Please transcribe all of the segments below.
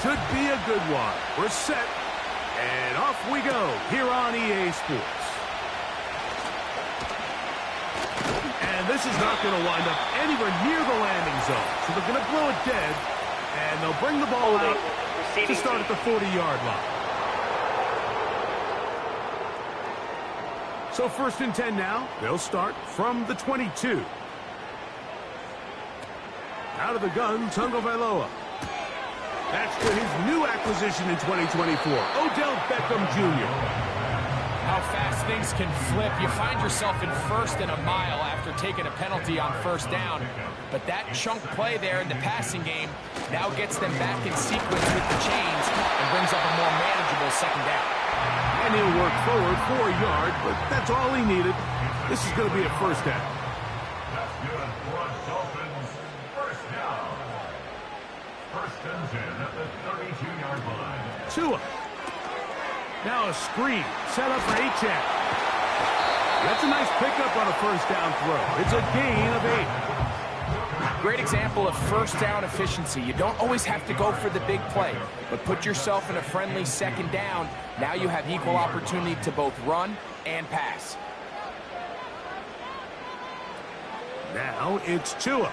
should be a good one. We're set, and off we go here on EA Sports. And this is not going to wind up anywhere near the landing zone, so they're going to blow it dead, and they'll bring the ball out to start at the 40-yard line. So 1st and 10 now. They'll start from the 22. Out of the gun, Tagovailoa. That's to his new acquisition in 2024, Odell Beckham Jr. How fast things can flip. You find yourself in 1st and a mile after taking a penalty on 1st down. But that chunk play there in the passing game now gets them back in sequence with the chains and brings up a more manageable 2nd down. And he'll work forward for a yard, but that's all he needed. This is going to be a 1st down. That's good for a Dolphins 1st down. 1st and 10 at the 32-yard line. Tua. Now a screen set up for Achane. That's a nice pickup on a 1st down throw. It's a gain of 8. Great example of 1st down efficiency. You don't always have to go for the big play, but put yourself in a friendly 2nd down. Now you have equal opportunity to both run and pass. Now it's Tua.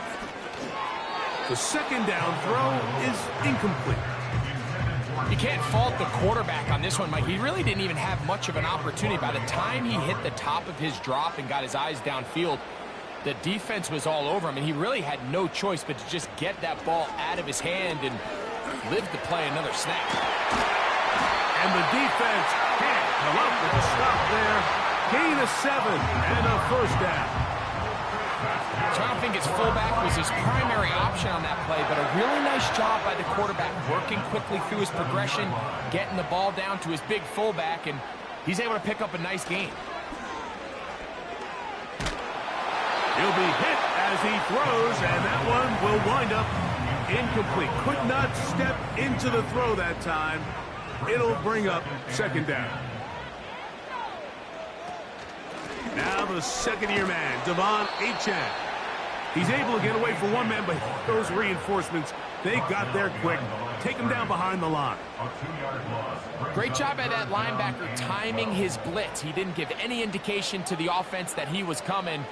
The 2nd down throw is incomplete. You can't fault the quarterback on this one, Mike. He really didn't even have much of an opportunity. By the time he hit the top of his drop and got his eyes downfield, the defense was all over him, and he really had no choice but to just get that ball out of his hand and live to play another snap. And the defense can't come up with a stop there. Gain of 7 and a 1st down. So I don't think his fullback was his primary option on that play, but a really nice job by the quarterback working quickly through his progression, getting the ball down to his big fullback, and he's able to pick up a nice gain. He'll be hit as he throws, and that one will wind up incomplete. Could not step into the throw that time. It'll bring up 2nd down. Now the 2nd-year man, Achane. He's able to get away for one man, but those reinforcements, they got there quick. Take him down behind the line. Great job by that linebacker timing his blitz. He didn't give any indication to the offense that he was coming,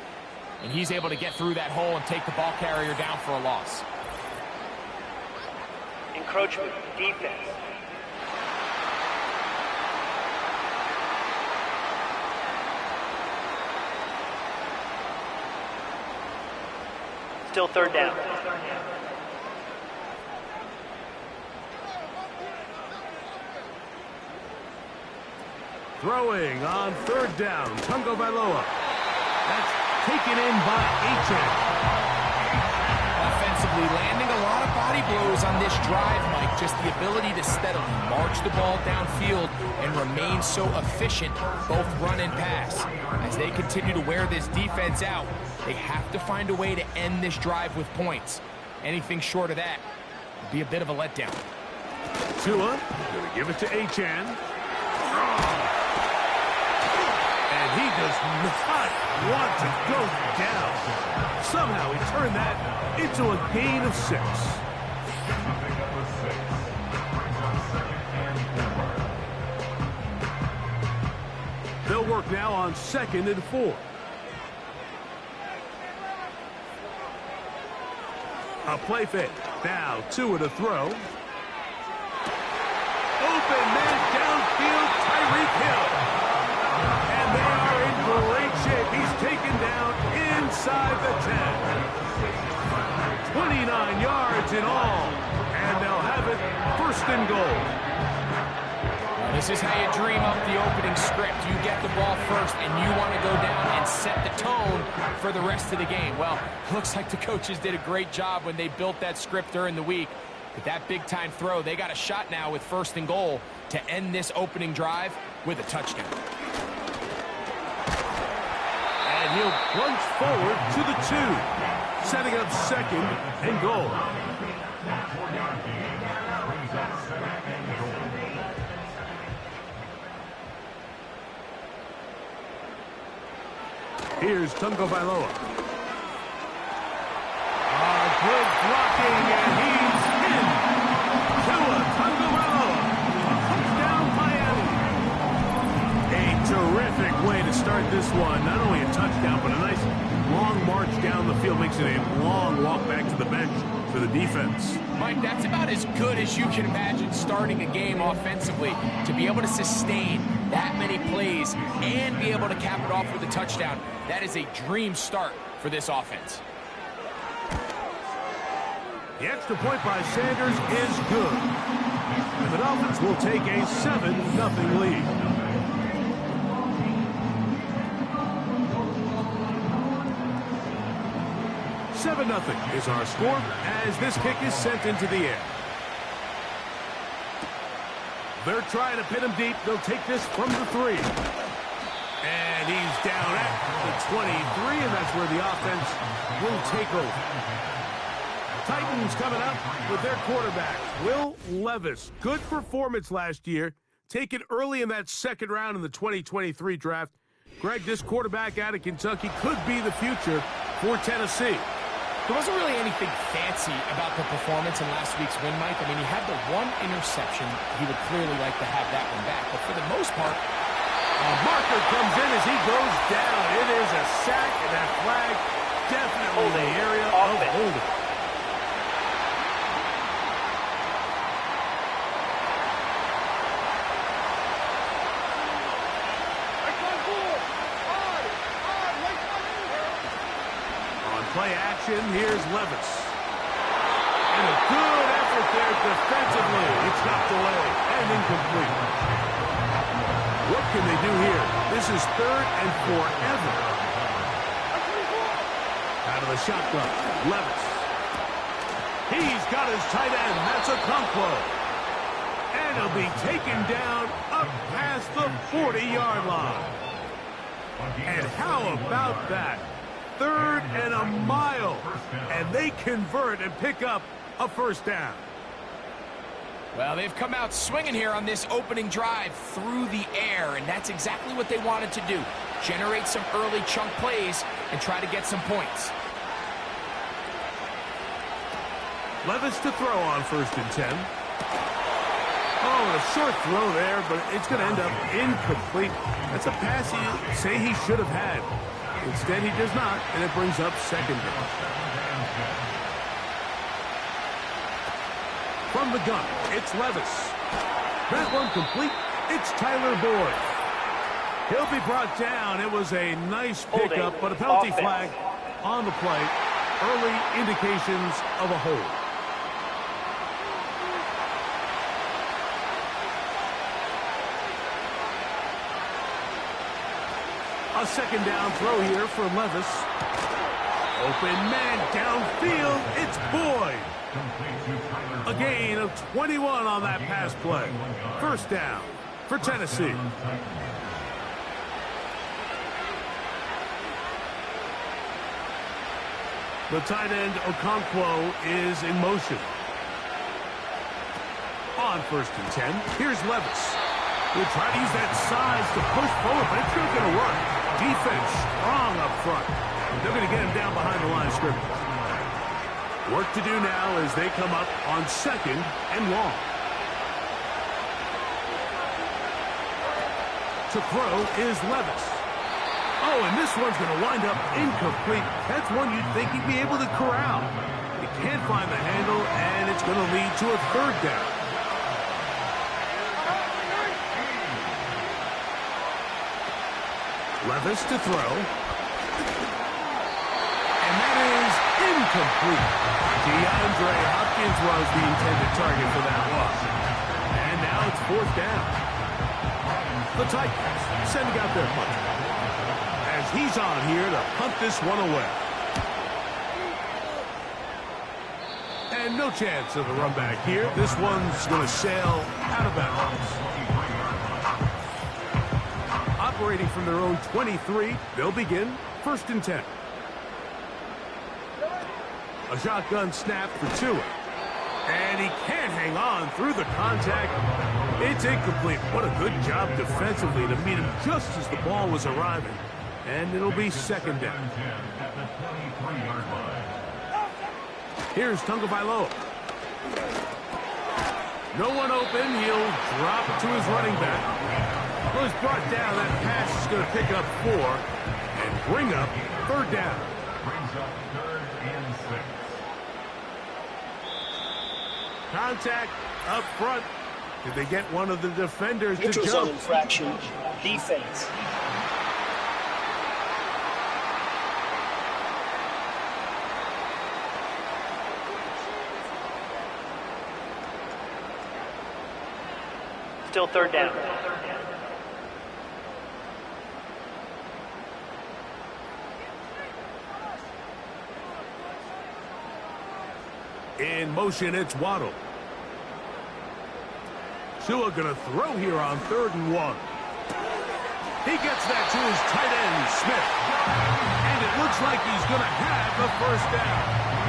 and he's able to get through that hole and take the ball carrier down for a loss. Encroachment, defense. Still 3rd down. Throwing on 3rd down, Tagovailoa. That's taken in by Achane. Offensively, landing a lot of body blows on this drive, Mike. Just the ability to steadily march the ball downfield and remain so efficient, both run and pass. As they continue to wear this defense out, they have to find a way to end this drive with points. Anything short of that would be a bit of a letdown. Tua going to give it to Achane. And he does not want to go down. Somehow he turned that into a gain of 6. They'll work now on 2nd and 4. A play fake. Now Tua to throw. Open man downfield, Tyreek Hill. And they are in great shape. He's taken down inside the 10. 29 yards in all. And they'll have it 1st and goal. This is how you dream up the opening script. You get the ball first, and you want to go down and set the tone for the rest of the game. Well, looks like the coaches did a great job when they built that script during the week. With that big-time throw, they got a shot now with 1st and goal to end this opening drive with a touchdown. And he'll plunge forward to the 2, setting up 2nd and goal. Here's Tagovailoa. Good blocking, and he's in. Tua for the defense. Mike, that's about as good as you can imagine starting a game offensively. To be able to sustain that many plays and be able to cap it off with a touchdown, that is a dream start for this offense. The extra point by Sanders is good. And the Dolphins will take a 7-0 lead. 7-0 is our score as this kick is sent into the air. They're trying to pin him deep. They'll take this from the 3. And he's down at the 23, and that's where the offense will take over. Titans coming up with their quarterback, Will Levis. Good performance last year. Taken early in that second round in the 2023 draft. Greg, this quarterback out of Kentucky could be the future for Tennessee. There wasn't really anything fancy about the performance in last week's win, Mike. I mean, he had the one interception. He would clearly like to have that one back. But for the most part, a marker comes in as he goes down. It is a sack, and that flag definitely the area of holding. Play action, here's Levis. And a good effort there defensively. It's knocked away and incomplete. What can they do here? This is 3rd and forever. Out of the shotgun, Levis. He's got his tight end. That's a Wk4. And he'll be taken down up past the 40-yard line. And how about that? 3rd and a mile, and they convert and pick up a first down. Well, they've come out swinging here on this opening drive through the air, and that's exactly what they wanted to do. Generate some early chunk plays and try to get some points. Levis to throw on 1st and 10. Oh, a short throw there, but it's going to end up incomplete. That's a pass you say he should have had. Instead, he does not, and it brings up 2nd down. From the gun, it's Levis. That one complete. It's Tyler Boyd. He'll be brought down. It was a nice pickup, but a penalty flag on the play. Early indications of a hold. A 2nd down throw here for Levis. Open man downfield. It's Boyd. A gain of 21 on that pass play. First down for Tennessee. The tight end Wk4 is in motion. On 1st and 10, here's Levis. We'll try to use that size to push forward, but it's not going to work. Defense strong up front. They're going to get him down behind the line of scrimmage. Work to do now as they come up on 2nd and long. To throw is Levis. Oh, and this one's going to wind up incomplete. That's one you'd think he'd be able to corral. He can't find the handle, and it's going to lead to a 3rd down. Levis to throw. And that is incomplete. DeAndre Hopkins was the intended target for that loss. And now it's 4th down. The Titans sending out their punter, as he's on here to punt this one away. And no chance of a run back here. This one's going to sail out of bounds. Operating from their own 23, they'll begin 1st and 10. A shotgun snap for Tua. And he can't hang on through the contact. It's incomplete. What a good job defensively to meet him just as the ball was arriving. And it'll be 2nd down. Here's Tagovailoa. No one open. He'll drop it to his running back. Well, he's brought down. That pass is going to pick up 4 and bring up 3rd down. Brings up 3rd and 6. Contact up front. Did they get one of the defenders to Neutral zone jump? infraction. Defense. Still third down. In motion, it's Waddle. Tua gonna throw here on 3rd and 1. He gets that to his tight end, Smith. And it looks like he's gonna have the first down.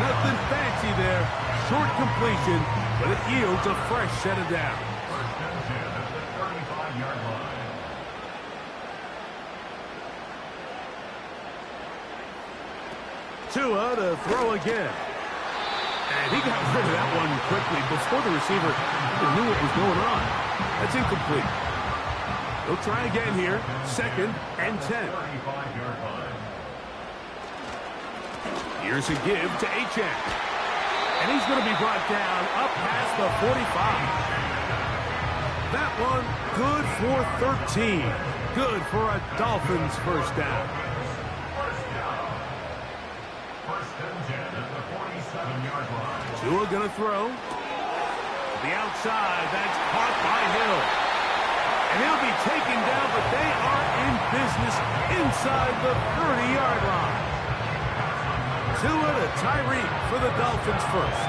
Nothing fancy there. Short completion, but it yields a fresh set of downs. First and 10 at the 35-yard line. Tua to throw again. And he got rid of that one quickly before the receiver even knew what was going on. That's incomplete. He'll try again here. 2nd and 10. 35-yard line. Here's a give to Achane. And he's going to be brought down up past the 45. That one good for 13. Good for a Dolphins first down. First down. First and 10 at the 47-yard line. Tua going to throw. To the outside. That's caught by Hill. And he'll be taken down, but they are in business inside the 30-yard line. Tua to Tyreek for the Dolphins first.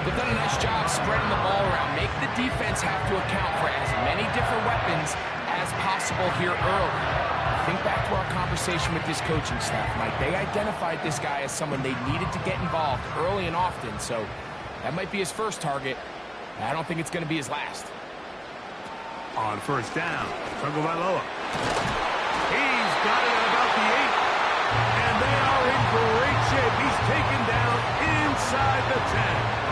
They've done a nice job spreading the ball around. Make the defense have to account for as many different weapons as possible here early. Think back to our conversation with this coaching staff, Mike. They identified this guy as someone they needed to get involved early and often, so that might be his first target. I don't think it's going to be his last. On first down, Tagovailoa. He's got it at about the 8. And they are in great shape. He's taken down inside the 10.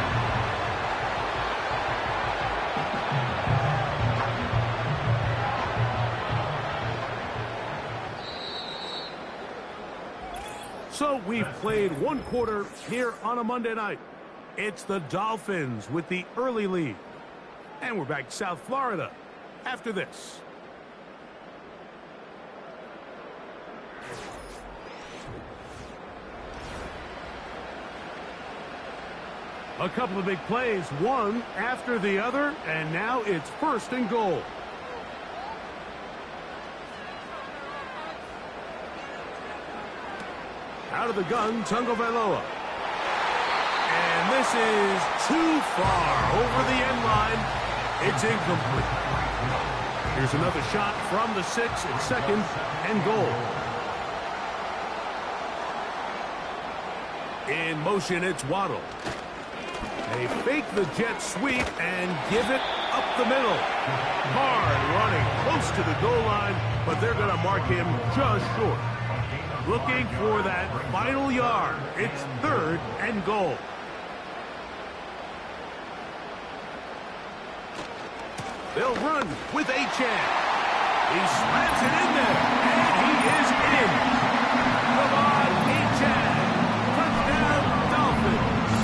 So we've played one quarter here on a Monday night. It's the Dolphins with the early lead. And we're back to South Florida after this. A couple of big plays, one after the other, and now it's 1st and goal. Out of the gun, Tagovailoa. And this is too far over the end line. It's incomplete. Here's another shot from the 6 and 2nd and goal. In motion, it's Waddle. They fake the jet sweep and give it up the middle. Hard running close to the goal line, but they're going to mark him just short. Looking for that final yard. It's 3rd and goal. They'll run with Achane. He slams it in there, and he is in. Come on, Achane. Touchdown, Dolphins.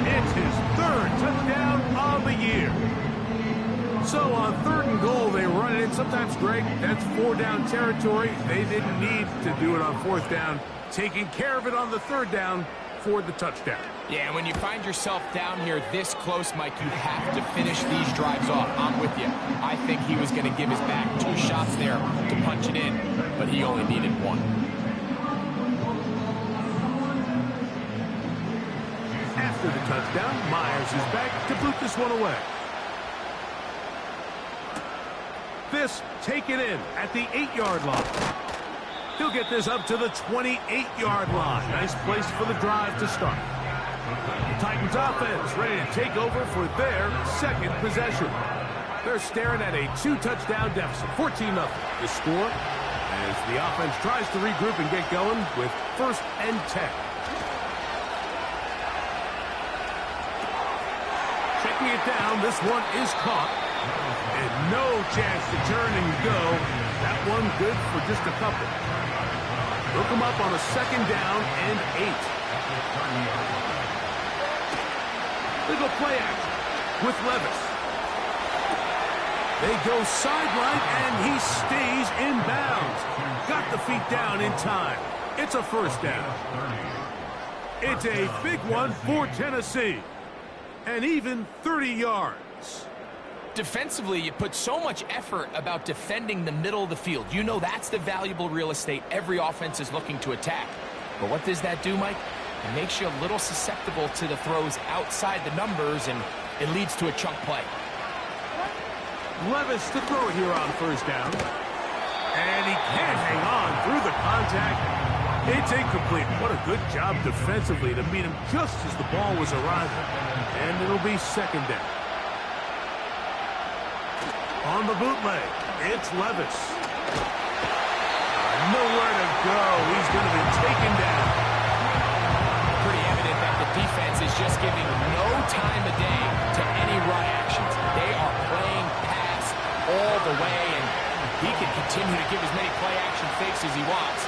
It's his 3rd touchdown of the year. So on 3rd and goal, they run it in. Sometimes, Greg, that's 4-down territory. They didn't need to do it on 4th down. Taking care of it on the 3rd down for the touchdown. Yeah, when you find yourself down here this close, Mike, you have to finish these drives off. I'm with you. I think he was going to give his back 2 shots there to punch it in, but he only needed 1. After the touchdown, Myers is back to boot this one away. This taken in at the 8-yard line. He'll get this up to the 28-yard line. Nice place for the drive to start. The Titans offense ready to take over for their 2nd possession. They're staring at a 2-touchdown deficit, 14-0. The score as the offense tries to regroup and get going with 1st and 10. Checking it down, this one is caught. And no chance to turn and go. That one good for just a couple. Look him up on a 2nd down and 8. They go play action with Levis. They go sideline, and he stays in bounds. Got the feet down in time. It's a first down. It's a big one for Tennessee. And even 30 yards. Defensively, you put so much effort about defending the middle of the field. You know that's the valuable real estate every offense is looking to attack. But what does that do, Mike? It makes you a little susceptible to the throws outside the numbers, and it leads to a chunk play. Levis to throw it here on first down. And he can't hang on through the contact. It's incomplete. What a good job defensively to meet him just as the ball was arriving. And it'll be second down. On the bootleg, it's Levis. Nowhere to go. He's going to be taken down. Pretty evident that the defense is just giving no time of day to any run actions. They are playing pass all the way, and he can continue to give as many play-action fakes as he wants.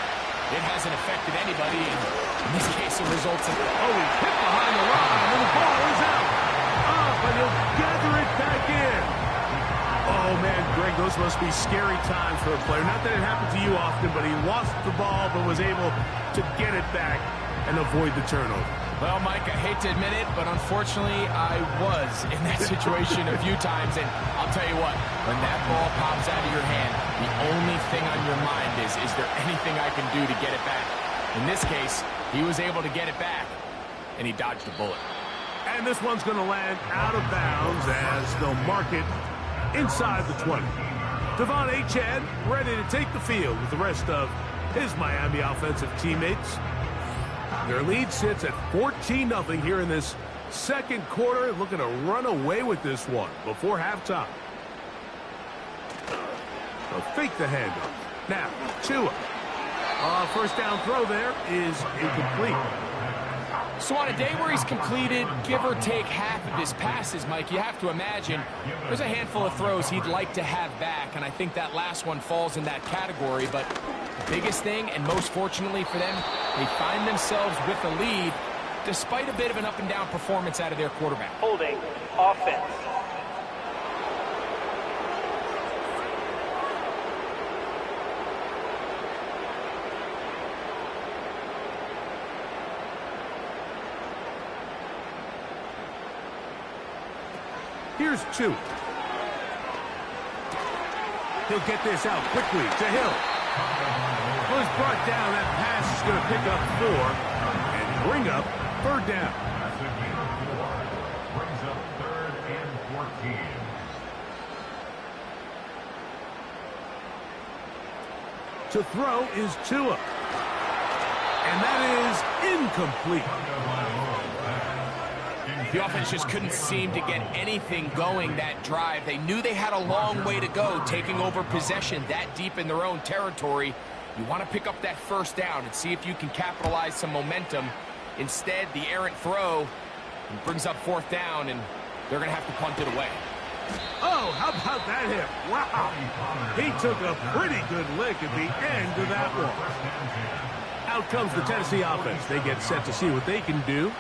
It hasn't affected anybody, and in this case, it results in... Oh, he's hit behind the line, and the ball is out. Up, and he'll gather it back in. Oh, man, Greg, those must be scary times for a player. Not that it happened to you often, but he lost the ball but was able to get it back and avoid the turnover. Well, Mike, I hate to admit it, but unfortunately, I was in that situation a few times, and I'll tell you what, when that ball pops out of your hand, the only thing on your mind is there anything I can do to get it back? In this case, he was able to get it back, and he dodged a bullet. And this one's going to land out of bounds as they'll mark it inside the 20. Devon Achane ready to take the field with the rest of his Miami offensive teammates. Their lead sits at 14-0 here in this second quarter, looking to run away with this one before halftime. They'll fake the handoff. Now, Tua. First down throw there is incomplete. So on a day where he's completed, give or take half of his passes, Mike, you have to imagine there's a handful of throws he'd like to have back, and I think that last one falls in that category. But the biggest thing, and most fortunately for them, they find themselves with a lead despite a bit of an up-and-down performance out of their quarterback. Holding offense. Here's Tua. He'll get this out quickly to Hill. Was brought down. That pass is going to pick up 4 and bring up third down. That's a gain of 4. Brings up 3rd and 14. To throw is Tua. And that is incomplete. The offense just couldn't seem to get anything going that drive. They knew they had a long way to go, taking over possession that deep in their own territory. You want to pick up that first down and see if you can capitalize some momentum. Instead, the errant throw brings up 4th down, and they're going to have to punt it away. Oh, how about that hit? Wow. He took a pretty good lick at the end of that one. Out comes the Tennessee offense. They get set to see what they can do.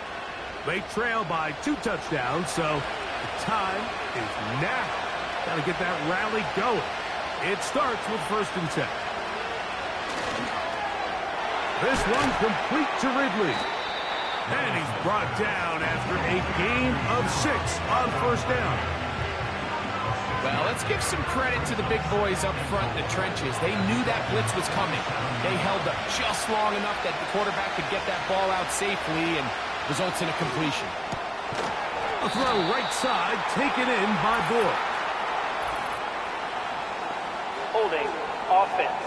They trail by 2 touchdowns, so the time is now. Got to get that rally going. It starts with 1st and 10. This one complete to Ridley. And he's brought down after a gain of 6 on 1st down. Well, let's give some credit to the big boys up front in the trenches. They knew that blitz was coming. They held up just long enough that the quarterback could get that ball out safely, and results in a completion. A throw right side, taken in by Boyd. Holding offense.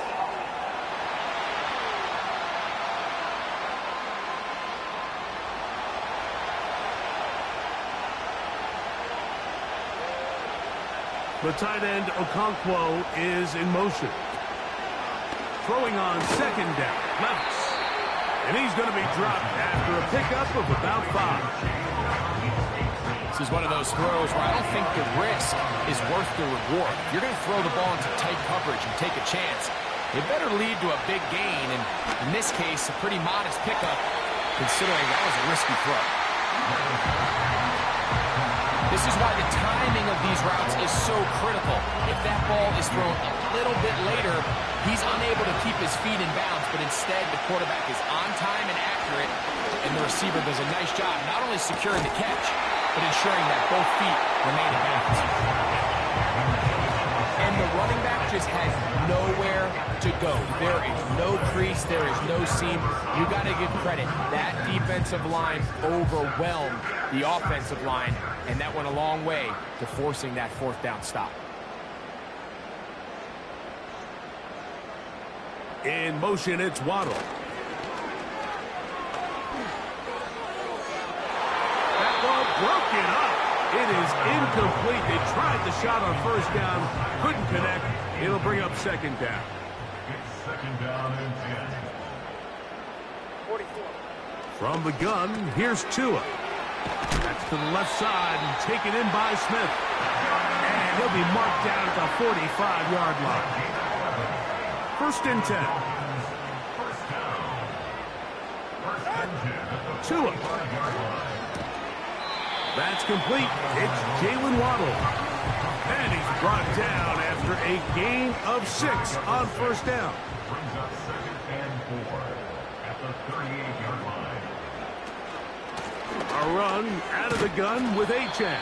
The tight end, Wk4 is in motion. Throwing on 2nd down, Levis. And he's going to be dropped after a pickup of about 5. This is one of those throws where I don't think the risk is worth the reward. If you're going to throw the ball into tight coverage and take a chance, it better lead to a big gain. And in this case, a pretty modest pickup, considering that was a risky throw. This is why the timing of these routes is so critical. If that ball is thrown a little bit later, he's unable to keep his feet in bounds, but instead the quarterback is on time and accurate, and the receiver does a nice job not only securing the catch, but ensuring that both feet remain in bounds. And the running back just has nowhere to go. There is no crease. There is no seam. You got to give credit. That defensive line overwhelmed the offensive line, and that went a long way to forcing that fourth down stop. In motion, it's Waddle. That ball broken up. It is incomplete. They tried the shot on first down, couldn't connect. It'll bring up second down. It's second down and 10. 44. From the gun, here's Tua. That's to the left side and taken in by Smith. And he'll be marked down at the 45-yard line. First and 10. First down. First and 10 at the Tua. 45-yard line. That's complete. It's Jalen Waddle. And he's brought down after a gain of 6 on first down. Brings up second and 4 at the 38-yard line. A run out of the gun with Achane.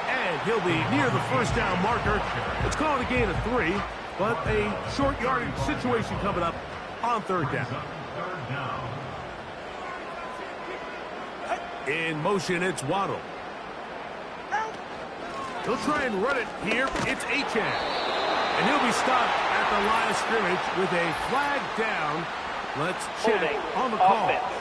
And he'll be near the first down marker. It's called a gain of 3, but a short yardage situation coming up on third down. Third down. In motion, it's Waddle. He'll try and run it here. It's Achane. And he'll be stopped at the line of scrimmage with a flag down. Let's check Holding on the call. offense.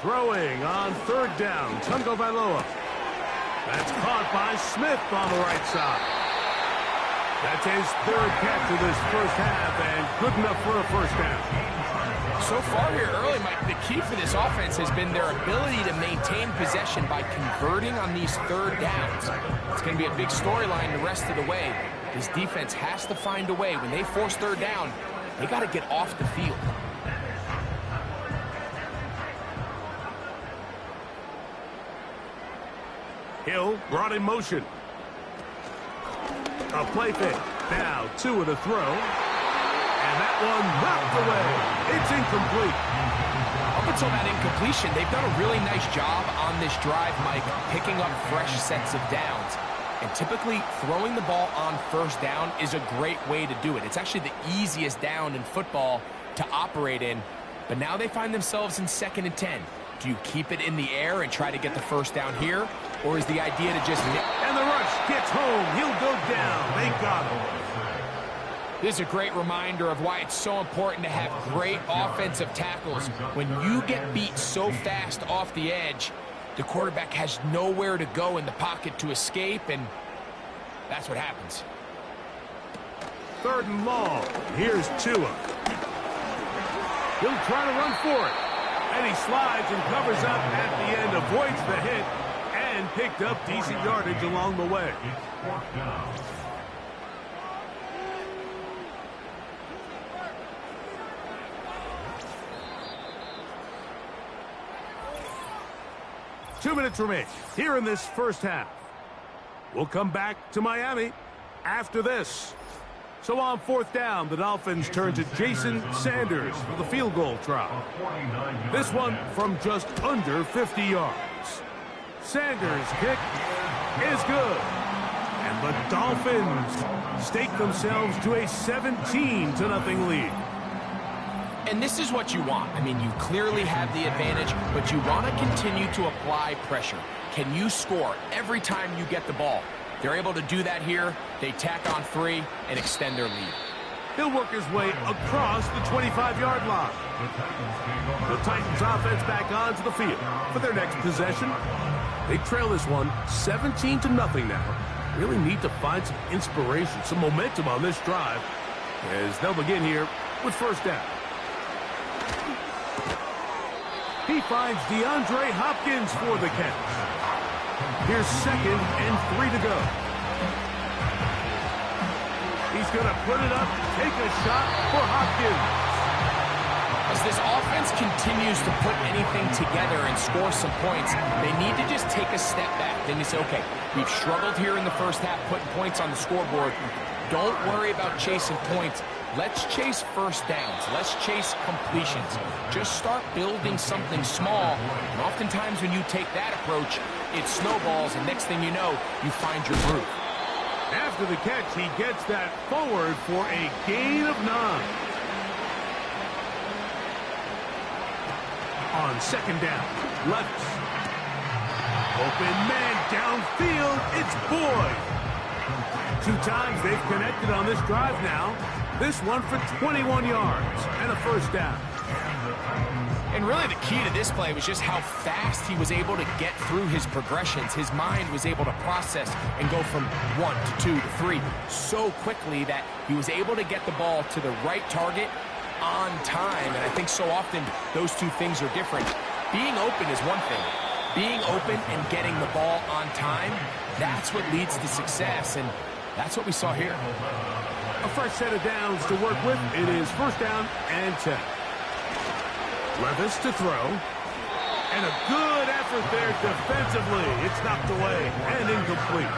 Throwing on third down, Tungo Vailoa. That's caught by Smith on the right side. That's his third catch of this first half, and good enough for a first down. So far here early, Mike, the key for this offense has been their ability to maintain possession by converting on these third downs. It's going to be a big storyline the rest of the way. This defense has to find a way. When they force third down, they got to get off the field. Hill brought in motion. A play fake. Now Tua to throw. And that one knocked away. It's incomplete. Up until that incompletion, they've done a really nice job on this drive, Mike, picking up fresh sets of downs. And typically, throwing the ball on first down is a great way to do it. It's actually the easiest down in football to operate in. But now they find themselves in 2nd and 10. Do you keep it in the air and try to get the first down here? Or is the idea to just... And the rush gets home. He'll go down. They got him. This is a great reminder of why it's so important to have great offensive tackles. When you get beat so fast off the edge, the quarterback has nowhere to go in the pocket to escape, and that's what happens. Third and long. Here's Tua. He'll try to run for it. And he slides and covers up at the end, avoids the hit, and picked up decent yardage along the way. It's fourth down. Two minutes remain here in this first half. We'll come back to Miami after this. So on fourth down, the Dolphins turn to Jason Sanders for the field goal try. This one from just under 50 yards. Sanders' kick is good. And the Dolphins stake themselves to a 17-0 lead. And this is what you want. I mean, you clearly have the advantage, but you want to continue to apply pressure. Can you score every time you get the ball? They're able to do that here. They tack on 3 and extend their lead. He'll work his way across the 25-yard line. The Titans offense back onto the field for their next possession. They trail this one 17-0 now. Really need to find some inspiration, some momentum on this drive as they'll begin here with first down. He finds DeAndre Hopkins for the catch. Here's 2nd and 3 to go. He's going to put it up, take a shot for Hopkins. As this offense continues to put anything together and score some points, they need to just take a step back. Then you say, okay, we've struggled here in the first half putting points on the scoreboard. Don't worry about chasing points. Let's chase first downs. Let's chase completions. Just start building something small. And oftentimes when you take that approach, it snowballs, and next thing you know, you find your groove. After the catch, he gets that forward for a gain of 9. On second down, Levis. Open man downfield, it's Boyd. 2 times they've connected on this drive now. This one for 21 yards and a first down. And really the key to this play was just how fast he was able to get through his progressions. His mind was able to process and go from 1 to 2 to 3 so quickly that he was able to get the ball to the right target on time. And I think so often those two things are different. Being open is one thing. Being open and getting the ball on time, that's what leads to success, and that's what we saw here. A fresh set of downs to work with. It is first down and 10. Levis to throw. And a good effort there defensively. It's knocked away and incomplete.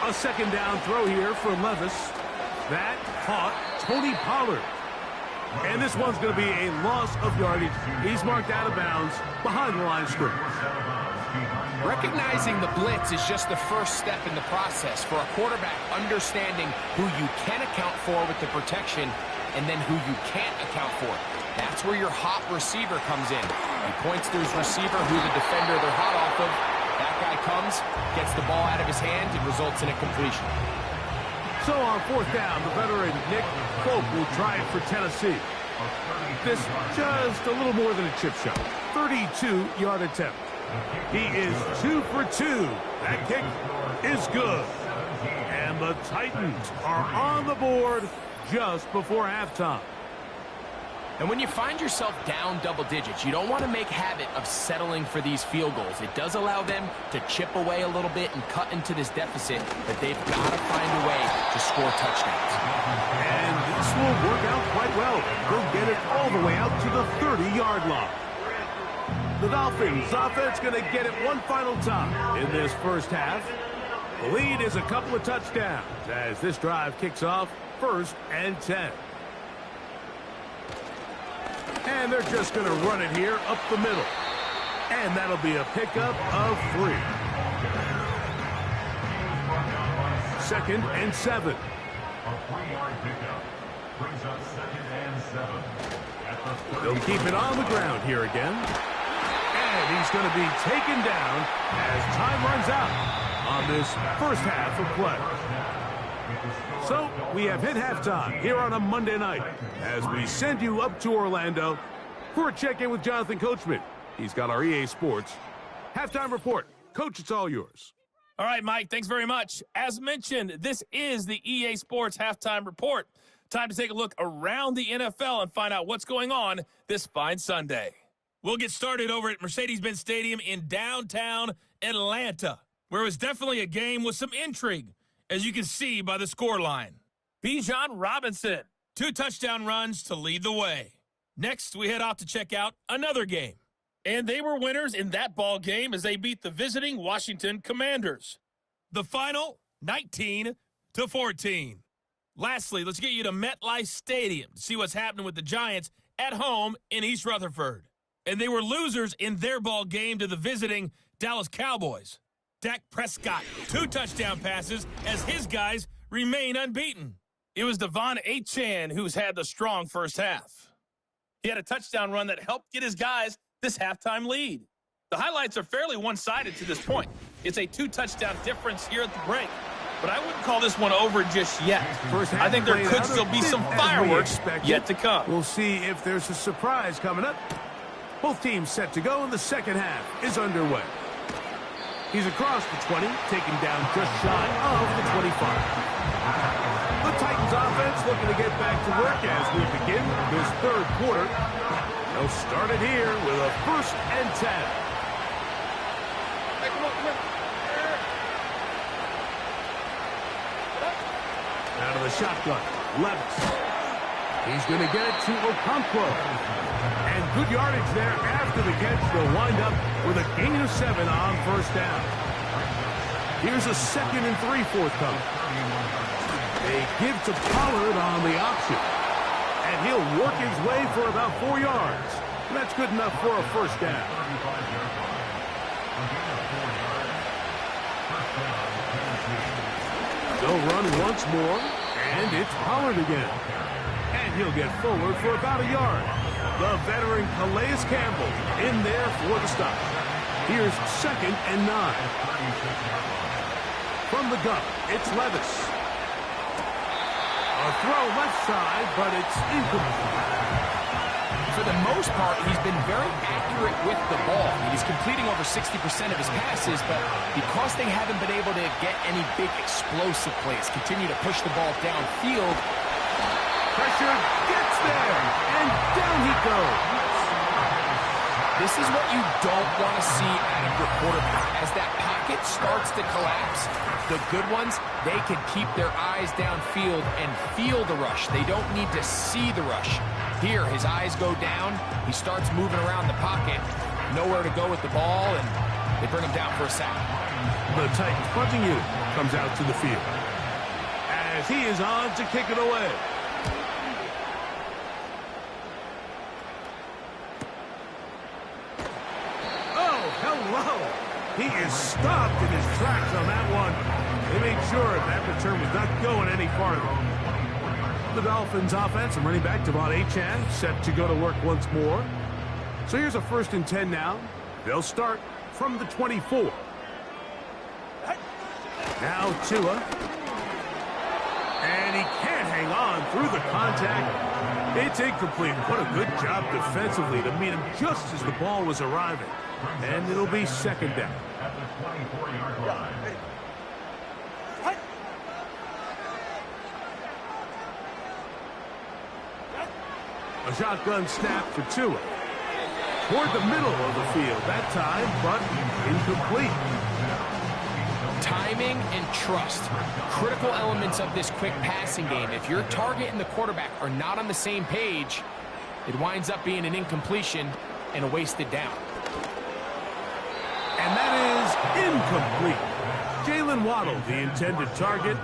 A second down throw here for Levis. That caught Tony Pollard. And this one's going to be a loss of yardage. He's marked out of bounds behind the line scrimmage. Recognizing the blitz is just the first step in the process for a quarterback, understanding who you can account for with the protection and then who you can't account for. That's where your hot receiver comes in. He points to his receiver, who the defender they're hot off of. That guy comes, gets the ball out of his hand, and results in a completion. So on fourth down, the veteran Nick Folk will try it for Tennessee. This just a little more than a chip shot. 32-yard attempt. He is 2 for 2. That kick is good. And the Titans are on the board just before halftime. And when you find yourself down double digits, you don't want to make habit of settling for these field goals. It does allow them to chip away a little bit and cut into this deficit, but they've got to find a way to score touchdowns. And this will work out quite well. They'll get it all the way out to the 30-yard line. The Dolphins offense going to get it one final time in this first half. The lead is a couple of touchdowns as this drive kicks off first and 10. And they're just going to run it here up the middle. And that'll be a pickup of 3. Second and 7. A 3-yard pickup brings up second and 7. They'll keep it on the ground here again. And he's going to be taken down as time runs out on this first half of play. So we have hit halftime here on a Monday night as we send you up to Orlando for a check-in with Jonathan Coachman. He's got our EA Sports halftime report. Coach, it's all yours. All right, Mike, thanks very much. As mentioned, this is the EA Sports halftime report. Time to take a look around the NFL and find out what's going on this fine Sunday. We'll get started over at Mercedes-Benz Stadium in downtown Atlanta, where it was definitely a game with some intrigue, as you can see by the scoreline. Bijan Robinson, 2 touchdown runs to lead the way. Next, we head off to check out another game. And they were winners in that ball game as they beat the visiting Washington Commanders. The final, 19-14. Lastly, let's get you to MetLife Stadium to see what's happening with the Giants at home in East Rutherford. And they were losers in their ball game to the visiting Dallas Cowboys. Dak Prescott, 2 touchdown passes as his guys remain unbeaten. It was Devon Achane who's had the strong first half. He had a touchdown run that helped get his guys this halftime lead. The highlights are fairly one-sided to this point. It's a 2-touchdown difference here at the break. But I wouldn't call this one over just yet. I think there could still be some fireworks yet to come. We'll see if there's a surprise coming up. Both teams set to go, and the second half is underway. He's across the 20, taken down just shy of the 25. The Titans offense looking to get back to work as we begin this third quarter. They'll start it here with a 1st and 10. Out of the shotgun, Levis. He's going to get it to Wk4. And good yardage there after the catch. They'll wind up with a gain of 7 on 1st down. Here's a 2nd and 3 forthcoming. They give to Pollard on the option. And he'll work his way for about 4 yards. And that's good enough for a 1st down. They'll run once more, and it's Pollard again. And he'll get forward for about a yard. The veteran Calais Campbell in there for the stop. Here's 2nd and 9. From the gun, it's Levis. A throw left side, but it's incomplete. For the most part, he's been very accurate with the ball. I mean, he's completing over 60% of his passes, but because they haven't been able to get any big explosive plays, continue to push the ball downfield. Pressure gets there, and down he goes. This is what you don't want to see out of your quarterback. As that pocket starts to collapse, the good ones, they can keep their eyes downfield and feel the rush. They don't need to see the rush. Here, his eyes go down. He starts moving around the pocket. Nowhere to go with the ball, and they bring him down for a sack. The Titans punting unit comes out to the field as he is on to kick it away. Oh, hello. He is stopped in his tracks on that one. They made sure that return was not going any farther. The Dolphins offense and running back Devon Achane set to go to work once more. So here's a 1st and 10 now. They'll start from the 24. Now Tua. And he can't hang on through the contact. It's incomplete. What a good job defensively to meet him just as the ball was arriving. And it'll be 2nd down. At the 24-yard line. A shotgun snap for Tua. Toward the middle of the field that time, but incomplete. Timing and trust, critical elements of this quick passing game. If your target and the quarterback are not on the same page, it winds up being an incompletion and a wasted down. And that is incomplete. Jalen Waddle, the intended target,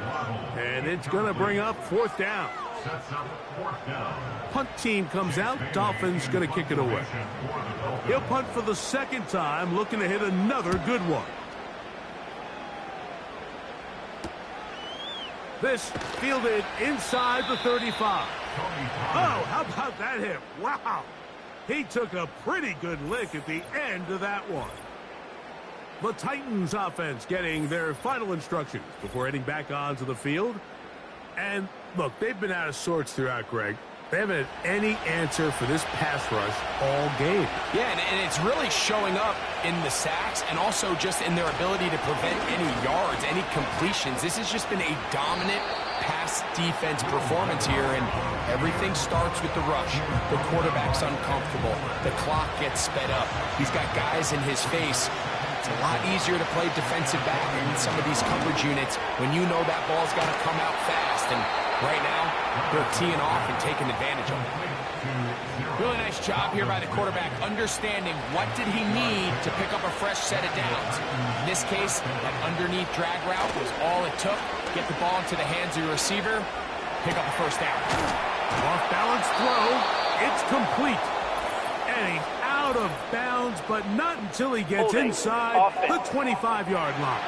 and it's going to bring up 4th down. Sets up 4th down. Punt team comes out. Dolphins going to kick it away. He'll punt for the 2nd time, looking to hit another good one. This fielded inside the 35. Oh, how about that hit? Wow. He took a pretty good lick at the end of that one. The Titans offense getting their final instructions before heading back onto the field. And look, they've been out of sorts throughout, Greg. They haven't had any answer for this pass rush all game. Yeah, and it's really showing up in the sacks and also just in their ability to prevent any yards, any completions. This has just been a dominant pass defense performance here, and everything starts with the rush. The quarterback's uncomfortable. The clock gets sped up. He's got guys in his face. It's a lot easier to play defensive back in some of these coverage units when you know that ball's got to come out fast. And right now, they're teeing off and taking advantage of it. Really nice job here by the quarterback, understanding what did he need to pick up a fresh set of downs. In this case, that underneath drag route was all it took. Get the ball into the hands of your receiver, pick up a 1st down. Off-balance throw. It's complete. And he's out of bounds, but not until he gets inside the 25-yard line.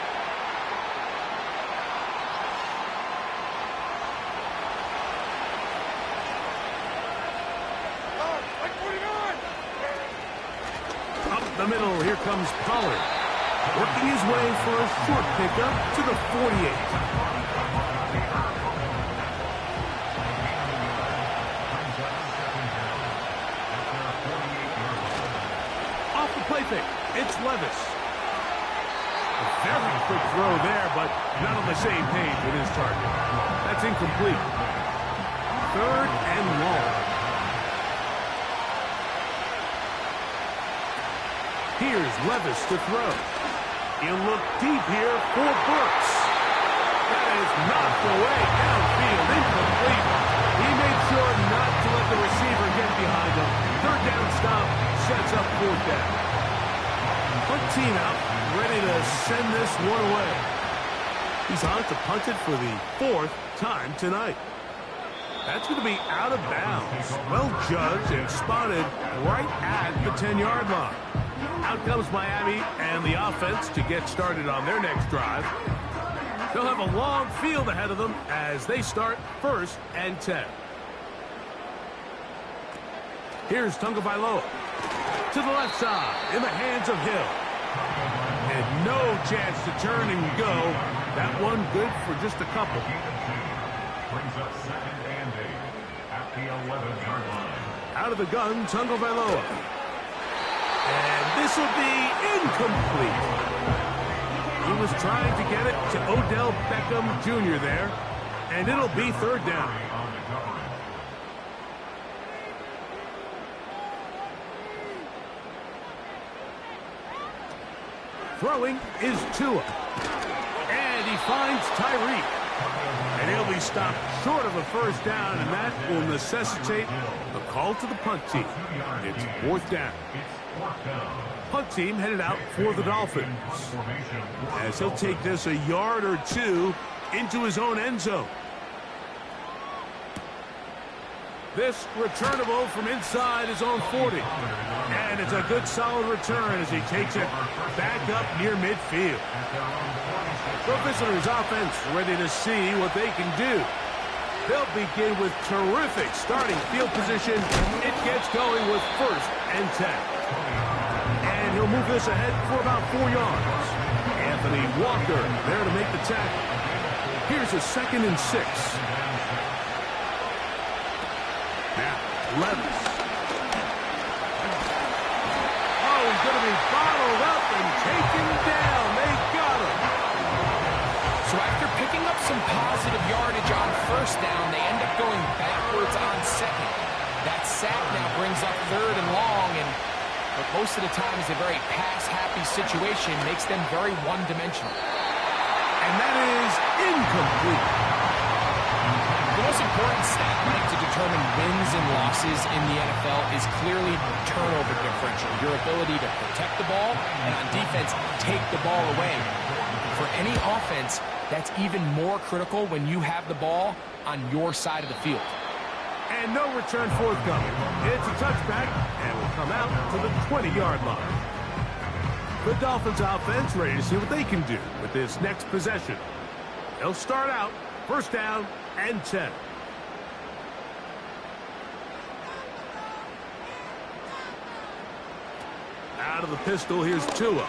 Up the middle, here comes Pollard. Working his way for a short pickup to the 48. Play fake. It's Levis. A very quick throw there, but not on the same page with his target. That's incomplete. 3rd and long. Here's Levis to throw. He'll look deep here for Brooks. That is knocked away downfield, incomplete. He made sure not to let the receiver get behind him. Third down stop sets up fourth down. Punt team out, ready to send this one away. He's on to punt it for the fourth time tonight. That's going to be out of bounds. Well judged and spotted right at the 10-yard line. Out comes Miami and the offense to get started on their next drive. They'll have a long field ahead of them as they start 1st and 10. Here's Tagovailoa to the left side in the hands of Hill. And no chance to turn and go. That one good for just a couple. Brings up 2nd and 8 at the 11-yard line. Out of the gun, Tagovailoa. And this will be incomplete. He was trying to get it to Odell Beckham Jr. there, and it'll be 3rd down. Throwing is Tua. And he finds Tyreek. And he'll be stopped short of a 1st down, and that will necessitate a call to the punt team. It's 4th down. Punt team headed out for the Dolphins, as he'll take this a yard or two into his own end zone. This returnable from inside his own 40. And it's a good solid return as he takes it back up near midfield. The visitors' offense ready to see what they can do. They'll begin with terrific starting field position. It gets going with 1st and 10. And he'll move this ahead for about 4 yards. Anthony Walker there to make the tackle. Here's a 2nd and 6. Now, Levis. Oh, he's going to be bottled up and taken down. They got him. So after picking up some positive yardage on 1st down, they end up going backwards on 2nd. That sack now brings up 3rd and long, and what most of the time is a very pass-happy situation, makes them very one-dimensional. And that is incomplete. The most important stat line to determine wins and losses in the NFL is clearly turnover differential, your ability to protect the ball and on defense take the ball away. For any offense, that's even more critical when you have the ball on your side of the field. And no return forthcoming. It's a touchback and will come out to the 20-yard line. The Dolphins offense ready to see what they can do with this next possession. They'll start out 1st down and 10. Out of the pistol, here's Tua.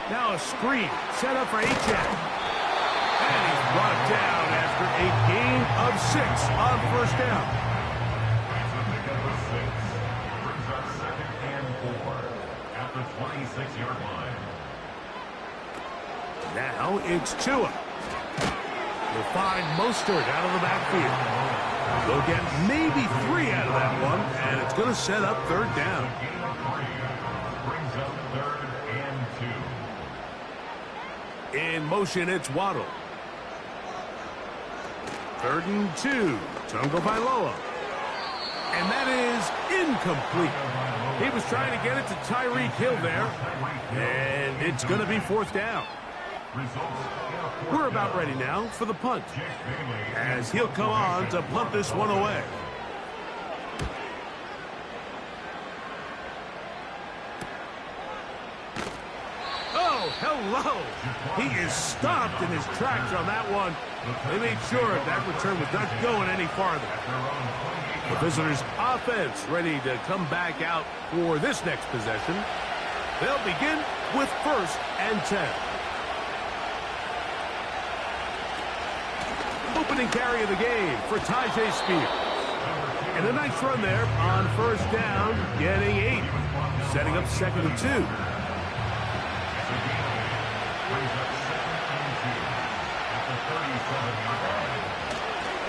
Now a screen set up for Achane. And he's brought down after a gain of 6 on 1st down. It's a pick up of 6. Brings up 2nd and 4 at the 26-yard line. Now it's Tua. He'll find Mostert out of the backfield. They'll get maybe 3 out of that one, and it's going to set up 3rd down. Gain of 3 brings up 3rd and 2. In motion, it's Waddle. 3rd and 2. Tagovailoa. And that is incomplete. He was trying to get it to Tyreek Hill there. And it's going to be 4th down. We're about ready now for the punt, as he'll come on to punt this one away. Oh, hello. He is stopped in his tracks on that one. They made sure that return was not going any farther. The visitors' offense ready to come back out for this next possession. They'll begin with 1st and 10. Opening carry of the game for Tyjae Spears. And a nice run there on 1st down, getting 8. Setting up 2nd and 2.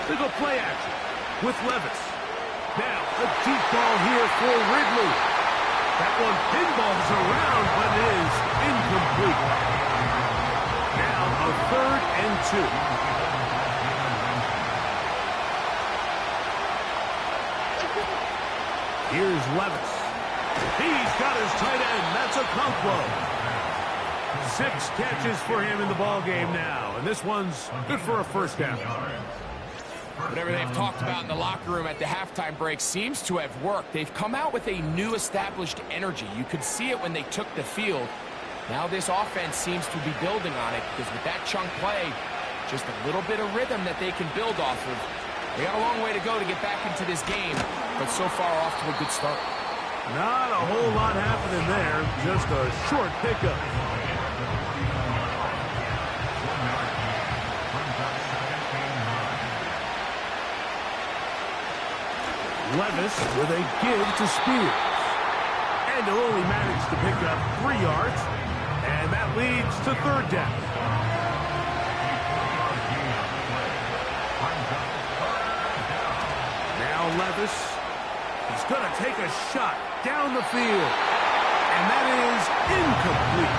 They go play action with Levis. Now, a deep ball here for Ridley. That one pinballs around, but is incomplete. Now a 3rd and 2. Here's Levis. He's got his tight end. That's a Conquo. 6 catches for him in the ball game now, and this one's good for a first down. Whatever they've talked about in the locker room at the halftime break seems to have worked. They've come out with a new established energy. You could see it when they took the field. Now this offense seems to be building on it because with that chunk play, just a little bit of rhythm that they can build off of. They got a long way to go to get back into this game, but so far off to a good start. Not a whole lot happening there, just a short pickup. Levis with a give to Spears. And he'll only manage to pick up 3 yards. And that leads to 3rd down. Now Levis. He's going to take a shot down the field. And that is incomplete.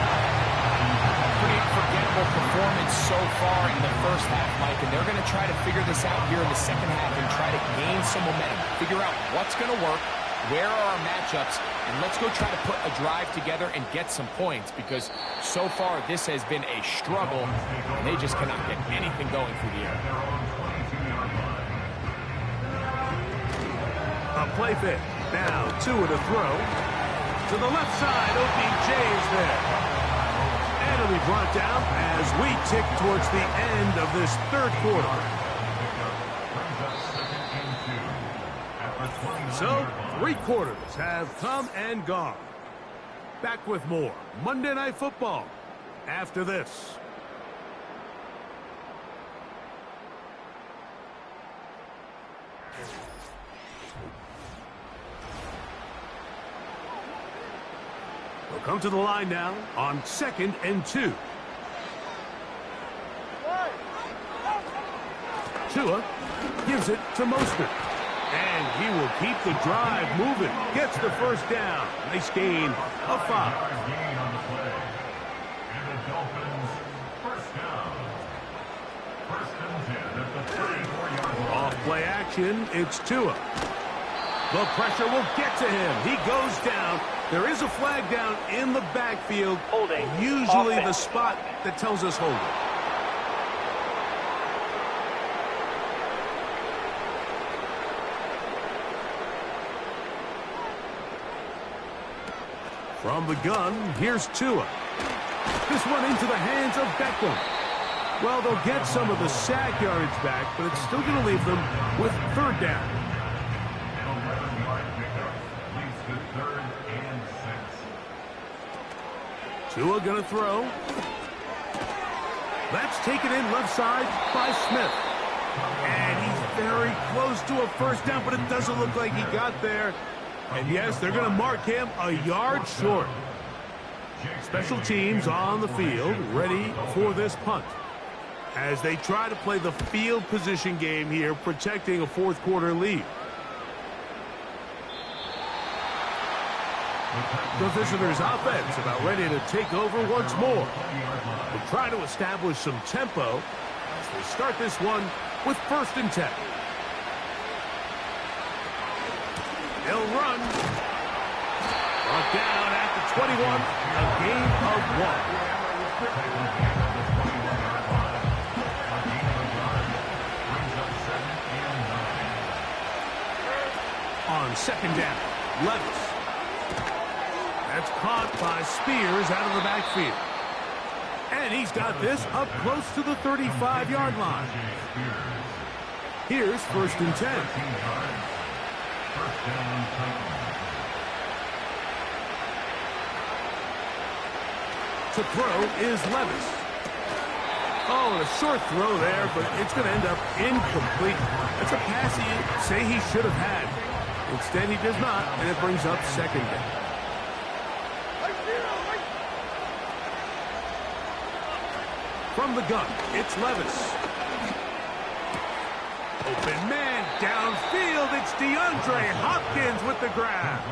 Pretty forgettable performance so far in the first half, Mike, and they're going to try to figure this out here in the second half and try to gain some momentum, figure out what's going to work, where are our matchups, and let's go try to put a drive together and get some points because so far this has been a struggle, and they just cannot get anything going through the air. A play fake. Now Tua to throw. To the left side, OBJ is there. And it'll be brought down as we tick towards the end of this 3rd quarter. So, 3 quarters have come and gone. Back with more Monday Night Football after this. We'll come to the line now on 2nd and 2. Tua gives it to Mostert. And he will keep the drive moving. Gets the first down. Nice gain of 5. Off play action, it's Tua. The pressure will get to him. He goes down. There is a flag down in the backfield. Holding. Usually Offense. the spot that tells us holding. From the gun, here's Tua. This one into the hands of Beckham. Well, they'll get some of the sack yardage back, but it's still going to leave them with 3rd down. Tua going to throw. That's taken in left side by Smith. And he's very close to a first down, but it doesn't look like he got there. And yes, they're going to mark him a yard short. Special teams on the field, ready for this punt. As they try to play the field position game here, protecting a 4th quarter lead. The visitors' offense about ready to take over once more. They try to establish some tempo as they start this one with 1st and 10. They'll run. Brought down at the 21. A gain of 1. On 2nd down, Levis. That's caught by Spears out of the backfield. And he's got this up close to the 35-yard line. Here's 1st and 10. To throw is Levis. Oh, and a short throw there, but it's going to end up incomplete. That's a pass he'd say he should have had. Instead, he does not, and it brings up 2nd down. From the gun, it's Levis. Open man downfield. It's DeAndre Hopkins with the grab.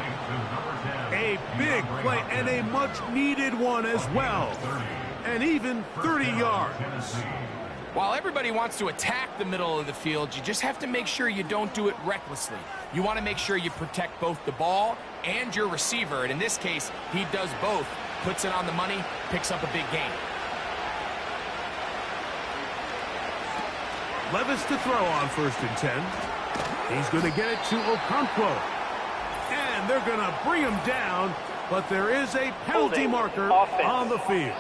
A big play and a much-needed one as well. And even 30 yards. While everybody wants to attack the middle of the field, you just have to make sure you don't do it recklessly. You want to make sure you protect both the ball and your receiver. And in this case, he does both. Puts it on the money, picks up a big gain. Levis to throw on 1st and 10. He's going to get it to Okonkwo. And they're going to bring him down, but there is a penalty marker on the field.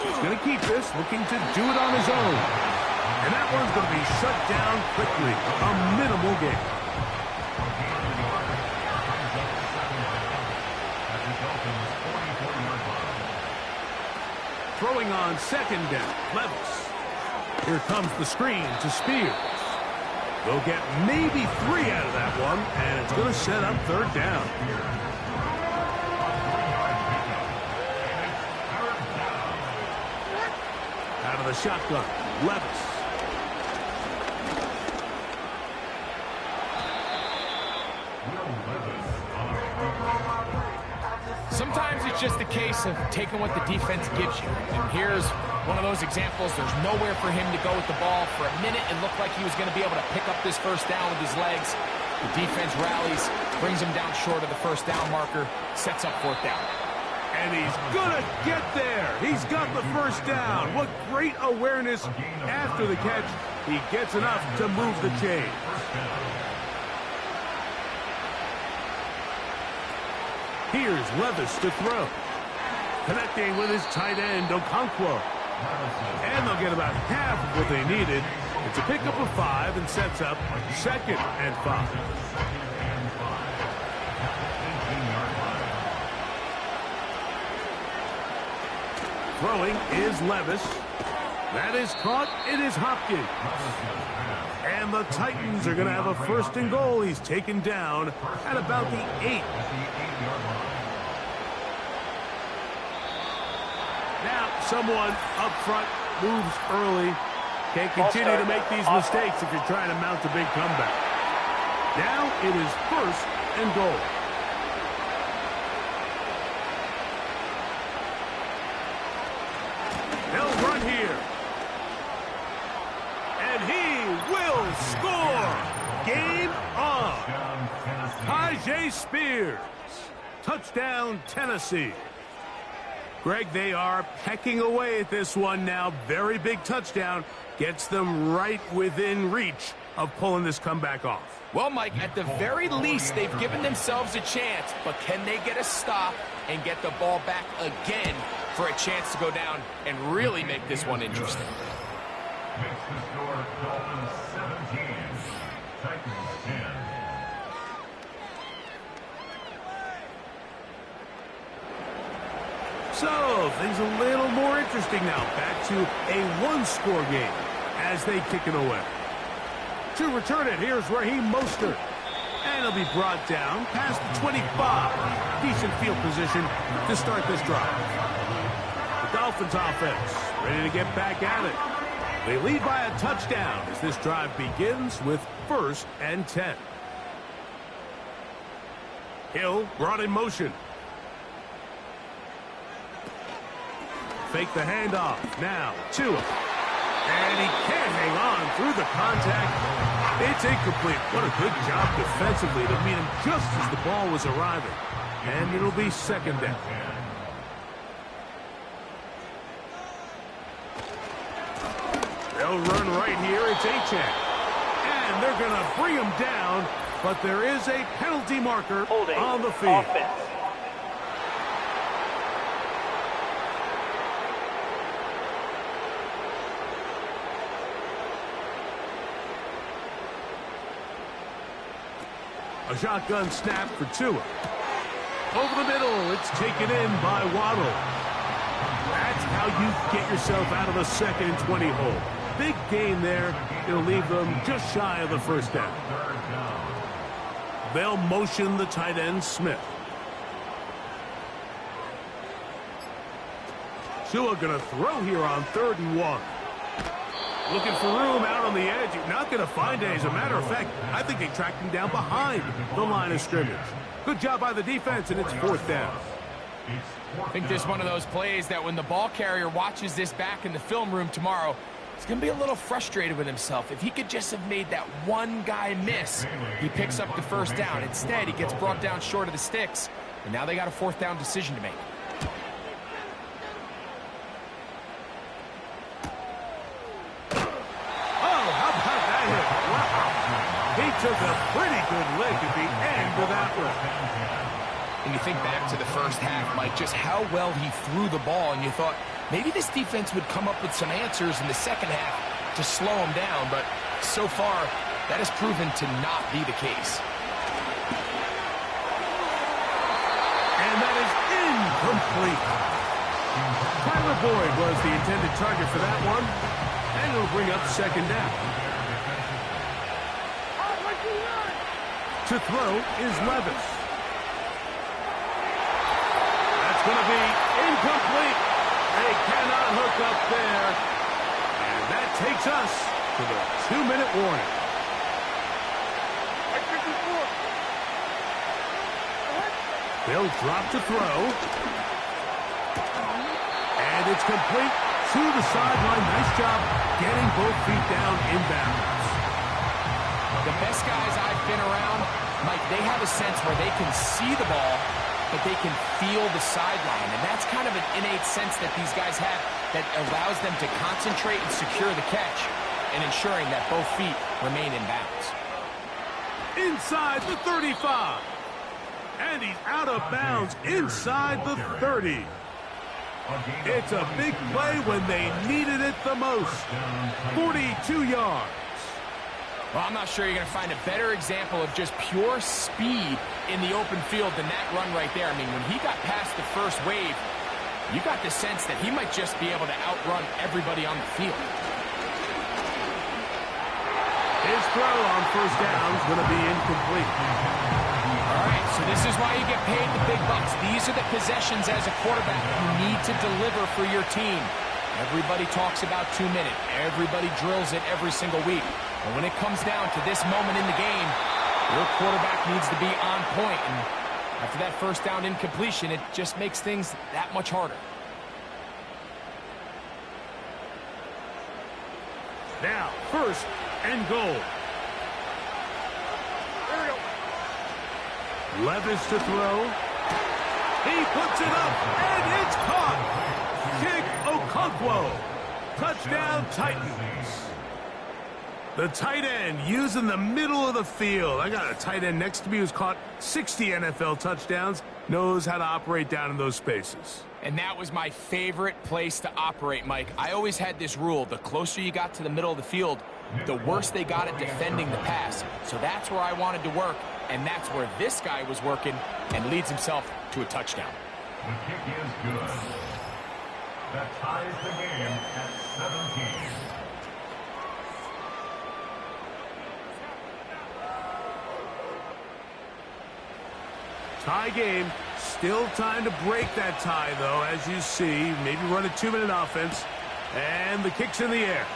He's going to keep this, looking to do it on his own. And that one's going to be shut down quickly. A minimal gain. Throwing on 2nd down, Levis. Here comes the screen to Spears. They'll get maybe 3 out of that one, and it's going to set up 3rd down. Out of the shotgun, Levis. Sometimes it's just a case of taking what the defense gives you. And here's one of those examples. There's nowhere for him to go with the ball. For a minute, it looked like he was going to be able to pick up this 1st down with his legs. The defense rallies, brings him down short of the 1st down marker, sets up 4th down. And he's going to get there. He's got the 1st down. What great awareness after the catch. He gets enough to move the chain. Here's Levis to throw. Connecting with his tight end, Okonkwo. And they'll get about half of what they needed. It's a pickup of 5 and sets up 2nd and 5. Throwing is Levis. That is caught. It is Hopkins. And the Titans are going to have a 1st and goal. He's taken down at about the 8. Now, someone up front moves early. Can't continue to make these mistakes if you're trying to mount a big comeback. Now it is 1st and goal. They'll run here. And he will score. Game on. Tyjae Spears. Touchdown, Tennessee. Greg, they are pecking away at this one now. Very big touchdown. Gets them right within reach of pulling this comeback off. Well, Mike, at the very least, they've given themselves a chance, but can they get a stop and get the ball back again for a chance to go down and really make this one interesting? Makes the score Dolphins 17, Titans 10. So, things a little more interesting now. Back to a 1-score game as they kick it away. To return it, here's Raheem Mostert. And he'll be brought down past the 25. Decent field position to start this drive. The Dolphins offense ready to get back at it. They lead by a touchdown as this drive begins with 1st and 10. Hill brought in motion. Fake the handoff. Now, Tua. And he can't hang on through the contact. It's incomplete. What a good job defensively to meet him just as the ball was arriving. And it'll be 2nd down. They'll run right here. It's Achane. And they're going to bring him down, but there is a penalty marker on the field. Offense. A shotgun snap for Tua. Over the middle, it's taken in by Waddle. That's how you get yourself out of a 2nd and 20 hole. Big gain there. It'll leave them just shy of the 1st down. They'll motion the tight end, Smith. Tua going to throw here on 3rd and 1. Looking for room out on the edge. You're not going to find it. As a matter of fact, I think they tracked him down behind the line of scrimmage. Good job by the defense, and it's 4th down. I think this is one of those plays that when the ball carrier watches this back in the film room tomorrow, he's going to be a little frustrated with himself. If he could just have made that one guy miss, he picks up the 1st down. Instead, he gets brought down short of the sticks, and now they got a 4th down decision to make. He took a pretty good lick at the end of that one. And you think back to the first half, Mike, just how well he threw the ball, and you thought maybe this defense would come up with some answers in the second half to slow him down, but so far, that has proven to not be the case. And that is incomplete. Tyler Boyd was the intended target for that one, and it'll bring up 2nd down. To throw is Levis. That's going to be incomplete. They cannot hook up there. And that takes us to the 2-minute warning. They'll drop to throw. And it's complete to the sideline. Nice job getting both feet down inbounds. The best guys I've been around, Mike, they have a sense where they can see the ball, but they can feel the sideline. And that's kind of an innate sense that these guys have that allows them to concentrate and secure the catch and ensuring that both feet remain in bounds. Inside the 35. And he's out of bounds inside the 30. It's a big play when they needed it the most. 42 yards. Well, I'm not sure you're going to find a better example of just pure speed in the open field than that run right there. I mean, when he got past the first wave, you got the sense that he might just be able to outrun everybody on the field. His throw on 1st down is going to be incomplete. All right, so this is why you get paid the big bucks. These are the possessions as a quarterback you need to deliver for your team. Everybody talks about 2-minute. Everybody drills it every single week. But when it comes down to this moment in the game, your quarterback needs to be on point. And after that 1st down incompletion, it just makes things that much harder. Now, 1st and goal. Levis to throw. He puts it up, and it's caught. Kick Okonkwo. Touchdown, Titans. The tight end using the middle of the field. I got a tight end next to me who's caught 60 NFL touchdowns, knows how to operate down in those spaces. And that was my favorite place to operate, Mike. I always had this rule. The closer you got to the middle of the field, the worse they got at defending the pass. So that's where I wanted to work, and that's where this guy was working and leads himself to a touchdown. The kick is good. That ties the game at 17. Tie game. Still time to break that tie, though, as you see. Maybe run a 2-minute offense. And the kick's in the air.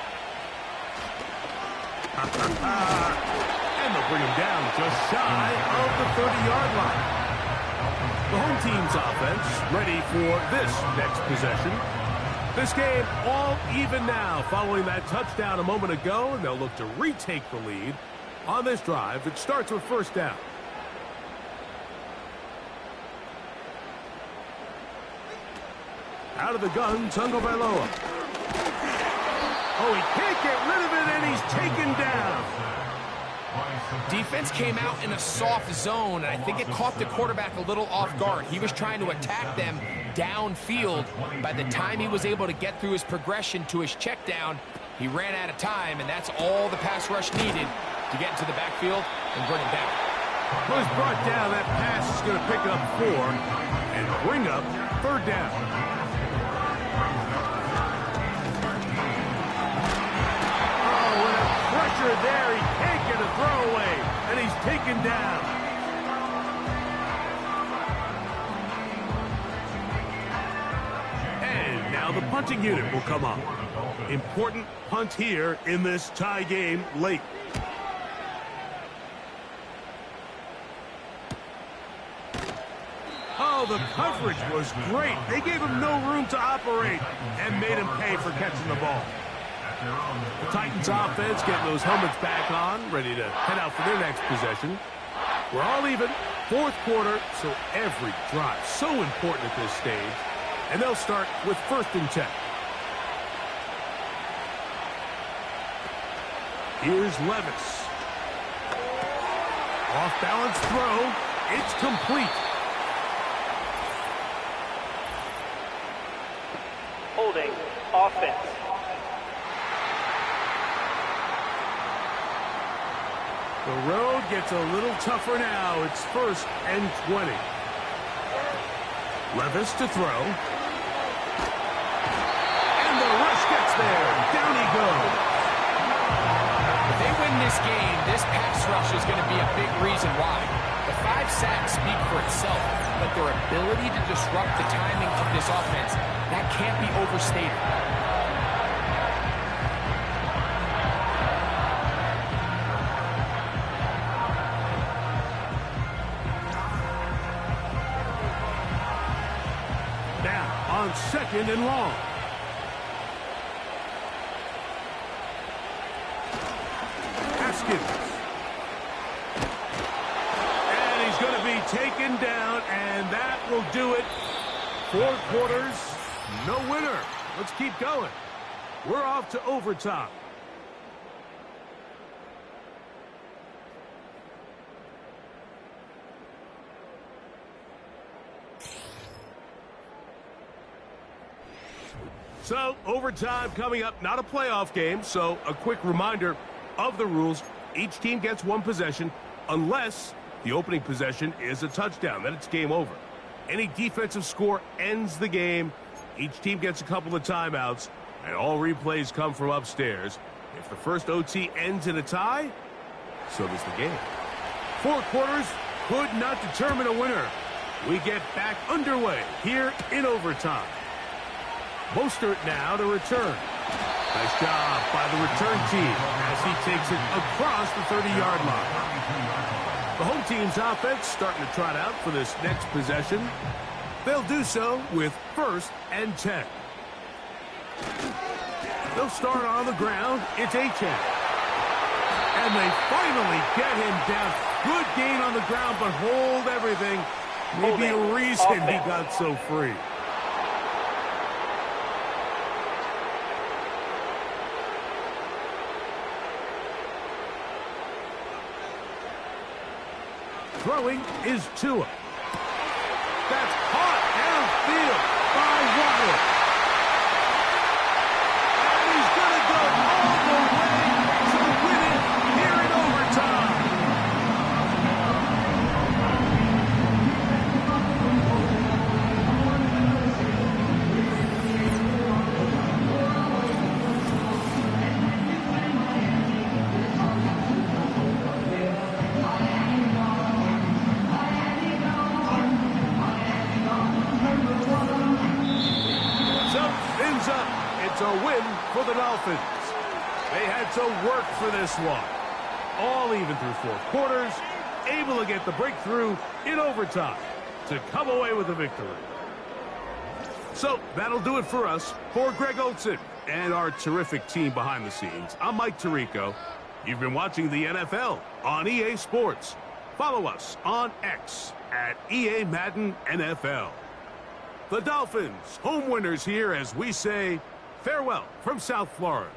And they'll bring him down just shy of the 30-yard line. The home team's offense ready for this next possession. This game all even now following that touchdown a moment ago, and they'll look to retake the lead on this drive. It starts with 1st down. Out of the gun, Tungo Bailoa. Oh, he can't get rid of it, and he's taken down. Defense came out in a soft zone, and I think it caught the quarterback a little off guard. He was trying to attack them downfield. By the time he was able to get through his progression to his check down, he ran out of time, and that's all the pass rush needed to get into the backfield and bring him down. Was brought down. That pass is going to pick up 4 and bring up 3rd down. Pressure there, he can't get a throwaway, and he's taken down. And now the punting unit will come up. Important punt here in this tie game late. Oh, the coverage was great. They gave him no room to operate and made him pay for catching the ball. The Titans offense getting those helmets back on, ready to head out for their next possession. We're all even, fourth quarter, so every drive so important at this stage. And they'll start with 1st and 10. Here's Levis. Off-balance throw. It's complete. Holding offense. The road gets a little tougher now. It's 1st and 20. Levis to throw. And the rush gets there. Down he goes. If they win this game, this pass rush is going to be a big reason why. The 5 sacks speak for itself, but their ability to disrupt the timing of this offense, that can't be overstated. Now on 2nd and long. And he's going to be taken down, and that will do it. 4 quarters, no winner. Let's keep going. We're off to overtime. So, overtime coming up, not a playoff game, so a quick reminder of the rules. Each team gets 1 possession unless the opening possession is a touchdown. Then it's game over. Any defensive score ends the game. Each team gets a couple of timeouts, and all replays come from upstairs. If the first OT ends in a tie, so does the game. 4 quarters could not determine a winner. We get back underway here in overtime. Mostert now to return. Nice job by the return team as he takes it across the 30-yard line. The home team's offense starting to trot out for this next possession. They'll do so with 1st and 10. They'll start on the ground. It's Achane. And they finally get him down. Good gain on the ground, but hold everything. Maybe a reason he got so free. Throwing is Tua. That's caught downfield by Waddle. And he's going to go all the way to win it here in overtime. It's a win for the Dolphins. They had to work for this one. All even through 4 quarters, able to get the breakthrough in overtime to come away with a victory. So that'll do it for us. For Greg Olsen and our terrific team behind the scenes, I'm Mike Tirico. You've been watching the NFL on EA Sports. Follow us on X at EA Madden NFL. The Dolphins, home winners here as we say farewell from South Florida.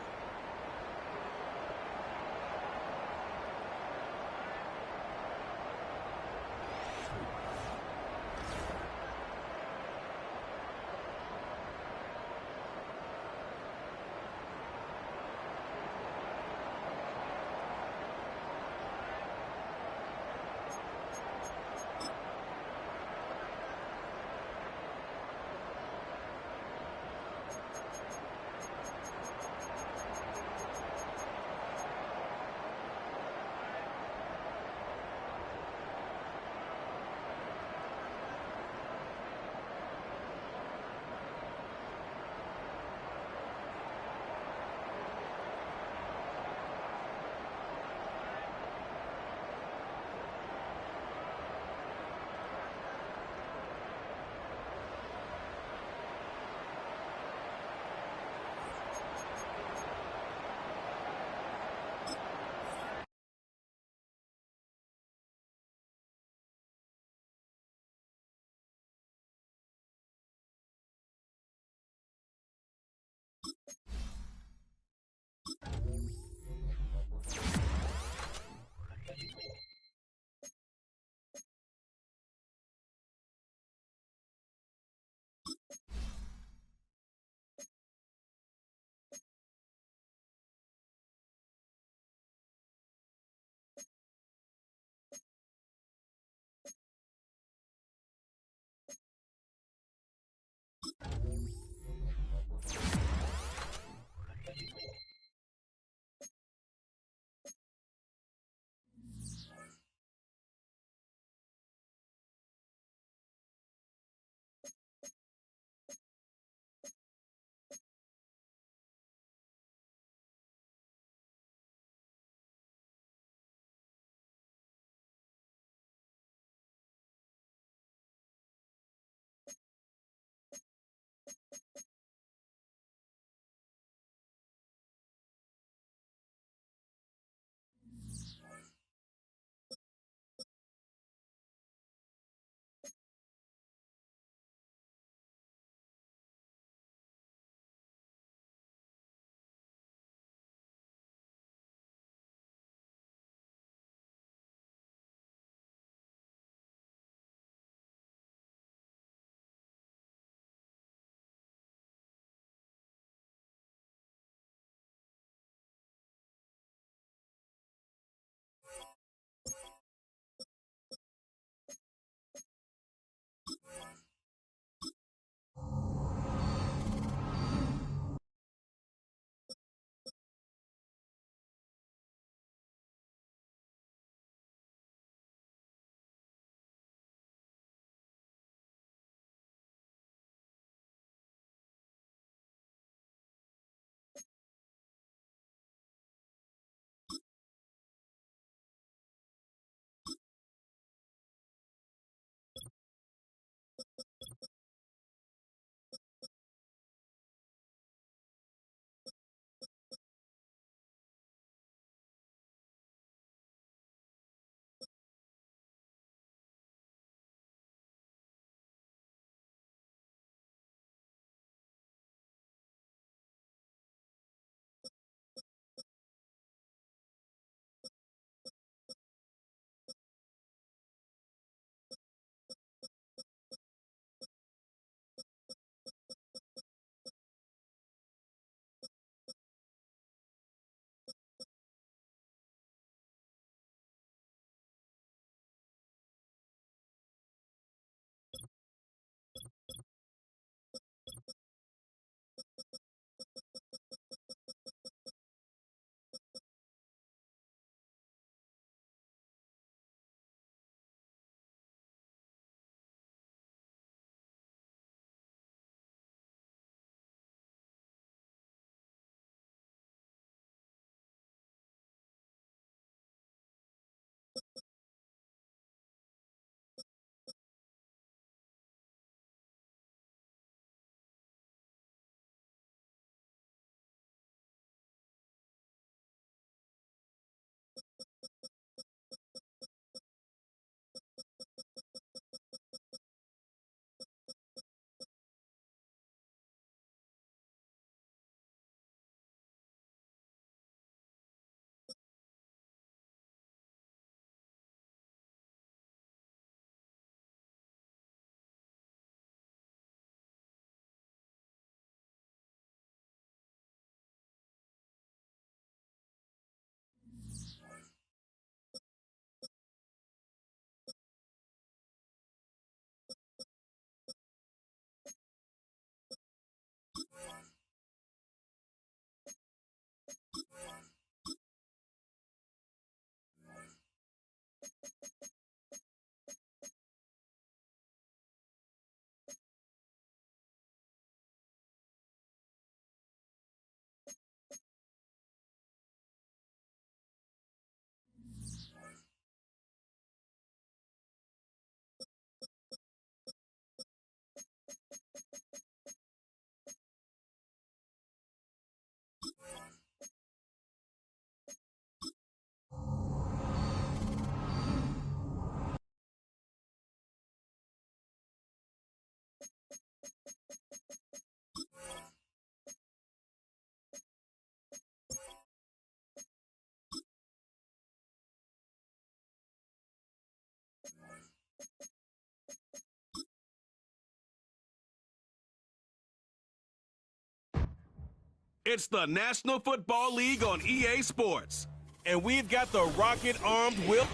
It's the National Football League on EA Sports. And we've got the rocket-armed Will.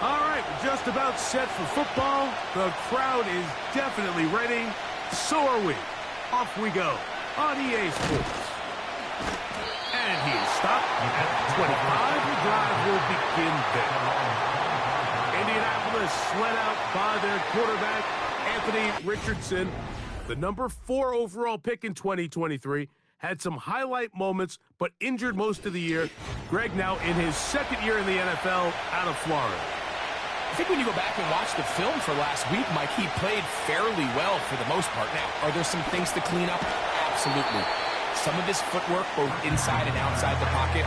All right, we're just about set for football. The crowd is definitely ready. So are we. Off we go on EA Sports. And he is stopped at 25. The drive will begin there. Indianapolis led out by their quarterback, Anthony Richardson. The number 4 overall pick in 2023. Had some highlight moments, but injured most of the year. Greg now in his second year in the NFL out of Florida. I think when you go back and watch the film for last week, Mike, he played fairly well for the most part. Now, are there some things to clean up? Absolutely. Some of his footwork, both inside and outside the pocket,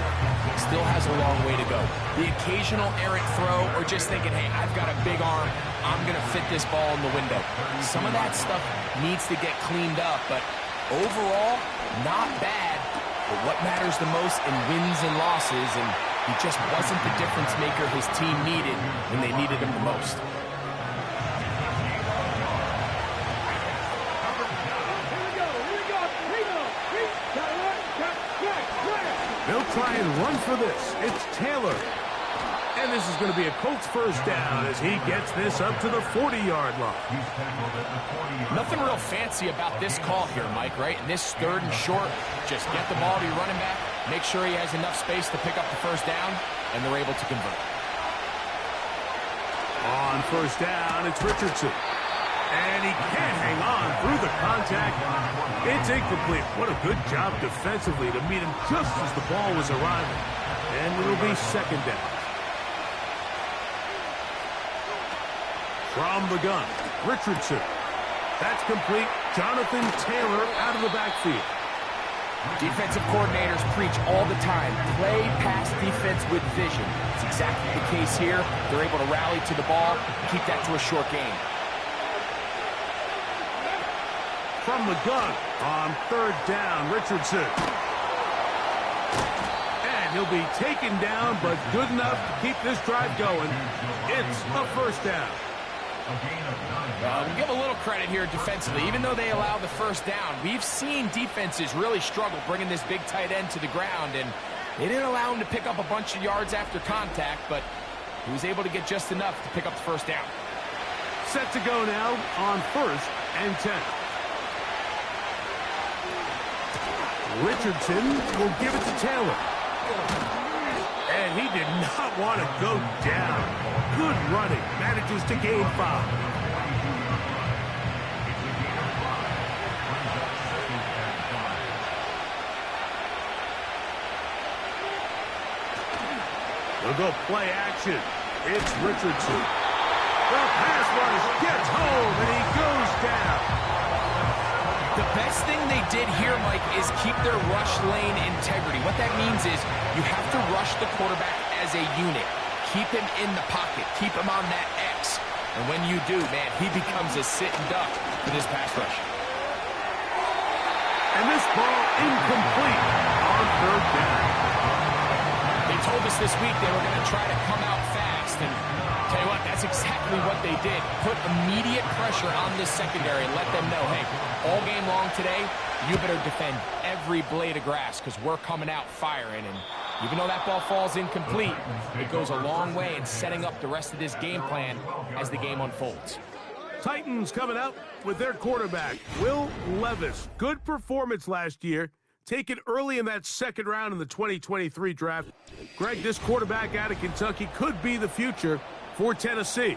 still has a long way to go. The occasional errant throw or just thinking, hey, I've got a big arm, I'm going to fit this ball in the window. Some of that stuff needs to get cleaned up, but overall, not bad. But what matters the most in wins and losses, and he just wasn't the difference maker his team needed when they needed him the most. They'll try and run for this. It's Taylor. And this is going to be a Colts first down as he gets this up to the 40-yard line. Nothing real fancy about this call here, Mike, right? And this 3rd and short, just get the ball to your running back, make sure he has enough space to pick up the first down, and they're able to convert. On first down, it's Richardson. And he can't hang on through the contact. It's incomplete. What a good job defensively to meet him just as the ball was arriving. And it'll be second down. From the gun, Richardson. That's complete. Jonathan Taylor out of the backfield. Defensive coordinators preach all the time, play pass defense with vision. It's exactly the case here. They're able to rally to the ball, keep that to a short game. From the gun on third down, Richardson. And he'll be taken down, but good enough to keep this drive going. It's a first down. We'll give a little credit here defensively. Even though they allow the first down, we've seen defenses really struggle bringing this big tight end to the ground, and they didn't allow him to pick up a bunch of yards after contact, but he was able to get just enough to pick up the first down. Set to go now on 1st and 10. Richardson will give it to Taylor. And he did not want to go down. Good running. Manages to gain 5. We'll go play action. It's Richardson. The pass rush gets home, and he goes down. The best thing they did here, Mike, is keep their rush lane integrity. What that means is you have to rush the quarterback as a unit. Keep him in the pocket. Keep him on that X. And when you do, man, he becomes a sitting duck for this pass rush. And this ball incomplete on third down. They told us this week they were going to try to come out fast. And tell you what, that's exactly what they did. Put immediate pressure on this secondary and let them know, hey, all game long today, you better defend every blade of grass because we're coming out firing. And even though that ball falls incomplete, it goes a long way in setting up the rest of this game plan as the game unfolds. Titans coming out with their quarterback, Will Levis. Good performance last year. Taken early in that second round in the 2023 draft. Greg, this quarterback out of Kentucky could be the future for Tennessee.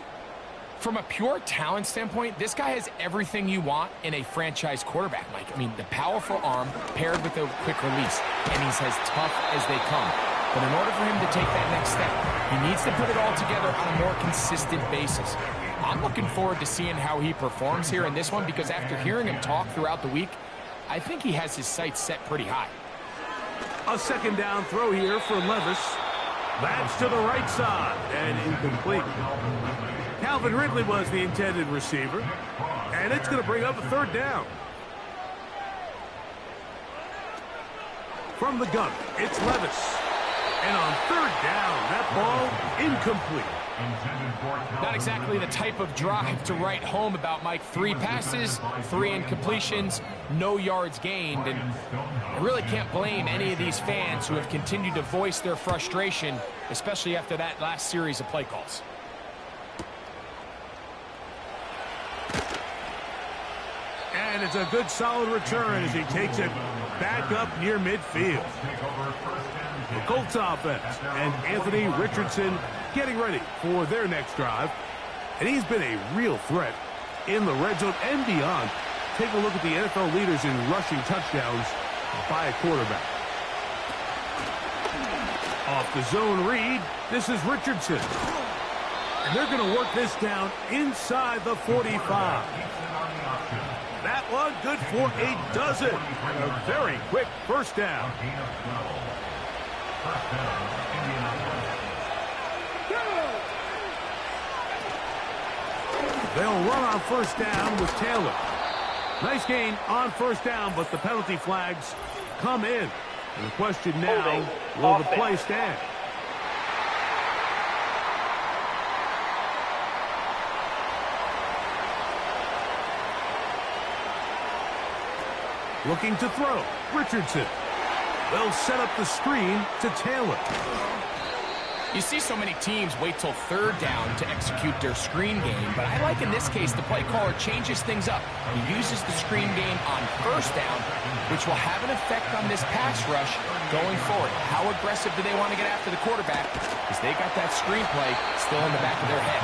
From a pure talent standpoint, this guy has everything you want in a franchise quarterback, Mike. I mean, the powerful arm paired with a quick release, and he's as tough as they come. But in order for him to take that next step, he needs to put it all together on a more consistent basis. I'm looking forward to seeing how he performs here in this one because after hearing him talk throughout the week, I think he has his sights set pretty high. A second down throw here for Levis. That's to the right side and incomplete. Calvin Ridley was the intended receiver, and it's going to bring up a third down. From the gun, it's Levis. And on third down, that ball incomplete. Not exactly the type of drive to write home about, Mike. 3 passes, 3 incompletions, no yards gained. And I really can't blame any of these fans who have continued to voice their frustration, especially after that last series of play calls. And it's a good solid return as he takes it back up near midfield. The Colts offense and Anthony Richardson getting ready for their next drive. And he's been a real threat in the red zone and beyond. Take a look at the NFL leaders in rushing touchdowns by a quarterback. Off the zone read, this is Richardson. And they're going to work this down inside the 45. That one good for a dozen. A very quick first down. They'll run on first down with Taylor. Nice gain on first down, but the penalty flags come in. And the question now, will the play stand? Looking to throw, Richardson. They'll set up the screen to Taylor. You see so many teams wait till third down to execute their screen game, but I like in this case the play caller changes things up. He uses the screen game on first down, which will have an effect on this pass rush going forward. How aggressive do they want to get after the quarterback? Because they got that screen play still in the back of their head.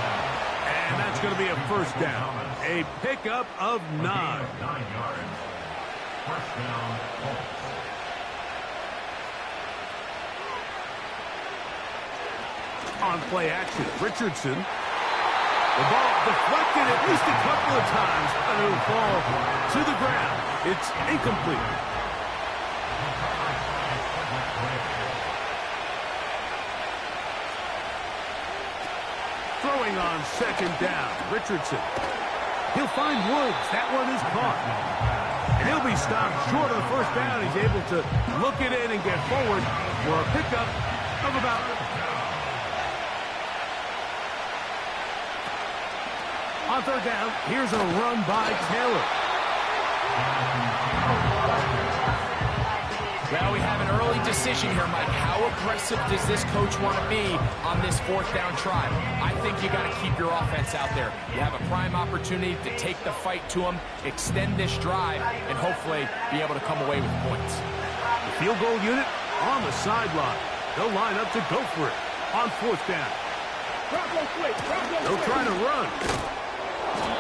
And that's going to be a first down. A pickup of 9. 9 yards. First down, Colts. On play action, Richardson. The ball deflected at least a couple of times, but it'll fall to the ground. It's incomplete. Throwing on second down, Richardson. He'll find Woods. That one is caught. And he'll be stopped short of the first down. He's able to look it in and get forward for a pickup of about... On third down, here's a run by Taylor. Well, we have an early decision here, Mike. How aggressive does this coach want to be on this fourth down try? I think you got to keep your offense out there. You have a prime opportunity to take the fight to them, extend this drive, and hopefully be able to come away with points. The field goal unit on the sideline. They'll line up to go for it on fourth down. They'll try to run.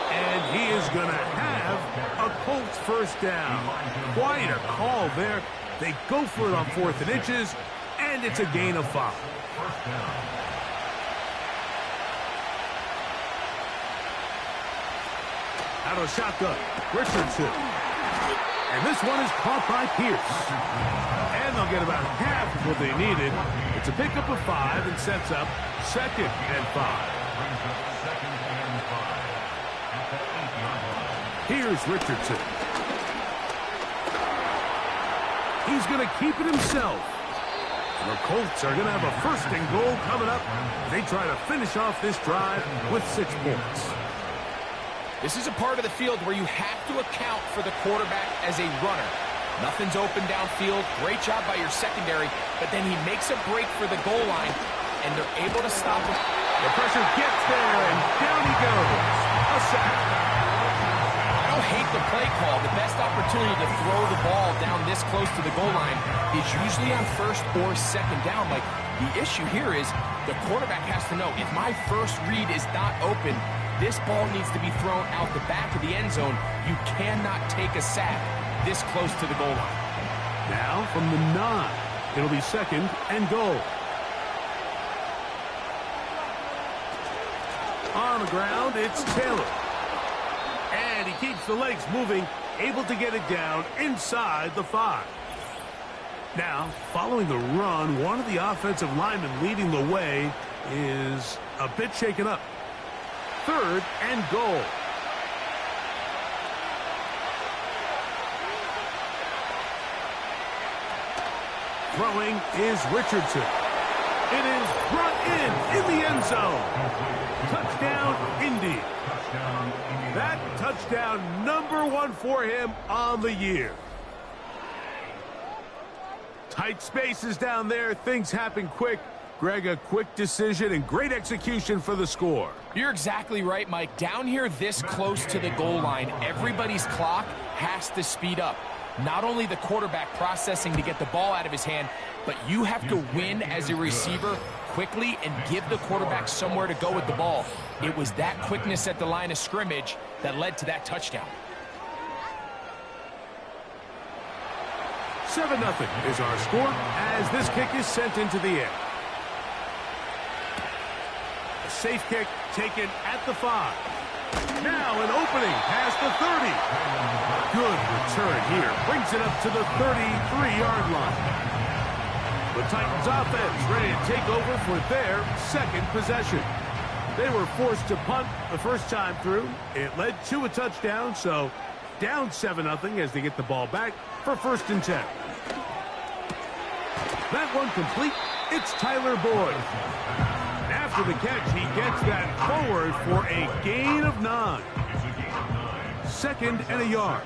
And he is going to have a Colts first down. Quite a call there. They go for it on 4th and inches, and it's a gain of 5. Out of the shotgun, Richardson. And this one is caught by Pierce. And they'll get about half of what they needed. It's a pickup of 5 and sets up 2nd and 5. Here's Richardson. He's going to keep it himself. The Colts are going to have a 1st and goal coming up. They try to finish off this drive with 6 points. This is a part of the field where you have to account for the quarterback as a runner. Nothing's open downfield. Great job by your secondary, but then he makes a break for the goal line, and they're able to stop him. The pressure gets there, and down he goes. A sack. I don't hate the play call. The best opportunity to throw the ball down this close to the goal line is usually on 1st or 2nd down. Like, the issue here is the quarterback has to know, if my first read is not open, this ball needs to be thrown out the back of the end zone. You cannot take a sack this close to the goal line. Now from the 9, it'll be 2nd and goal. On the ground, it's Taylor. And he keeps the legs moving, able to get it down inside the 5. Now, following the run, one of the offensive linemen leading the way is a bit shaken up. 3rd and goal. Throwing is Richardson. It is brought in the end zone. Touchdown, Indy. That touchdown number 1 for him on the year. Tight spaces down there. Things happen quick. Greg, a quick decision and great execution for the score. You're exactly right, Mike. Down here this close to the goal line, everybody's clock has to speed up. Not only the quarterback processing to get the ball out of his hand, but you have to win as a receiver quickly and give the quarterback somewhere to go with the ball. It was that quickness at the line of scrimmage that led to that touchdown. 7-0 is our score as this kick is sent into the air. A safe kick taken at the 5. Now an opening past the 30. Good return here. Brings it up to the 33-yard line. The Titans offense ready to take over for their second possession. They were forced to punt the first time through. It led to a touchdown, so down 7-0 as they get the ball back for 1st and 10. That one complete. It's Tyler Boyd. After the catch, he gets that forward for a gain of 9. 2nd and a yard.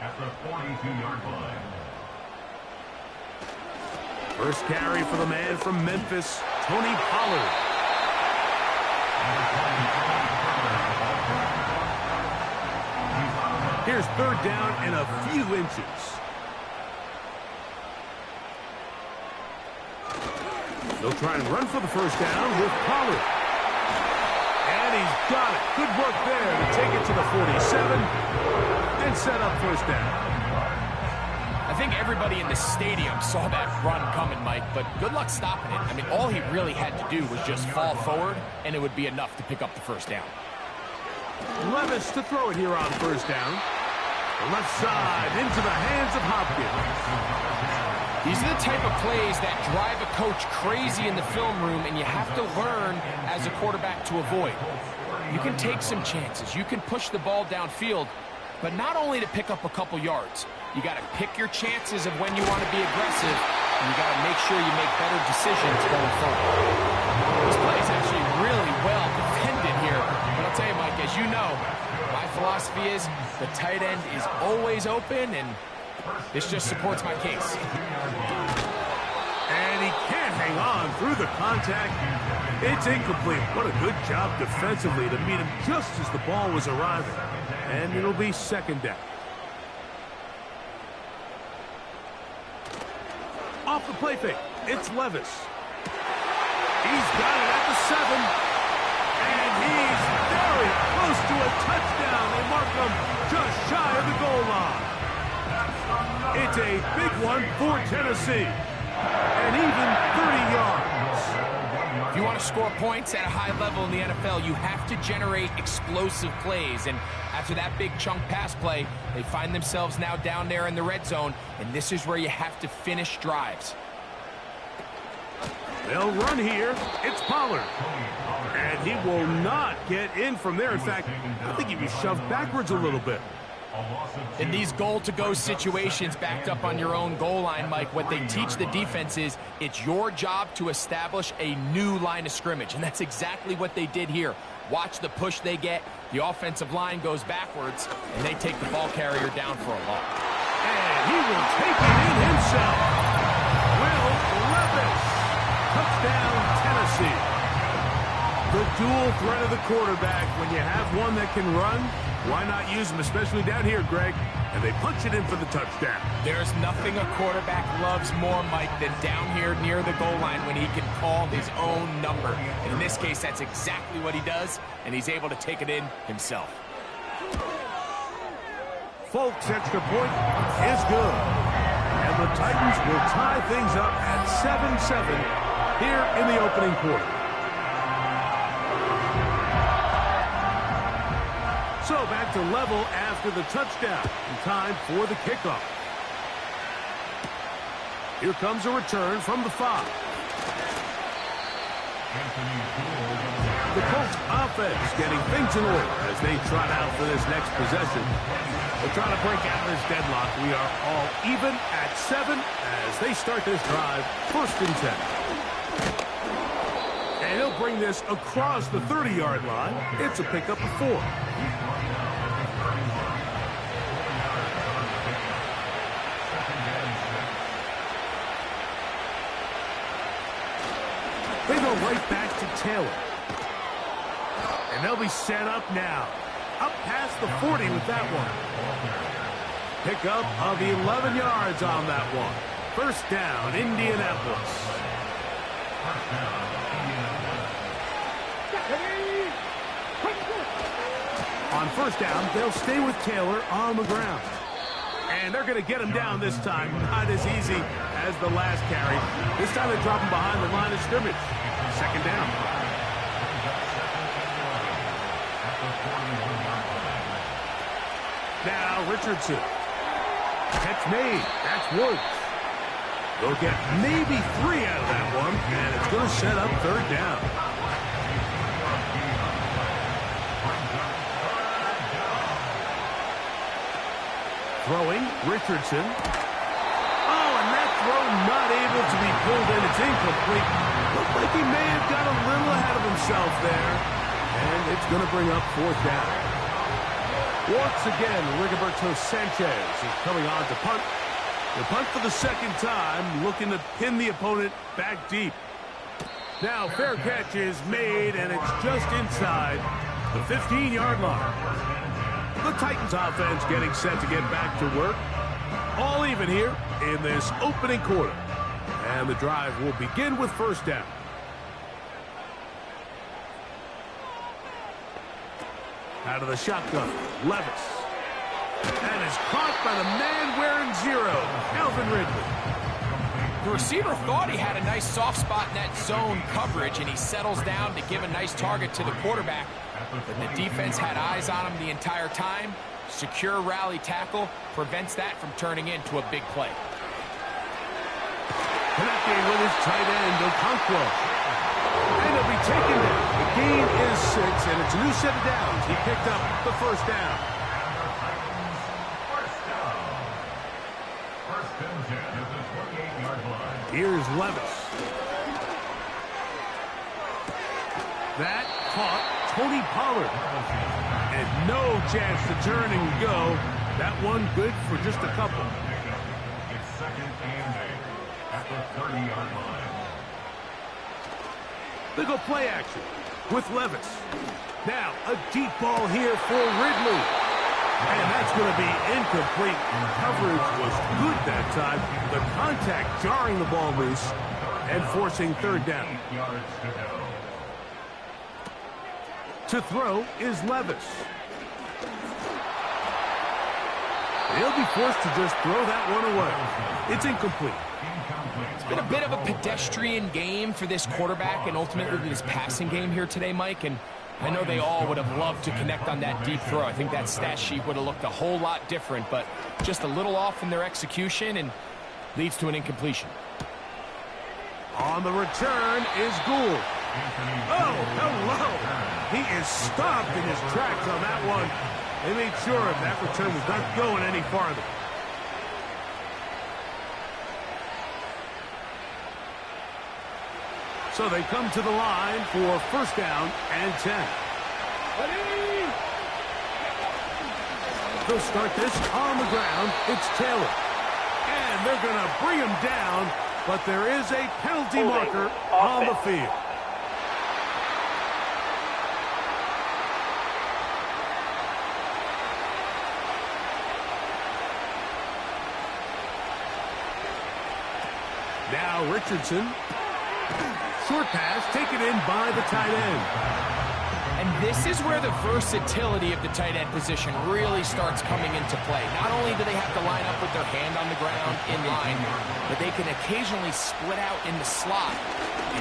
At the 42-yard line. First carry for the man from Memphis, Tony Pollard. Here's 3rd down and a few inches. They'll try and run for the first down with Pollard. And he's got it. Good work there to take it to the 47 and set up 1st down. I think everybody in the stadium saw that run coming, Mike, but good luck stopping it. I mean, all he really had to do was just fall forward, and it would be enough to pick up the 1st down. Levis to throw it here on 1st down. The left side into the hands of Hopkins. These are the type of plays that drive a coach crazy in the film room, and you have to learn as a quarterback to avoid. You can take some chances. You can push the ball downfield, but not only to pick up a couple yards. You got to pick your chances of when you want to be aggressive, and you got to make sure you make better decisions going forward. This play is actually really well defended here, but I'll tell you, Mike, as you know, my philosophy is the tight end is always open, and this just supports my case. And he can't hang on through the contact. It's incomplete. What a good job defensively to meet him just as the ball was arriving. And it'll be 2nd down. Off the play fake, it's Levis. He's got it at the 7. And he's very close to a touchdown. They mark him just shy of the goal line. It's a big one for Tennessee. And even 30 yards. If you want to score points at a high level in the NFL, you have to generate explosive plays. And after that big chunk pass play, they find themselves now down there in the red zone. And this is where you have to finish drives. They'll run here. It's Pollard. And he will not get in from there. In fact, I think he'd be shoved backwards a little bit. In these goal-to-go situations backed up on your own goal line, Mike, what they teach the defense is it's your job to establish a new line of scrimmage, and that's exactly what they did here. Watch the push they get. The offensive line goes backwards, and they take the ball carrier down for a loss. And he will take it in himself. Will Levis. Touchdown, Tennessee. The dual threat of the quarterback. When you have one that can run, why not use him, especially down here, Greg? And they punch it in for the touchdown. There's nothing a quarterback loves more, Mike, than down here near the goal line when he can call his own number. And in this case, that's exactly what he does, and he's able to take it in himself. Folks' extra point is good. And the Titans will tie things up at 7-7 here in the opening quarter. So back to level after the touchdown. In time for the kickoff. Here comes a return from the 5. The Colts offense getting things in order as they trot out for this next possession. They're trying to break out of this deadlock. We are all even at 7 as they start this drive, 1st and 10. And he'll bring this across the 30-yard line. It's a pickup of 4. They go right back to Taylor. And they'll be set up now. Up past the 40 with that one. Pickup of 11 yards on that one. 1st down, Indianapolis. On 1st down, they'll stay with Taylor on the ground. And they're going to get him down this time. Not as easy as the last carry. This time they drop him behind the line of scrimmage. 2nd down. Now Richardson. Catch made. That's Woods. They'll get maybe 3 out of that one. And it's going to set up 3rd down. Throwing, Richardson. Oh, and that throw not able to be pulled in. It's incomplete. Looked like he may have got a little ahead of himself there. And it's going to bring up 4th down. Once again, Rigoberto Sanchez is coming on to punt. The punt for the 2nd time, looking to pin the opponent back deep. Now, fair catch is made, and it's just inside the 15-yard line. The Titans offense getting set to get back to work. All even here in this opening quarter. And the drive will begin with 1st down. Out of the shotgun, Levis. And is caught by the man wearing 0, Calvin Ridley. The receiver thought he had a nice soft spot in that zone coverage, and he settles down to give a nice target to the quarterback. But the defense had eyes on him the entire time. Secure rally tackle prevents that from turning into a big play. Connecting with his tight end, Okonkwo. And he'll be taken down. The gain is 6, and it's a new set of downs. He picked up the 1st down. Here's Levis. That caught Tony Pollard. And no chance to turn and go. That one good for just a couple. It's 2nd and 8 at the 30-yard line. They go play action with Levis. Now a deep ball here for Ridley. And that's going to be incomplete. Coverage was good that time. The contact jarring the ball loose and forcing 3rd down. 8 yards to go. To throw is Levis. He'll be forced to just throw that one away. It's incomplete. It's been a bit of a pedestrian game for this quarterback and ultimately this passing game here today, Mike. And I know they all would have loved to connect on that deep throw. I think that stat sheet would have looked a whole lot different, but just a little off in their execution and leads to an incompletion. On the return is Gould. Oh, hello. He is stopped in his tracks on that one. They made sure that return was not going any farther. So they come to the line for 1st down and 10. They'll start this on the ground. It's Taylor. And they're going to bring him down, but there is a penalty marker on the field. Now Richardson. Short pass taken in by the tight end. And this is where the versatility of the tight end position really starts coming into play. Not only do they have to line up with their hand on the ground in line, but they can occasionally split out in the slot.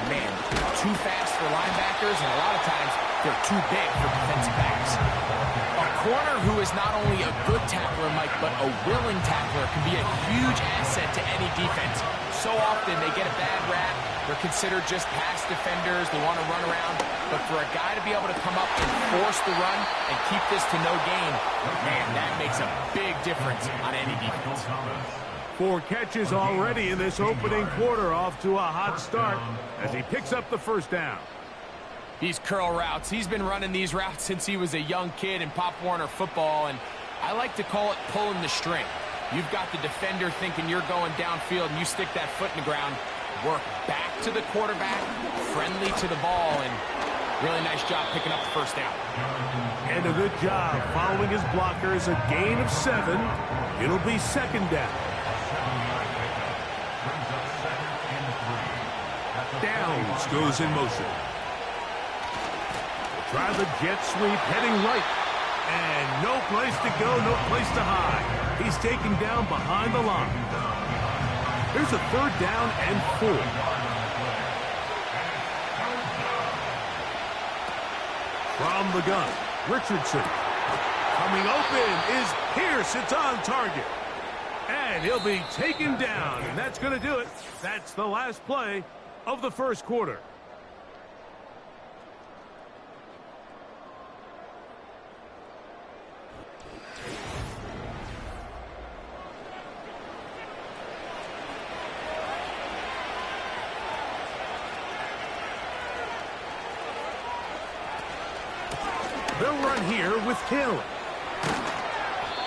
And man, too fast for linebackers, and a lot of times they're too big for defensive backs. A corner who is not only a good tackler, Mike, but a willing tackler can be a huge asset to any defense. So often they get a bad rap. They're considered just pass defenders. They want to run around. but for a guy to be able to come up and force the run and keep this to no gain, man, that makes a big difference on any defense. 4 catches already in this opening quarter, off to a hot start as he picks up the first down. These curl routes, he's been running these routes since he was a young kid in Pop Warner football, and I like to call it pulling the string. You've got the defender thinking you're going downfield, and you stick that foot in the ground, work back to the quarterback, friendly to the ball, and really nice job picking up the first down. And a good job following his blockers, a gain of 7. It'll be second down. Downs goes in motion. Try the jet sweep, heading right. And no place to go, no place to hide. He's taken down behind the line. Here's a 3rd down and 4. From the gun, Richardson. Coming open is Pierce. It's on target. And he'll be taken down, and that's going to do it. That's the last play of the first quarter. They'll run here with Hill.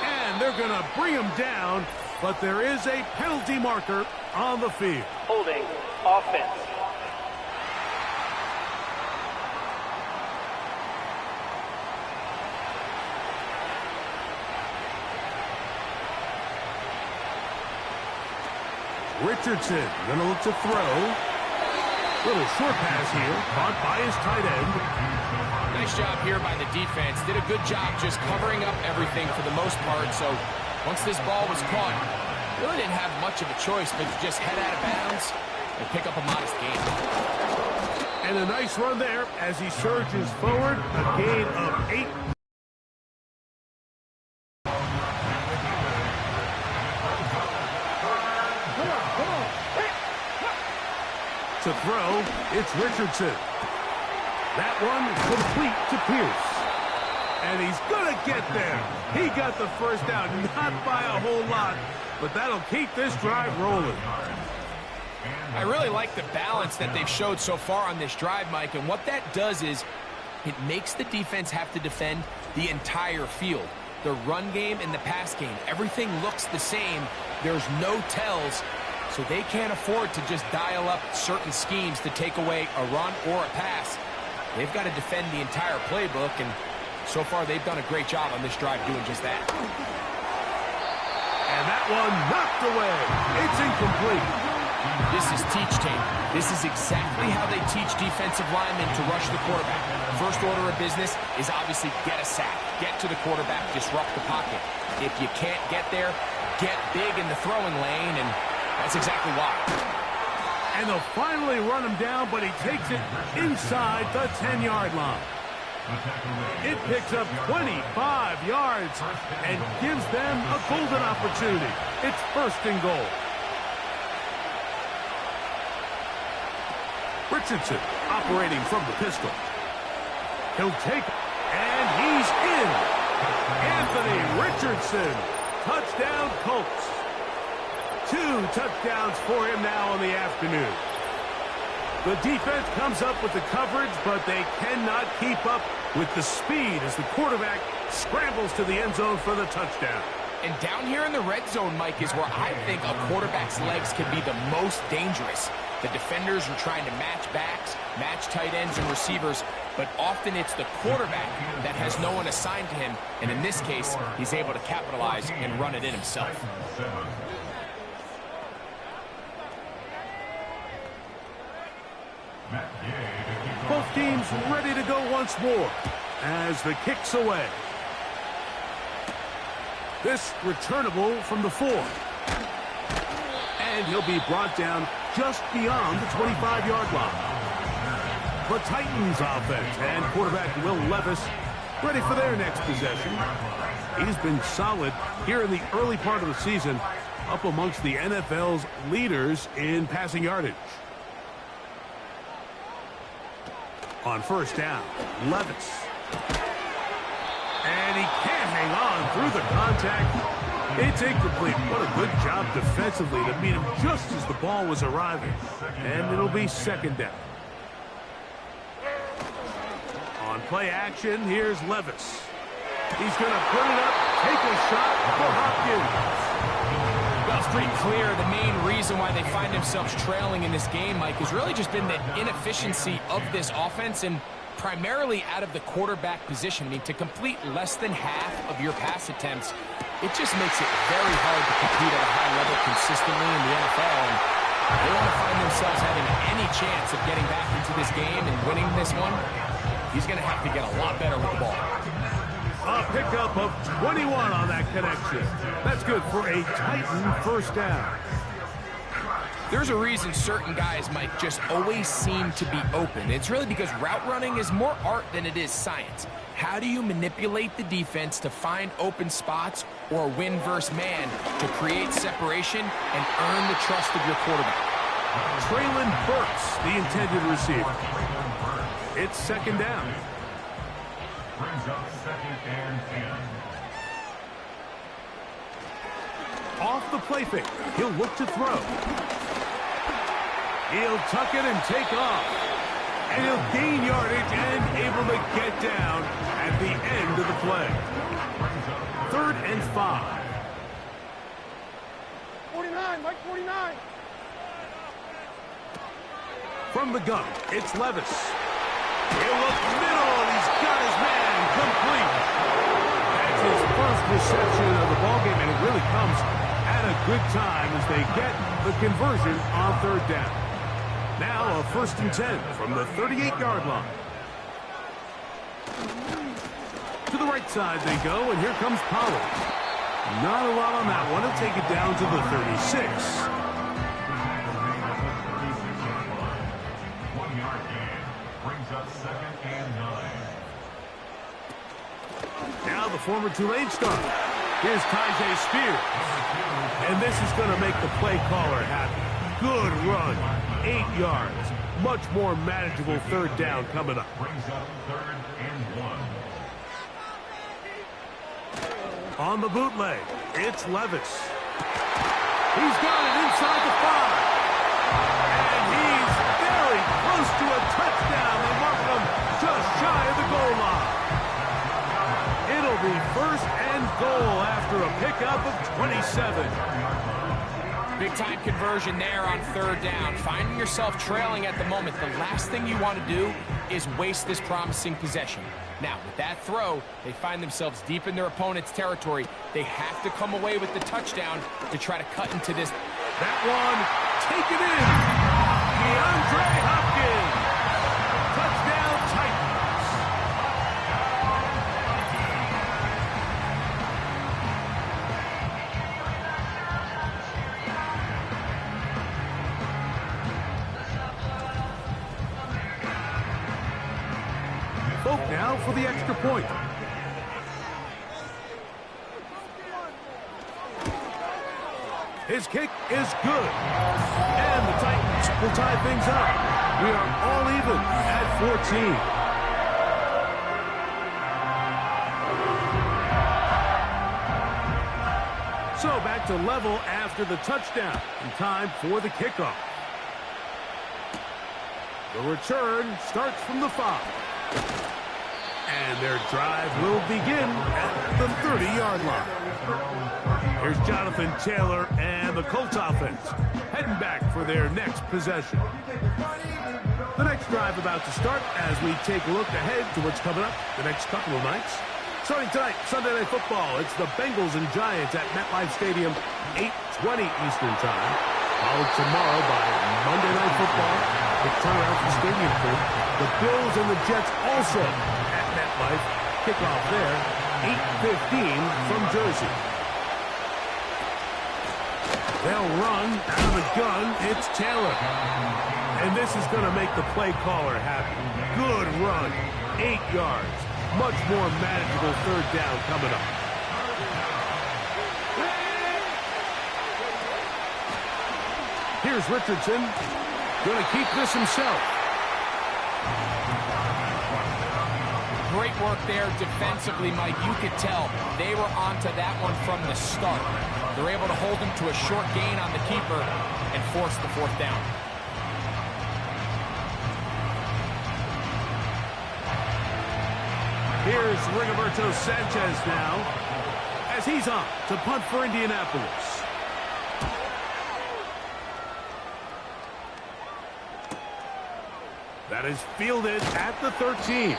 And they're going to bring him down, but there is a penalty marker on the field. Holding offense. Richardson going to look to throw. Little short pass here, caught by his tight end. Nice job here by the defense. Did a good job just covering up everything for the most part. So once this ball was caught, really didn't have much of a choice but to just head out of bounds and pick up a modest gain. And a nice run there as he surges forward, a gain of 8. To throw, it's Richardson. That one complete to Pierce. And he's going to get there. He got the first down, not by a whole lot, but that'll keep this drive rolling. I really like the balance that they've showed so far on this drive, Mike, and what that does is it makes the defense have to defend the entire field. The run game and the pass game, everything looks the same. There's no tells. So they can't afford to just dial up certain schemes to take away a run or a pass. They've got to defend the entire playbook, and so far they've done a great job on this drive doing just that. And that one knocked away. It's incomplete. This is teach tape. This is exactly how they teach defensive linemen to rush the quarterback. First order of business is obviously get a sack, get to the quarterback, disrupt the pocket. If you can't get there, get big in the throwing lane, and that's exactly why. And they'll finally run him down, but he takes it inside the 10-yard line. It picks up 25 yards and gives them a golden opportunity. It's 1st and goal. Richardson operating from the pistol. He'll take it, and he's in. Anthony Richardson, touchdown Colts. 2 touchdowns for him now in the afternoon. The defense comes up with the coverage, but they cannot keep up with the speed as the quarterback scrambles to the end zone for the touchdown. And down here in the red zone, Mike, is where I think a quarterback's legs can be the most dangerous. The defenders are trying to match backs, match tight ends and receivers, but often it's the quarterback that has no one assigned to him, and in this case, he's able to capitalize and run it in himself. Both teams ready to go once more as the kick's away. This returnable from the 4. And he'll be brought down just beyond the 25-yard line. The Titans offense and quarterback Will Levis ready for their next possession. He's been solid here in the early part of the season, up amongst the NFL's leaders in passing yardage. On first down, Levis. And he can't hang on through the contact. It's incomplete. What a good job defensively to meet him just as the ball was arriving. And it'll be second down. On play action, here's Levis. He's going to put it up, take a shot for Hopkins. Well, it's pretty clear the main reason why they find themselves trailing in this game, Mike, has really just been the inefficiency of this offense and primarily out of the quarterback position. I mean, to complete less than half of your pass attempts, it just makes it very hard to compete at a high level consistently in the NFL. And they want to find themselves having any chance of getting back into this game and winning this one. He's going to have to get a lot better with the ball. A pickup of 21 on that connection. That's good for a Titan first down. There's a reason certain guys, Mike, just always seem to be open. It's really because route running is more art than it is science. How do you manipulate the defense to find open spots or win versus man to create separation and earn the trust of your quarterback? Traylon Burks, the intended receiver. It's second down. Brings up second and 10. Off the play fake. He'll look to throw. He'll tuck it and take off. And he'll gain yardage and able to get down at the end of the play. 3rd and 5. 49, Mike 49. From the gun, it's Levis. He'll look middle, and he's got his man complete. That's his first reception of the ballgame, and it really comes at a good time as they get the conversion on 3rd down. Now a 1st and 10 from the 38-yard line. To the right side they go, and here comes Pollard. Not a lot on that one. He'll take it down to the 36. 1-yard gain. Brings up second and 9. Now the former Tulane star. Here's Tyjae Spears. And this is going to make the play caller happy. Good run. 8 yards. Much more manageable 3rd down coming up. Brings up 3rd and 1. On the bootleg, it's Levis. He's got it inside the 5. And he's very close to a touchdown. They mark him just shy of the goal line. It'll be 1st and goal after a pickup of 27. Big-time conversion there on 3rd down. Finding yourself trailing at the moment, the last thing you want to do is waste this promising possession. Now, with that throw, they find themselves deep in their opponent's territory. They have to come away with the touchdown to try to cut into this. That one, take it in. DeAndre Hopkins. Touchdown, Titans. Folk now for the extra point. His kick is good. And the Titans will tie things up. We are all even at 14. So back to level after the touchdown. And time for the kickoff. The return starts from the 5. And their drive will begin at the 30-yard line. Here's Jonathan Taylor and the Colts offense heading back for their next possession. The next drive about to start as we take a look ahead to what's coming up the next couple of nights. Starting tonight, Sunday Night Football, it's the Bengals and Giants at MetLife Stadium, 8:20 Eastern Time. Followed tomorrow by Monday Night Football, the turnaround for Stadium Crew. The Bills and the Jets also at MetLife. Kickoff there, 8:15 from Jersey. They'll run out of the gun. It's Taylor. And this is going to make the play caller happy. Good run. 8 yards. Much more manageable 3rd down coming up. Here's Richardson. Going to keep this himself. great work there defensively, Mike. You could tell they were onto that one from the start. They're able to hold him to a short gain on the keeper and force the fourth down. Here's Rigoberto Sanchez now, as he's on to punt for Indianapolis. That is fielded at the 13.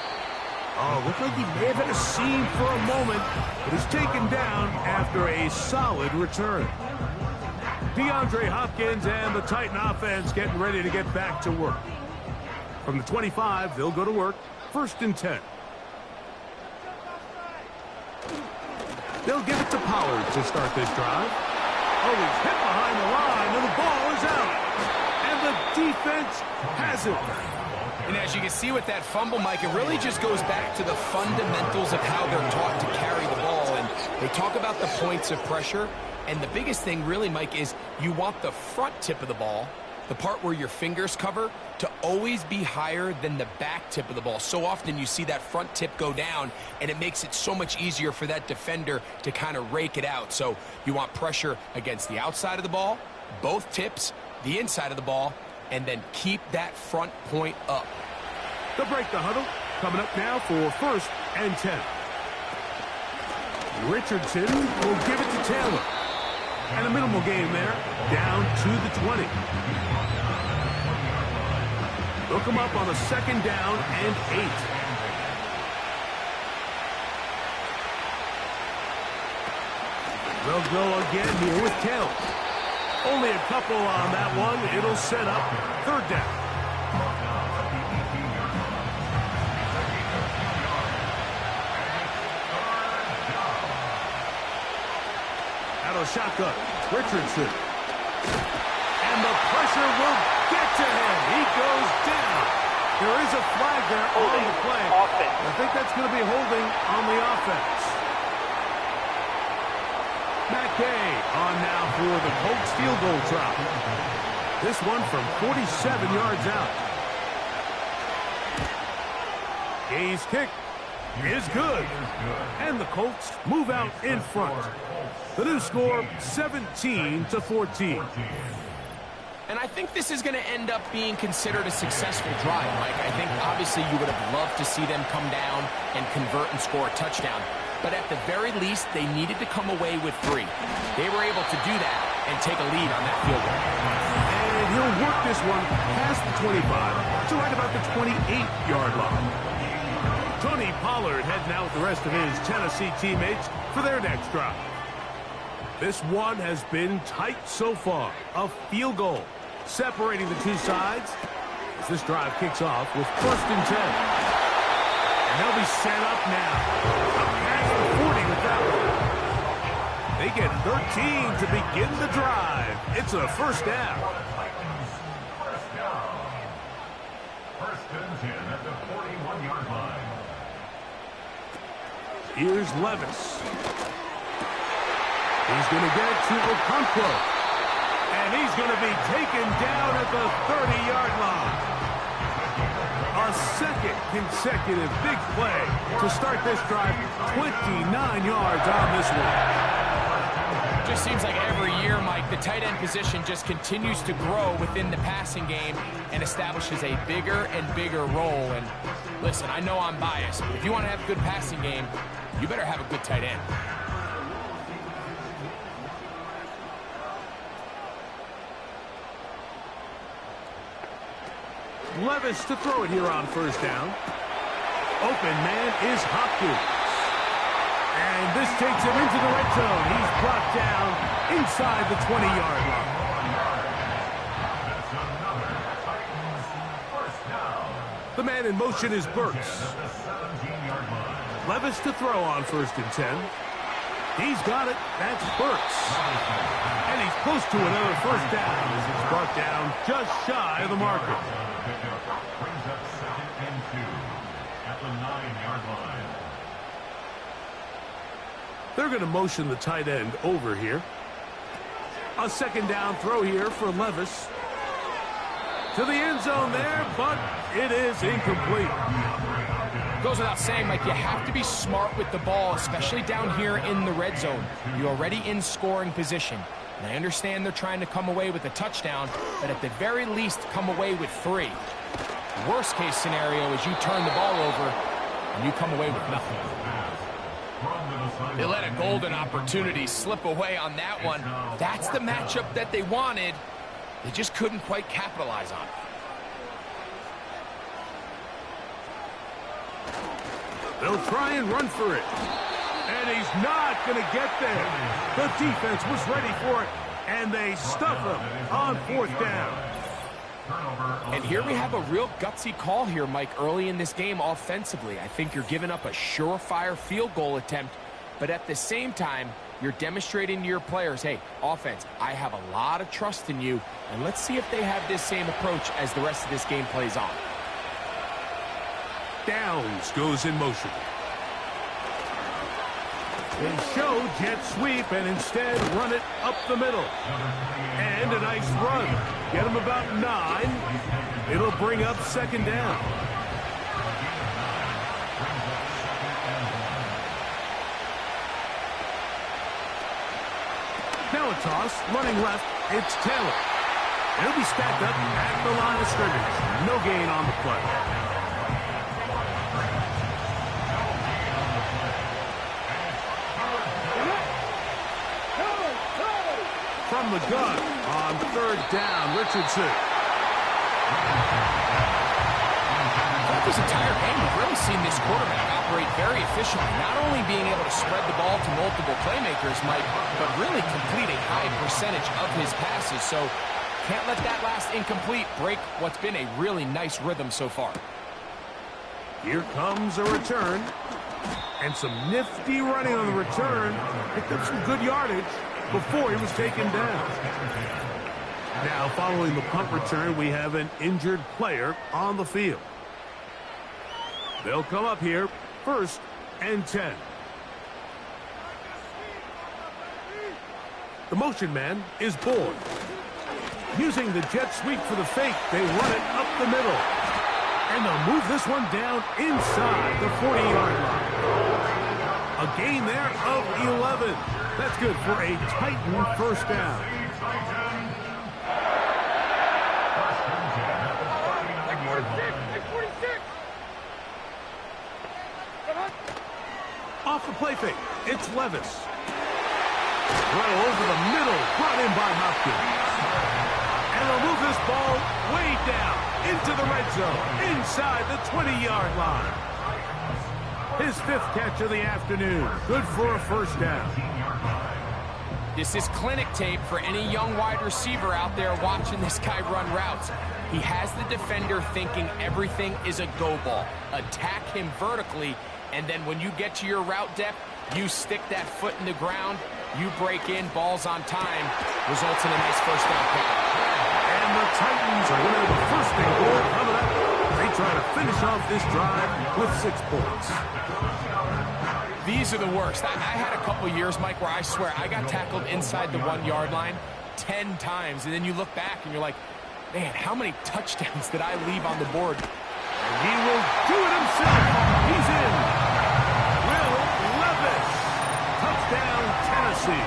Oh, looked like he may have had a seam for a moment, but is taken down after a solid return. DeAndre Hopkins and the Titan offense getting ready to get back to work. From the 25, they'll go to work. 1st and 10. They'll give it to Pollard to start this drive. Oh, he's hit behind the line, and the ball is out. And the defense has it. And as you can see with that fumble, Mike, it really just goes back to the fundamentals of how they're taught to carry the ball. And they talk about the points of pressure. And the biggest thing really, Mike, is you want the front tip of the ball, the part where your fingers cover, to always be higher than the back tip of the ball. So often you see that front tip go down, and it makes it so much easier for that defender to kind of rake it out. So you want pressure against the outside of the ball, both tips, the inside of the ball, and then keep that front point up. They'll break the huddle. Coming up now for 1st and 10. Richardson will give it to Taylor. And a minimal gain there, down to the 20. They'll come up on a 2nd down and 8. They'll go again here with Taylor. Only a couple on that one. It'll set up 3rd down. Out of shotgun, Richardson. And the pressure will get to him. He goes down. There is a flag there on the play. I think that's going to be holding on the offense. McKay on now for the Colts field goal try. This one from 47 yards out. Gay's kick is good. And the Colts move out in front. The new score, 17-14. And I think this is going to end up being considered a successful drive, Mike. I think obviously you would have loved to see them come down and convert and score a touchdown. But at the very least, they needed to come away with 3. They were able to do that and take a lead on that field goal. And he'll work this one past the 25 to right about the 28-yard line. Tony Pollard heading out with the rest of his Tennessee teammates for their next drive. This one has been tight so far. A field goal separating the two sides as this drive kicks off with 1st and 10. And they'll be set up now. Up past the 40 with that one. They get 13 to begin the drive. It's a 1st down. 1st and 10 at the 41-yard line. Here's Levis. He's going to get it to Okonkwo. And he's going to be taken down at the 30-yard line. A 2nd consecutive big play to start this drive. 29 yards on this one. Just seems like every year, Mike, the tight end position just continues to grow within the passing game and establishes a bigger and bigger role. And listen, I know I'm biased, but if you want to have a good passing game, you better have a good tight end. Levis to throw it here on 1st down. Open man is Hopkins. And this takes him into the red zone. He's brought down inside the 20-yard line. The man in motion is Burks. Levis to throw on 1st and 10. He's got it. That's Burks. And he's close to another 1st down as it's brought down just shy of the marker. Brings up 2nd and 2 at the 9-yard line. They're going to motion the tight end over here. A 2nd down throw here for Levis. To the end zone there, but it is incomplete. Goes without saying, Mike, you have to be smart with the ball, especially down here in the red zone. You're already in scoring position. And I understand they're trying to come away with a touchdown, but at the very least, come away with 3. Worst case scenario is you turn the ball over and you come away with nothing. They let a golden opportunity slip away on that one. That's the matchup that they wanted. They just couldn't quite capitalize on it. They'll try and run for it. And he's not going to get there. The defense was ready for it, and they stuff him on 4th down. And here we have a real gutsy call here, Mike, early in this game offensively. I think you're giving up a surefire field goal attempt, but at the same time, you're demonstrating to your players, hey, offense, I have a lot of trust in you, and let's see if they have this same approach as the rest of this game plays on. Downs goes in motion. They show jet sweep and instead run it up the middle. And a nice run. Get them about 9. It'll bring up 2nd down. Now a toss, running left, it's Taylor. He'll be stacked up at the line of scrimmage. No gain on the play. From the gun on 3rd down, Richardson. Throughout this entire game, we've really seen this quarterback operate very efficiently, not only being able to spread the ball to multiple playmakers, Mike, but really complete a high percentage of his passes. So can't let that last incomplete break what's been a really nice rhythm so far. Here comes a return. And some nifty running on the return. Picked up some good yardage before he was taken down. Now, following the punt return, we have an injured player on the field. They'll come up here, 1st and 10. The motion man is Boyd. Using the jet sweep for the fake, they run it up the middle. And they'll move this one down inside the 40-yard line. A gain there of 11. That's good for a Titan 1st down. Off the play fake, it's Levis. Right over the middle, brought in by Hopkins. And they'll move this ball way down into the red zone, inside the 20-yard line. His 5th catch of the afternoon. Good for a 1st down. This is clinic tape for any young wide receiver out there watching this guy run routes. He has the defender thinking everything is a go ball. Attack him vertically, and then when you get to your route depth, you stick that foot in the ground, you break in, balls on time, results in a nice 1st down pickup. And the Titans are winning the 1st and goal coming up. They try to finish off this drive with 6 points. These are the worst. I had a couple years, Mike, where I swear I got tackled inside the 1-yard line 10 times, and then you look back and you're like, man, how many touchdowns did I leave on the board? And he will do it himself. He's in. Will Levis. Touchdown, Tennessee.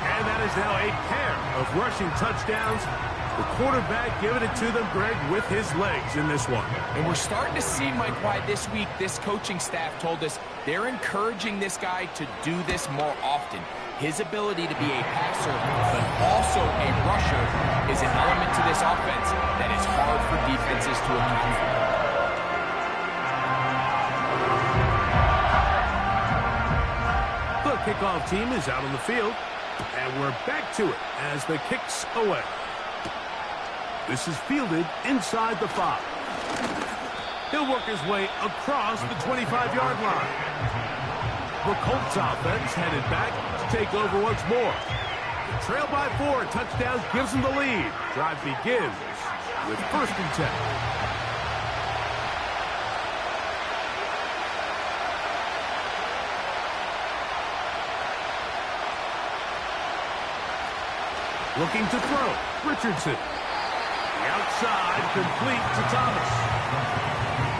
And that is now a pair of rushing touchdowns. The quarterback giving it to them, Greg, with his legs in this one. And we're starting to see, Mike, why this week this coaching staff told us they're encouraging this guy to do this more often. His ability to be a passer, but also a rusher, is an element to this offense that is hard for defenses to account for. The kickoff team is out on the field, and we're back to it as the kick's away. This is fielded inside the 5. He'll work his way across the 25-yard line. The Colts offense headed back to take over once more. The trail by 4, touchdown gives them the lead. Drive begins with 1st and 10. Looking to throw, Richardson. The outside, complete to Thomas.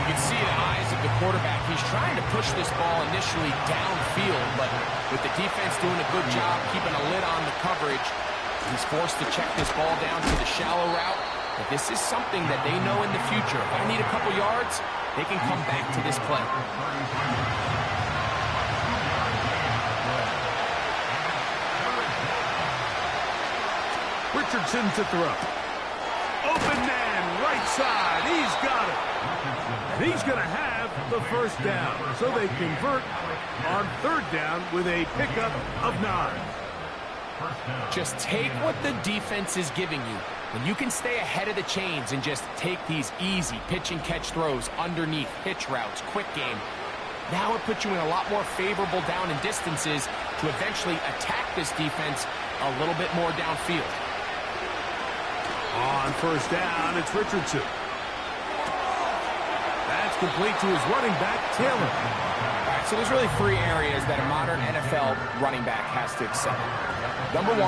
You can see the eyes of the quarterback. He's trying to push this ball initially downfield, but with the defense doing a good job keeping a lid on the coverage, he's forced to check this ball down to the shallow route. But this is something that they know in the future. If I need a couple yards, they can come back to this play. Richardson to throw. Open man, right side. He's got it. And he's going to have the first down. So they convert on third down with a pickup of 9. Just take what the defense is giving you. When you can stay ahead of the chains and just take these easy pitch and catch throws underneath, hitch routes, quick game, now it puts you in a lot more favorable down and distances to eventually attack this defense a little bit more downfield. On first down, it's Richardson. That's complete to his running back, Taylor. All right, so there's really 3 areas that a modern NFL running back has to excel. Number 1,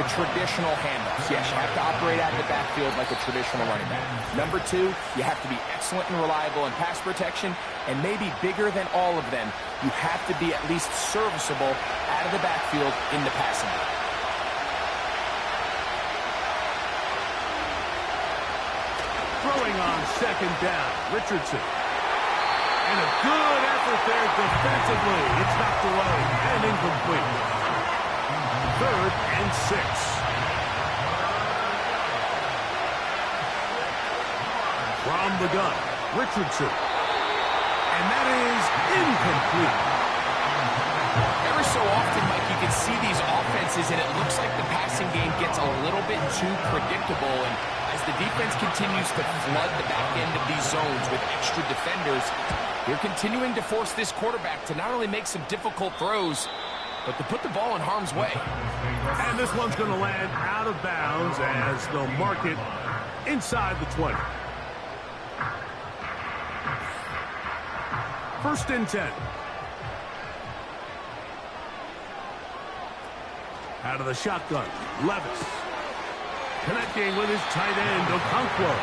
the traditional handoffs. Yes, you have to operate out of the backfield like a traditional running back. Number 2, you have to be excellent and reliable in pass protection, and maybe bigger than all of them, you have to be at least serviceable out of the backfield in the passing game. Throwing on second down, Richardson. And a good effort there defensively. It's knocked away and incomplete. 3rd and 6. From the gun, Richardson. And that is incomplete. Every so often, Mike, you can see these offenses, and it looks like the passing game gets a little bit too predictable. And as the defense continues to flood the back end of these zones with extra defenders, they're continuing to force this quarterback to not only make some difficult throws, but to put the ball in harm's way. And this one's going to land out of bounds as they'll mark it inside the 20. 1st and 10. Out of the shotgun, Levis. Connecting with his tight end, Wk4.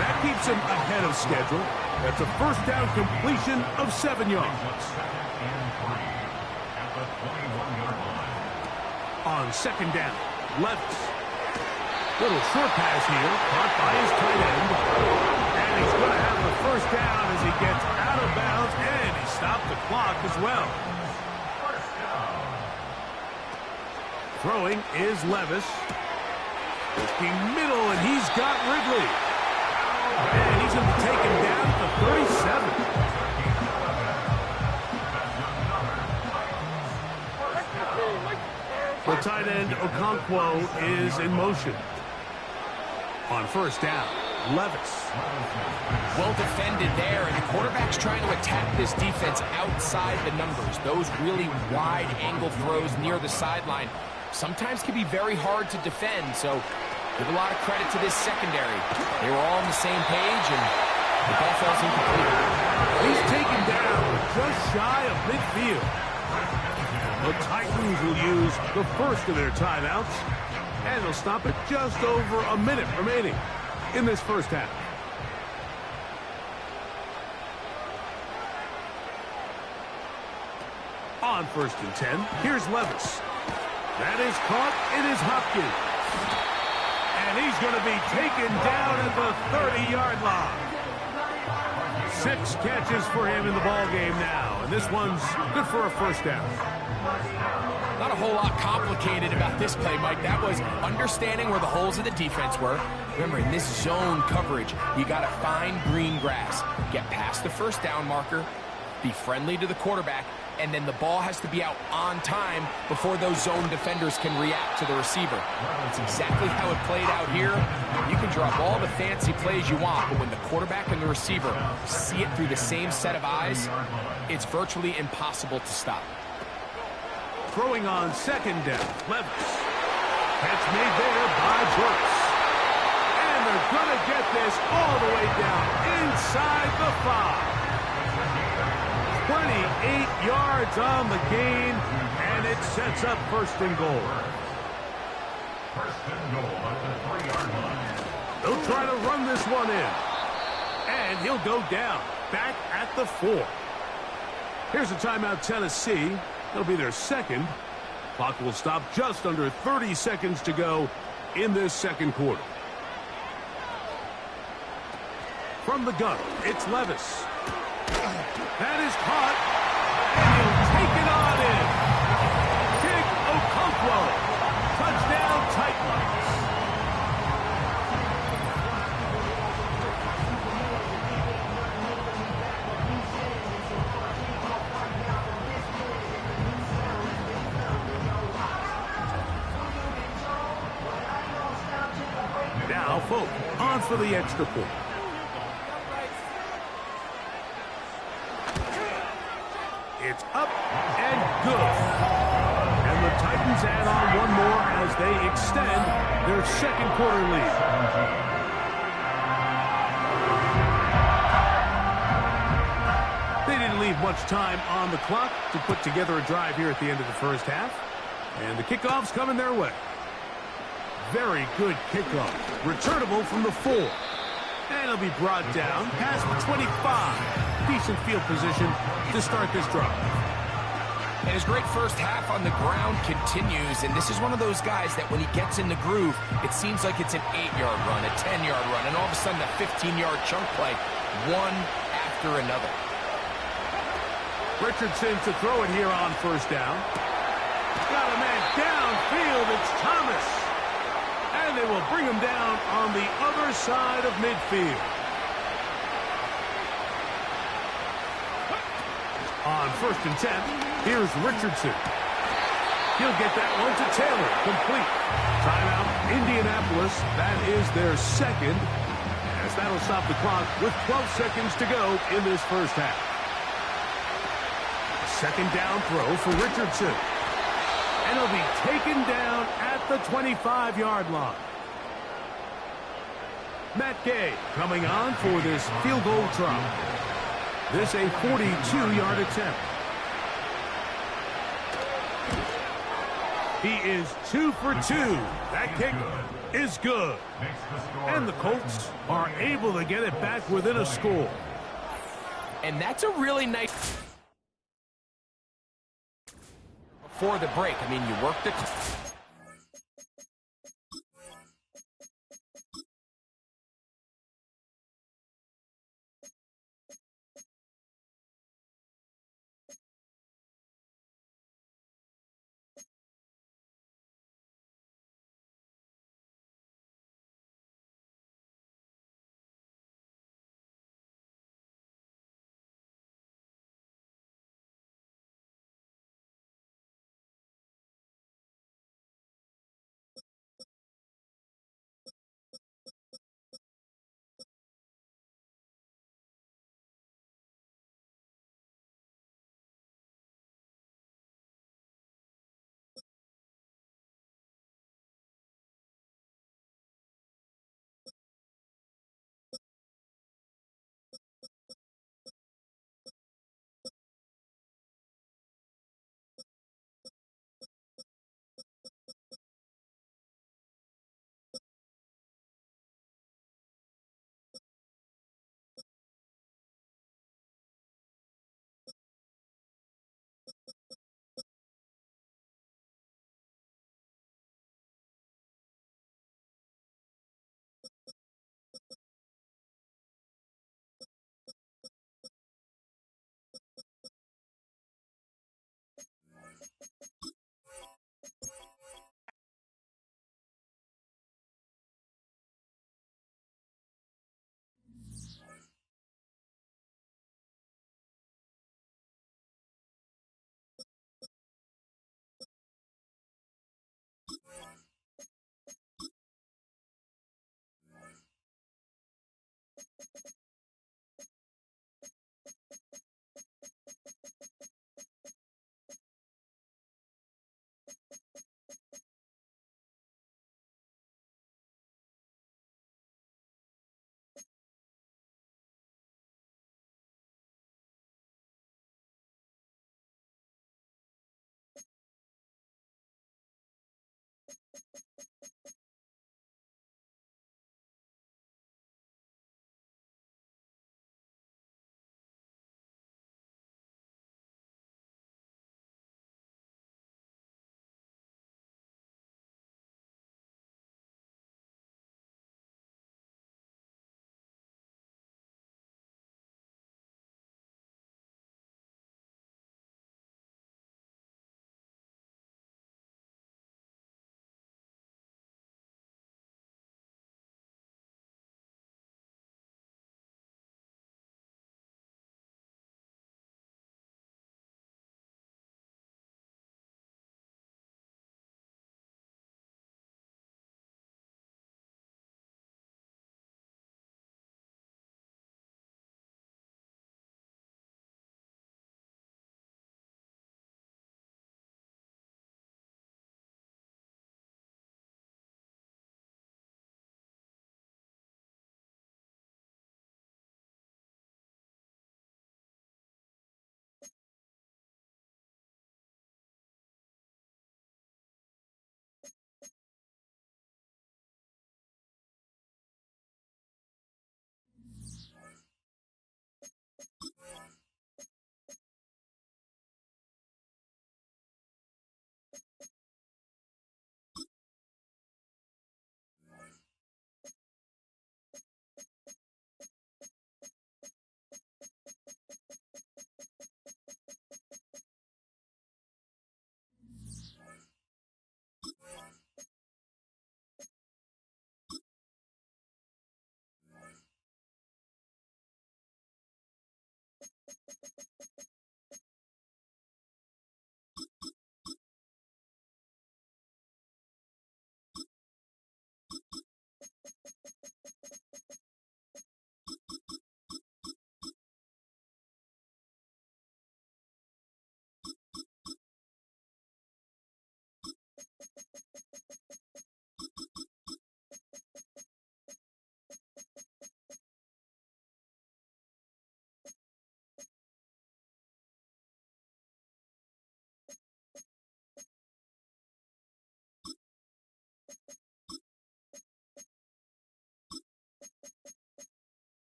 That keeps him ahead of schedule. That's a first down completion of 7 yards. On second down, Levis. Little short pass here, caught by his tight end. And he's going to have the first down as he gets out of bounds, and he stopped the clock as well. Throwing is Levis. Looking middle, and he's got Ridley. And he's going to take him down to 37. The tight end, Wk4, is in motion. On first down, Levis. Well defended there, and the quarterback's trying to attack this defense outside the numbers. Those really wide angle throws near the sideline sometimes can be very hard to defend, so give a lot of credit to this secondary. They were all on the same page, and the ball falls incomplete. He's taken down just shy of midfield. The Titans will use the first of their timeouts, and they'll stop it just over a minute remaining in this first half. On 1st and 10, here's Levis. That is caught. It is Hopkins. And he's going to be taken down at the 30-yard line. 6 catches for him in the ballgame now. And this one's good for a first down. Not a whole lot complicated about this play, Mike. That was understanding where the holes of the defense were. Remember, in this zone coverage, you got to find green grass. Get past the first down marker, be friendly to the quarterback, and then the ball has to be out on time before those zone defenders can react to the receiver. That's exactly how it played out here. You can draw up all the fancy plays you want, but when the quarterback and the receiver see it through the same set of eyes, it's virtually impossible to stop. Throwing on second down, Levis. Catch made there by Brooks. And they're going to get this all the way down inside the 5. 28 yards on the gain, and it sets up 1st and goal. 1st and goal at the 3-yard line. They'll try to run this one in. And he'll go down, back at the 4. Here's a timeout, Tennessee. It'll be their second. Clock will stop just under 30 seconds to go in this second quarter. From the gun, it's Levis. That is caught, and he'll take it on in. Big Okonkwo. Touchdown, Titans. Now, Folk on for the extra point. It's up and good. And the Titans add on one more as they extend their second quarter lead. They didn't leave much time on the clock to put together a drive here at the end of the first half. And the kickoff's coming their way. Very good kickoff. Returnable from the 4. And it'll be brought down past the 25. Decent field position to start this drive. And his great first half on the ground continues, and this is one of those guys that when he gets in the groove, it seems like it's an 8-yard run, a 10-yard run, and all of a sudden a 15-yard chunk play, one after another. Richardson to throw it here on first down. Got a man downfield. It's Thomas. And they will bring him down on the other side of midfield. On 1st and 10, here's Richardson. He'll get that one to Taylor. Complete. Timeout, Indianapolis. That is their second, as that'll stop the clock with 12 seconds to go in this first half. Second down throw for Richardson. And he'll be taken down at the 25-yard line. Matt Gay coming on for this field goal try. This a 42-yard attempt. He is 2 for 2. That kick is good. And the Colts are able to get it back within a score. And that's a really nice... Before the break, I mean, you worked it...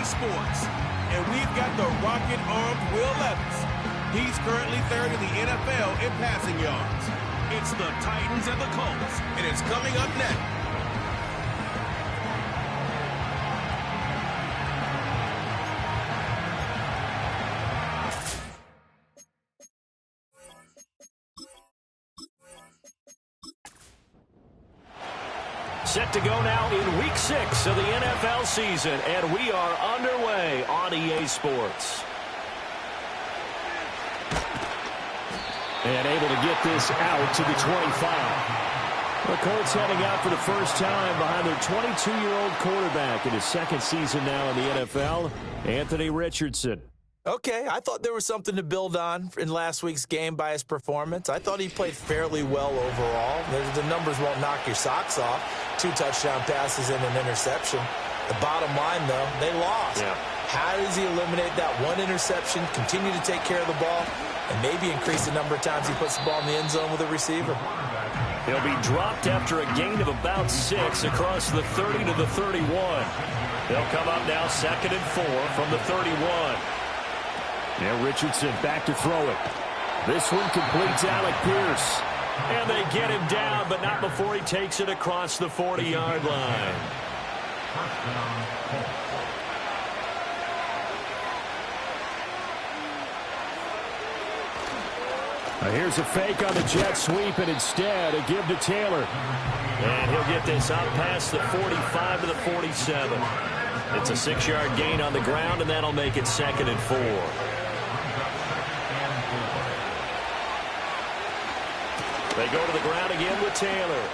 Sports. And we've got the rocket-armed Will Levis. He's currently third in the NFL in passing yards. It's the Titans and the Colts, and it's coming up next. Set to go now in Week 6 of the NFL season, and we are underway on EA Sports. And able to get this out to the 25. The Colts heading out for the first time behind their 22-year-old quarterback in his second season now in the NFL, Anthony Richardson. Okay, I thought there was something to build on in last week's game by his performance. I thought he played fairly well overall. The numbers won't knock your socks off. 2 touchdown passes and an interception. The bottom line, though, they lost. Yeah. How does he eliminate that one interception, continue to take care of the ball, and maybe increase the number of times he puts the ball in the end zone with a receiver? He'll be dropped after a gain of about 6 across the 30 to the 31. They'll come up now 2nd and 4 from the 31. Now Richardson back to throw it. This one completes Alec Pierce. And they get him down, but not before he takes it across the 40-yard line. Now here's a fake on the jet sweep, and instead a give to Taylor. And he'll get this out past the 45 to the 47. It's a 6-yard gain on the ground, and that'll make it 2nd and 4. They go to the ground again with Taylor.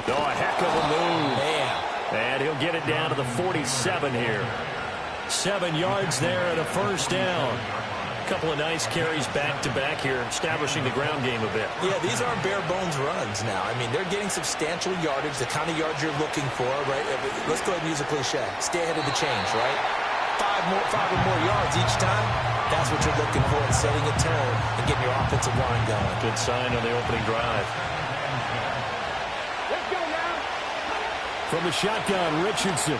Oh, a heck of a move. Man. And he'll get it down to the 47 here. 7 yards there and a first down. A couple of nice carries back-to-back here, establishing the ground game a bit. Yeah, these aren't bare-bones runs now. I mean, they're getting substantial yardage, the kind of yards you're looking for, right? Let's go ahead and use a cliche. Stay ahead of the change, right? 5 or more yards each time. That's what you're looking for in setting a tone and getting your offensive line going. Good sign on the opening drive. Let's go now. From the shotgun, Richardson.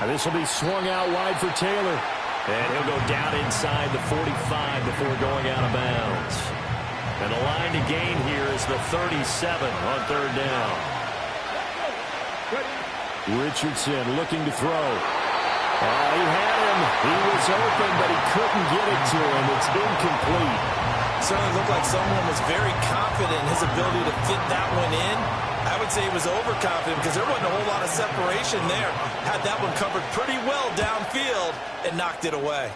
Now this will be swung out wide for Taylor. And he'll go down inside the 45 before going out of bounds. And the line to gain here is the 37 on 3rd down. Richardson looking to throw. He had him. He was open, but he couldn't get it to him. It's incomplete. Certainly looked like someone was very confident in his ability to fit that one in. I would say he was overconfident because there wasn't a whole lot of separation there. Had that one covered pretty well downfield and knocked it away.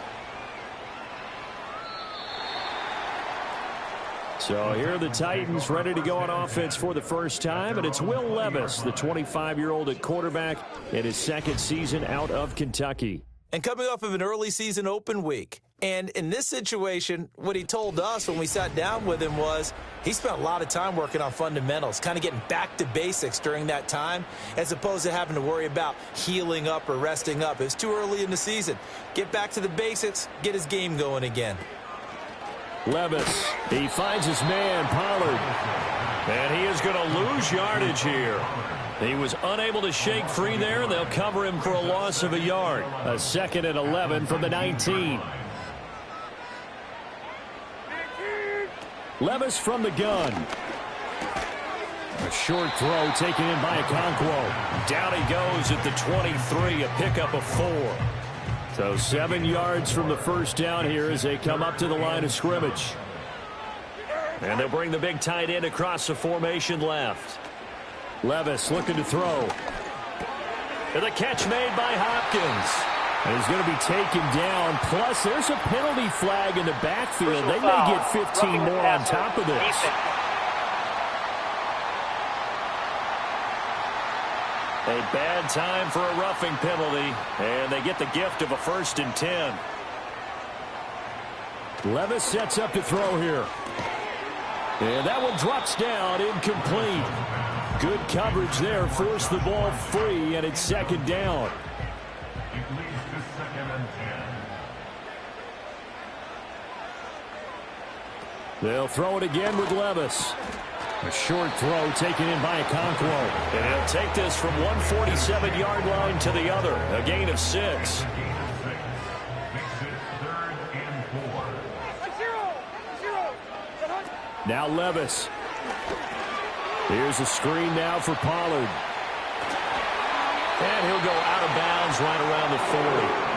So here are the Titans ready to go on offense for the first time, and it's Will Levis, the 25-year-old at quarterback, in his second season out of Kentucky. And coming off of an early season open week. And in this situation, what he told us when we sat down with him was he spent a lot of time working on fundamentals, kind of getting back to basics during that time, as opposed to having to worry about healing up or resting up. It was too early in the season. Get back to the basics, get his game going again. Levis, he finds his man, Pollard. And he is going to lose yardage here. He was unable to shake free there, and they'll cover him for a loss of a yard. A 2nd and 11 from the 19. Levis from the gun. A short throw taken in by Okonkwo. Down he goes at the 23, a pickup of 4. So 7 yards from the first down here as they come up to the line of scrimmage. And they'll bring the big tight end across the formation left. Levis looking to throw. And the catch made by Hopkins. And he's going to be taken down. Plus, there's a penalty flag in the backfield. They may get 15 more on top of this. A bad time for a roughing penalty, and they get the gift of a 1st and 10. Levis sets up to throw here. And that one drops down, incomplete. Good coverage there, forced the ball free, and it's 2nd down. They'll throw it again with Levis. A short throw taken in by Okonkwo. And he'll take this from 147-yard line to the other. A gain of 6. Now Levis. Here's a screen now for Pollard. And he'll go out of bounds right around the 40.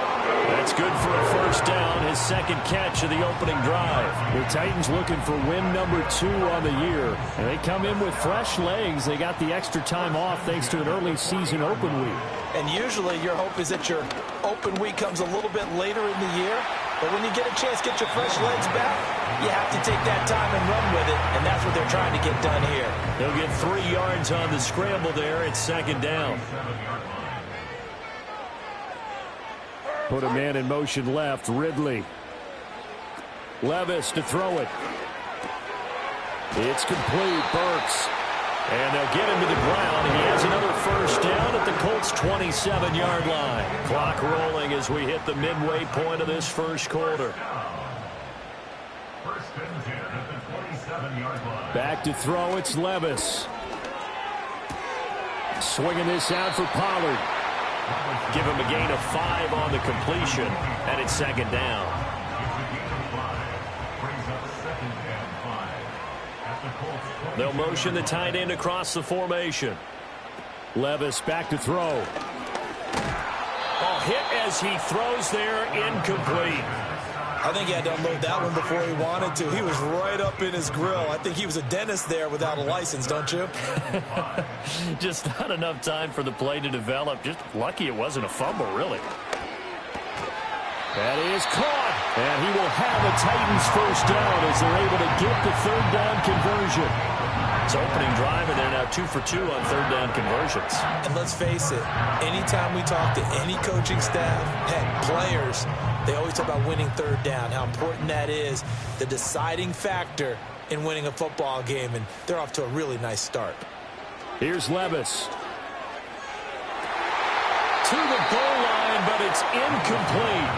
That's good for a first down, his second catch of the opening drive. The Titans looking for win number 2 on the year. And they come in with fresh legs. They got the extra time off thanks to an early season open week. And usually your hope is that your open week comes a little bit later in the year. But when you get a chance to get your fresh legs back, you have to take that time and run with it. And that's what they're trying to get done here. They'll get 3 yards on the scramble there. It's second down. Put a man in motion left, Ridley. Levis to throw it. It's complete, Burks. And they'll get him to the ground. He has another first down at the Colts' 27-yard line. Clock rolling as we hit the midway point of this first quarter. First and 10 at the 27-yard line. Back to throw, it's Levis. Swinging this out for Pollard. Give him a gain of 5 on the completion, and it's second down. They'll motion the tight end across the formation. Levis back to throw. Oh, hit as he throws there, incomplete. I think he had to unload that one before he wanted to. He was right up in his grill. I think he was a dentist there without a license, don't you? Just not enough time for the play to develop. Just lucky it wasn't a fumble, really. That is caught. And he will have a Titans first down as they're able to get the third down conversion. It's opening drive, and they're now 2 for 2 on third down conversions. And let's face it, anytime we talk to any coaching staff, heck, players, they always talk about winning third down, how important that is, the deciding factor in winning a football game, and they're off to a really nice start. Here's Levis. To the goal line, but it's incomplete.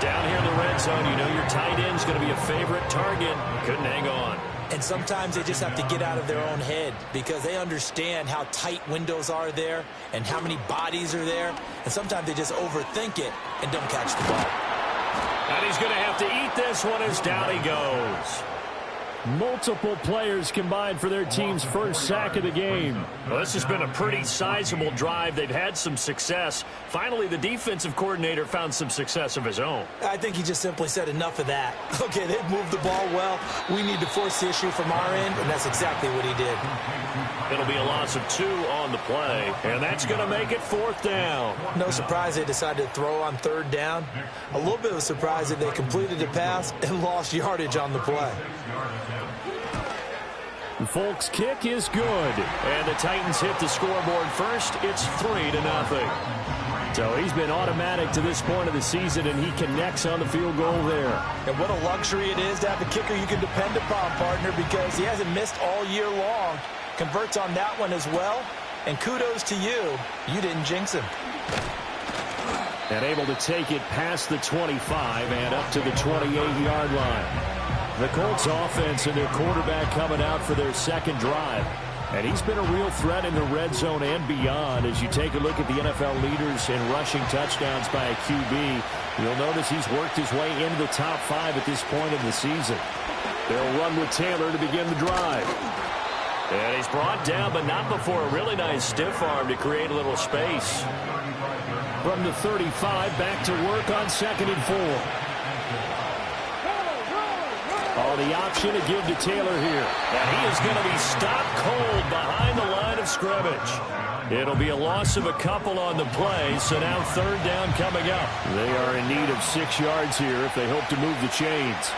Down here in the red zone, you know your tight end's going to be a favorite target. Couldn't hang on. And sometimes they just have to get out of their own head because they understand how tight windows are there and how many bodies are there. And sometimes they just overthink it and don't catch the ball. And he's going to have to eat this one as down he goes. Multiple players combined for their team's first sack of the game. Well, this has been a pretty sizable drive. They've had some success. Finally, the defensive coordinator found some success of his own. I think he just simply said enough of that. Okay, they've moved the ball well. We need to force the issue from our end, and that's exactly what he did. It'll be a loss of 2 on the play, and that's going to make it fourth down. No surprise they decided to throw on third down. A little bit of a surprise that they completed the pass and lost yardage on the play. Folk's kick is good, and the Titans hit the scoreboard first. It's 3-0. So he's been automatic to this point of the season, and he connects on the field goal there. And what a luxury it is to have a kicker you can depend upon, partner, because he hasn't missed all year long. Converts on that one as well, and kudos to you. You didn't jinx him. And able to take it past the 25 and up to the 28-yard line. The Colts offense and their quarterback coming out for their second drive. And he's been a real threat in the red zone and beyond. As you take a look at the NFL leaders in rushing touchdowns by a QB, you'll notice he's worked his way into the top 5 at this point in the season. They'll run with Taylor to begin the drive. And he's brought down, but not before a really nice stiff arm to create a little space. From the 35, back to work on 2nd and 4. Oh, the option to give to Taylor here. And he is going to be stopped cold behind the line of scrimmage. It'll be a loss of a couple on the play, so now third down coming up. They are in need of 6 yards here if they hope to move the chains.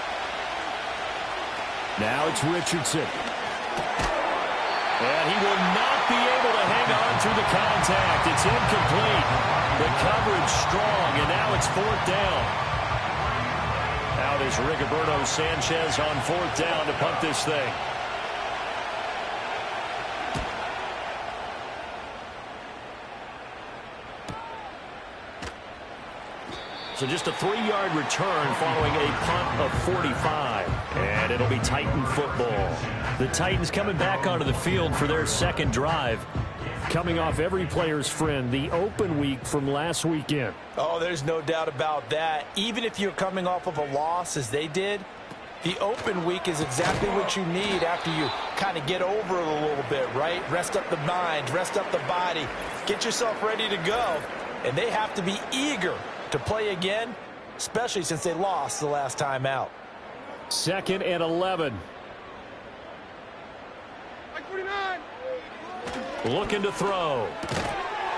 Now it's Richardson. And he will not be able to hang on through the contact. It's incomplete. The coverage strong, and now it's fourth down. Out is Rigoberto Sanchez on fourth down to punt this thing. So just a 3-yard return following a punt of 45. And it'll be Titan football. The Titans coming back onto the field for their second drive. Coming off every player's friend, the open week from last weekend. Oh, there's no doubt about that. Even if you're coming off of a loss as they did, The open week is exactly what you need after you kind of get over it a little bit, right? Rest up the mind, rest up the body, get yourself ready to go. And they have to be eager to play again, especially since they lost the last time out. 2nd and 11. Mike 49. Looking to throw.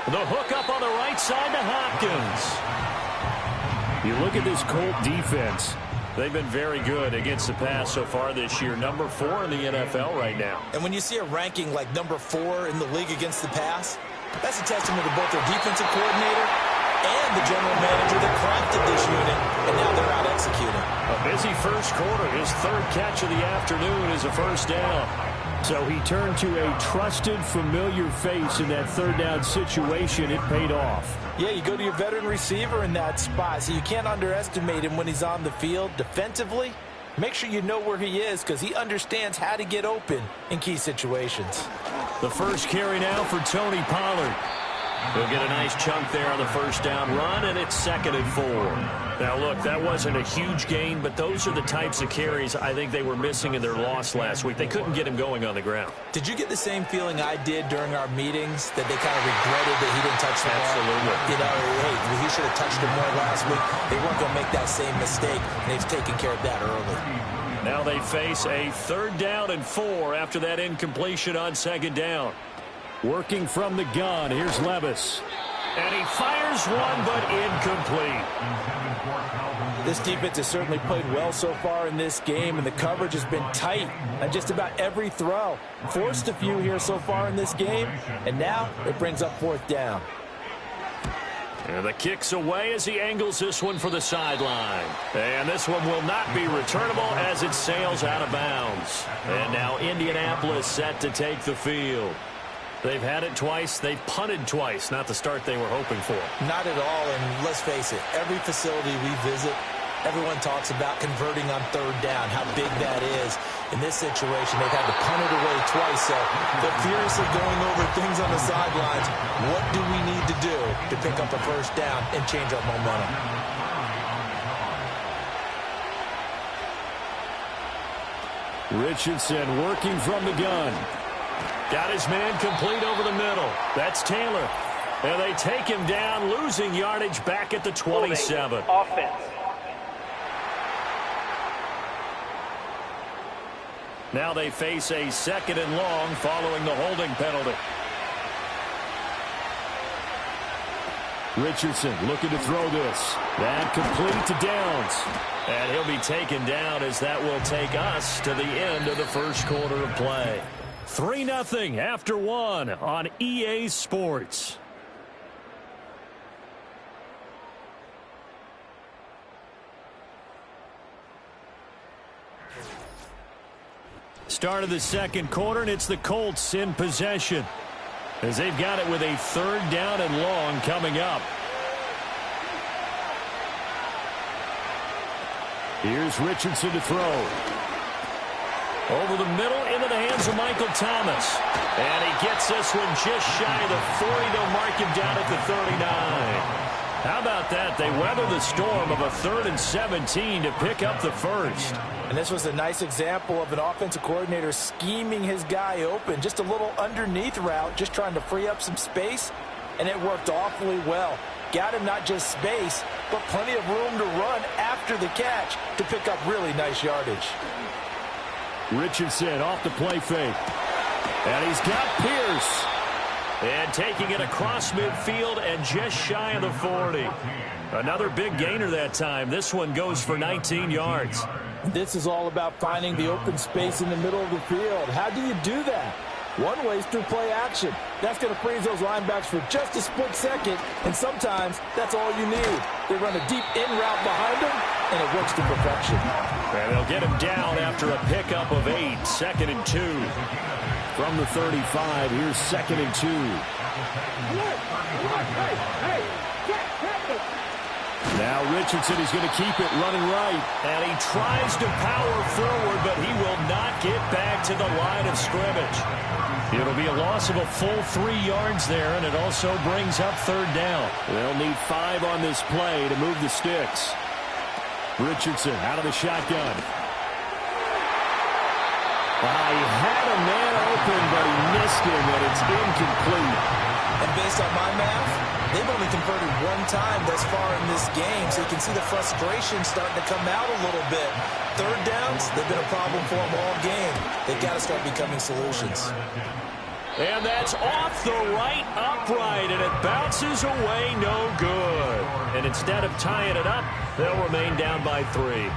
The hook up on the right side to Hopkins. You look at this Colt defense. They've been very good against the pass so far this year. Number 4 in the NFL right now. And when you see a ranking like number 4 in the league against the pass, that's a testament to both their defensive coordinator and the general manager that crafted this unit, and now they're out executing. A busy first quarter. His 3rd catch of the afternoon is a first down. So he turned to a trusted, familiar face in that 3rd down situation. It paid off. Yeah, you go to your veteran receiver in that spot, so you can't underestimate him when he's on the field. Defensively, make sure you know where he is because he understands how to get open in key situations. The first carry now for Tony Pollard. He'll get a nice chunk there on the first down run, and it's 2nd and 4. Now, look, that wasn't a huge gain, but those are the types of carries I think they were missing in their loss last week. They couldn't get him going on the ground. Did you get the same feeling I did during our meetings, that they kind of regretted that he didn't touch the ball? Absolutely. You know, hey, he should have touched it more last week. They weren't going to make that same mistake, and they've taken care of that early. Now they face a 3rd down and 4 after that incompletion on 2nd down. Working from the gun, here's Levis. And he fires one, but incomplete. This defense has certainly played well so far in this game, and the coverage has been tight on just about every throw. Forced a few here so far in this game, and now it brings up 4th down. And the kick's away as he angles this one for the sideline. And this one will not be returnable as it sails out of bounds. And now Indianapolis set to take the field. They've had it twice. They've punted twice. Not the start they were hoping for. Not at all, and let's face it, every facility we visit, everyone talks about converting on 3rd down, how big that is. In this situation, they've had to punt it away twice, so they're furiously going over things on the sidelines. What do we need to do to pick up a first down and change our momentum? Richardson working from the gun. Got his man complete over the middle. That's Taylor. And they take him down, losing yardage back at the 27. Offense. Now they face a 2nd and long following the holding penalty. Richardson looking to throw this. That complete to Downs. And he'll be taken down as that will take us to the end of the first quarter of play. 3-0 after 1 on EA Sports. Start of the second quarter, and it's the Colts in possession as they've got it with a 3rd down and long coming up. Here's Richardson to throw. Over the middle, into the hands of Michael Thomas. And he gets this one just shy of the 40. They'll mark him down at the 39. How about that? They weather the storm of a 3rd and 17 to pick up the first. And this was a nice example of an offensive coordinator scheming his guy open. Just a little underneath route, just trying to free up some space. And it worked awfully well. Got him not just space, but plenty of room to run after the catch to pick up really nice yardage. Richardson off the play fake. And he's got Pierce. And taking it across midfield and just shy of the 40. Another big gainer that time. This one goes for 19 yards. This is all about finding the open space in the middle of the field. How do you do that? One way is through play action. That's going to freeze those linebackers for just a split second, and sometimes that's all you need. They run a deep in route behind them, and it works to perfection. And they'll get him down after a pickup of 8, 2nd and 2. From the 35, here's 2nd and 2. Now Richardson is going to keep it running right. And he tries to power forward, but he will not get back to the line of scrimmage. It'll be a loss of a full 3 yards there, and it also brings up 3rd down. They'll need 5 on this play to move the sticks. Richardson out of the shotgun. He had a man open, but he missed him, and it's incomplete. And based on my math, they've only converted one time thus far in this game, so you can see the frustration starting to come out a little bit. Third downs, they've been a problem for them all game. They've got to start becoming solutions. And that's off the right upright, and it bounces away no good. And instead of tying it up, they'll remain down by 3.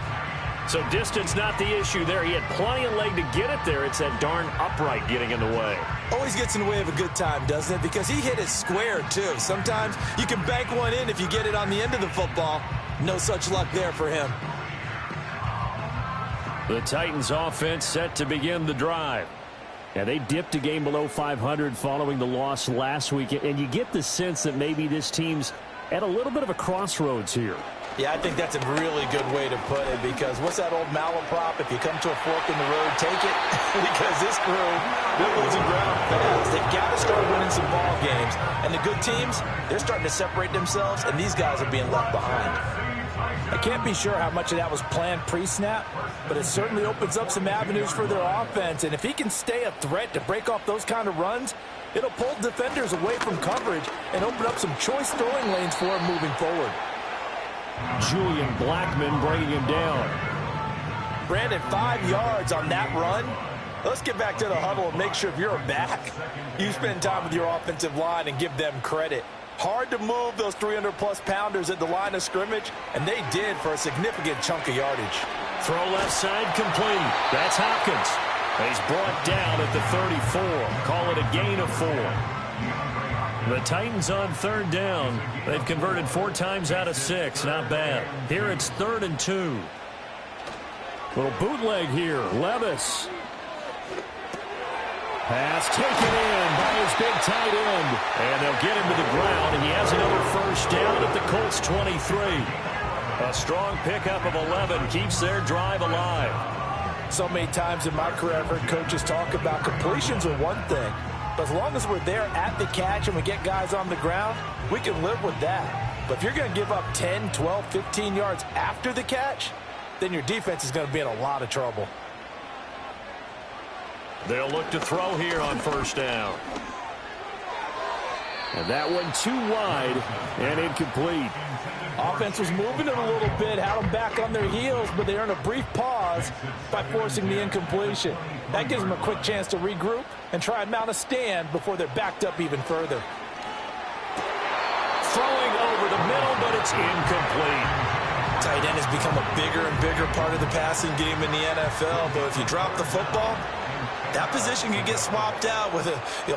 So distance not the issue there. He had plenty of leg to get it there. It's that darn upright getting in the way. Always gets in the way of a good time, doesn't it? Because he hit it square, too. Sometimes you can bank one in if you get it on the end of the football. No such luck there for him. The Titans offense set to begin the drive. And they dipped a game below 500 following the loss last week. And you get the sense that maybe this team's at a little bit of a crossroads here. Yeah, I think that's a really good way to put it, because what's that old malaprop? If you come to a fork in the road, take it. Because this crew, they're losing ground fast. They've got to start winning some ball games. And the good teams, they're starting to separate themselves, and these guys are being left behind. I can't be sure how much of that was planned pre-snap, but it certainly opens up some avenues for their offense. And if he can stay a threat to break off those kind of runs, it'll pull defenders away from coverage and open up some choice throwing lanes for him moving forward. Julian Blackmon bringing him down. Brandon, 5 yards on that run. Let's get back to the huddle and make sure if you're back, you spend time with your offensive line and give them credit. Hard to move those 300-plus pounders at the line of scrimmage, and they did for a significant chunk of yardage. Throw left side complete. That's Hopkins. He's brought down at the 34. Call it a gain of 4. The Titans on third down. They've converted 4 times out of 6. Not bad. Here it's 3rd and 2. Little bootleg here. Levis. Pass taken in by his big tight end. And they'll get him to the ground, and he has another first down at the Colts 23. A strong pickup of 11 keeps their drive alive. So many times in my career, I've heard coaches talk about completions are one thing. But as long as we're there at the catch and we get guys on the ground, we can live with that. But if you're going to give up 10, 12, 15 yards after the catch, then your defense is going to be in a lot of trouble. They'll look to throw here on first down. And that one too wide and incomplete. Offense was moving it a little bit, had them back on their heels, but they earned a brief pause by forcing the incompletion. That gives them a quick chance to regroup and try and mount a stand before they're backed up even further. Throwing over the middle, but it's incomplete. Tight end has become a bigger and bigger part of the passing game in the NFL, but if you drop the football, that position can get swapped out with a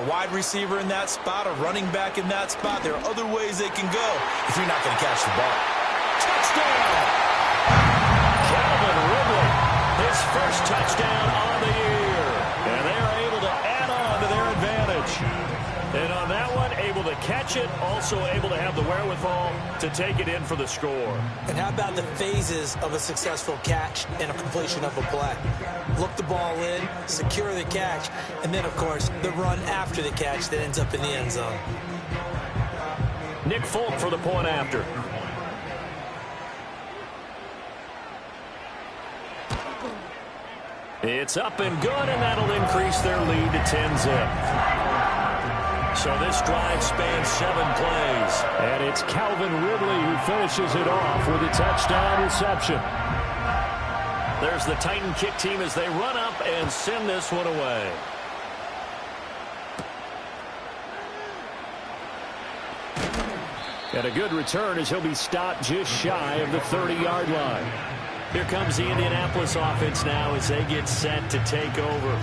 wide receiver in that spot, a running back in that spot. There are other ways they can go if you're not going to catch the ball. Touchdown! Calvin Ridley, his first touchdown on the year. And they are able to add on to their advantage. And on that one, able to catch it, also able to have the wherewithal to take it in for the score. And how about the phases of a successful catch and a completion of a play? Look the ball in, secure the catch, and then, of course, the run after the catch that ends up in the end zone. Nick Folk for the point after. It's up and good, and that'll increase their lead to 10-zip. So this drive spans 7 plays. And it's Calvin Ridley who finishes it off with a touchdown reception. There's the Titan kick team as they run up and send this one away. And a good return as he'll be stopped just shy of the 30-yard line. Here comes the Indianapolis offense now as they get set to take over.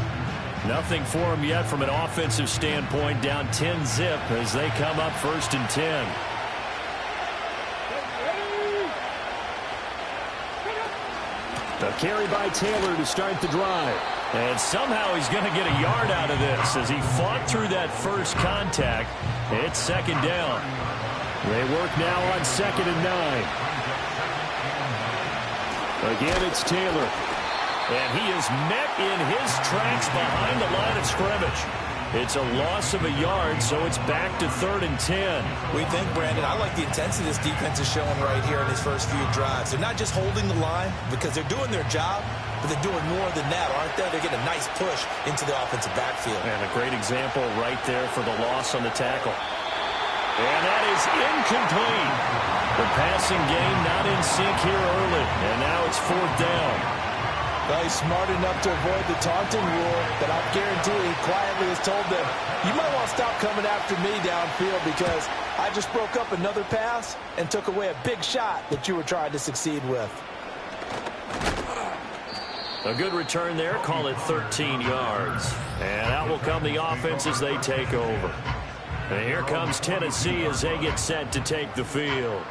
Nothing for them yet from an offensive standpoint, down 10-zip as they come up 1st and 10. A carry by Taylor to start the drive. And somehow he's going to get a yard out of this as he fought through that first contact. It's 2nd down. They work now on 2nd and 9. Again, it's Taylor. And he is met in his tracks behind the line of scrimmage. It's a loss of a yard, so it's back to 3rd and 10. We think, Brandon, I like the intensity this defense is showing right here in these first few drives. They're not just holding the line because they're doing their job, but they're doing more than that, aren't they? They're getting a nice push into the offensive backfield. And a great example right there for the loss on the tackle. And that is incomplete. The passing game not in sync here early, and now it's 4th down. Well, he's smart enough to avoid the taunting rule, but I guarantee he quietly has told them, you might want to stop coming after me downfield because I just broke up another pass and took away a big shot that you were trying to succeed with. A good return there. Call it 13 yards. And out will come the offense as they take over. And here comes Tennessee as they get set to take the field.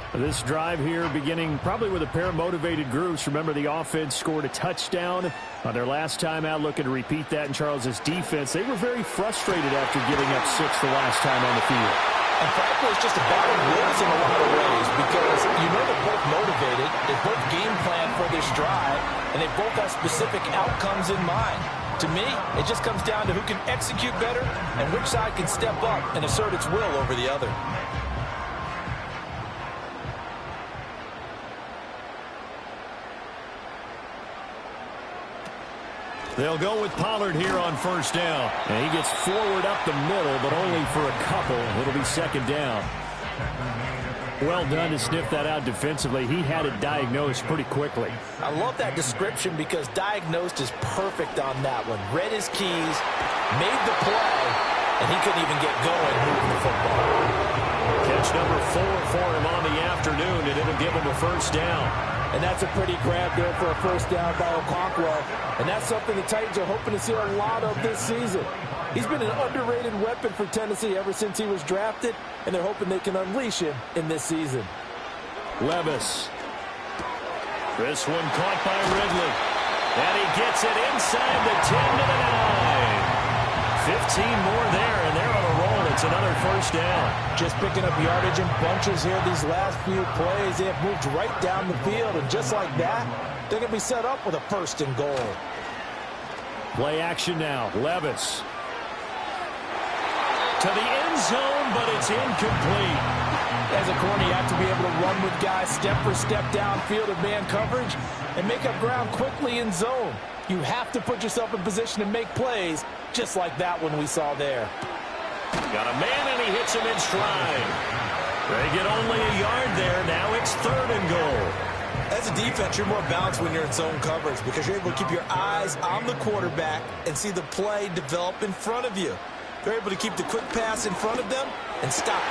This drive here beginning probably with a pair of motivated groups. Remember, the offense scored a touchdown on their last time out, looking to repeat that in Charles's defense. They were very frustrated after giving up 6 the last time on the field. And frankly, it's just a battle of wills in a lot of ways because you know they're both motivated, they both game plan for this drive, and they both have specific outcomes in mind. To me, it just comes down to who can execute better and which side can step up and assert its will over the other. They'll go with Pollard here on 1st down. And he gets forward up the middle, but only for a couple. It'll be 2nd down. Well done to sniff that out defensively. He had it diagnosed pretty quickly. I love that description because diagnosed is perfect on that one. Read his keys, made the play, and he couldn't even get going moving the football. Catch number 4 for him on the afternoon, and it'll give him a 1st down. And that's a pretty grab there for a 1st down by Wk4. And that's something the Titans are hoping to see a lot of this season. He's been an underrated weapon for Tennessee ever since he was drafted, and they're hoping they can unleash him in this season. Levis. This one caught by Ridley. And he gets it inside the 10 to the 9. 15 more there, and they're on a roll. It's another 1st down. Just picking up yardage in bunches here these last few plays. They have moved right down the field, and just like that, they're going to be set up with a 1st and goal. Play action now. Levis. To the end zone, but it's incomplete. As a corner, you have to be able to run with guys step for step downfield of man coverage and make up ground quickly in zone. You have to put yourself in position to make plays, just like that one we saw there. Got a man, and he hits him in stride. They get only a yard there. Now it's 3rd and goal. As a defense, you're more balanced when you're in zone coverage because you're able to keep your eyes on the quarterback and see the play develop in front of you. They're able to keep the quick pass in front of them and stop.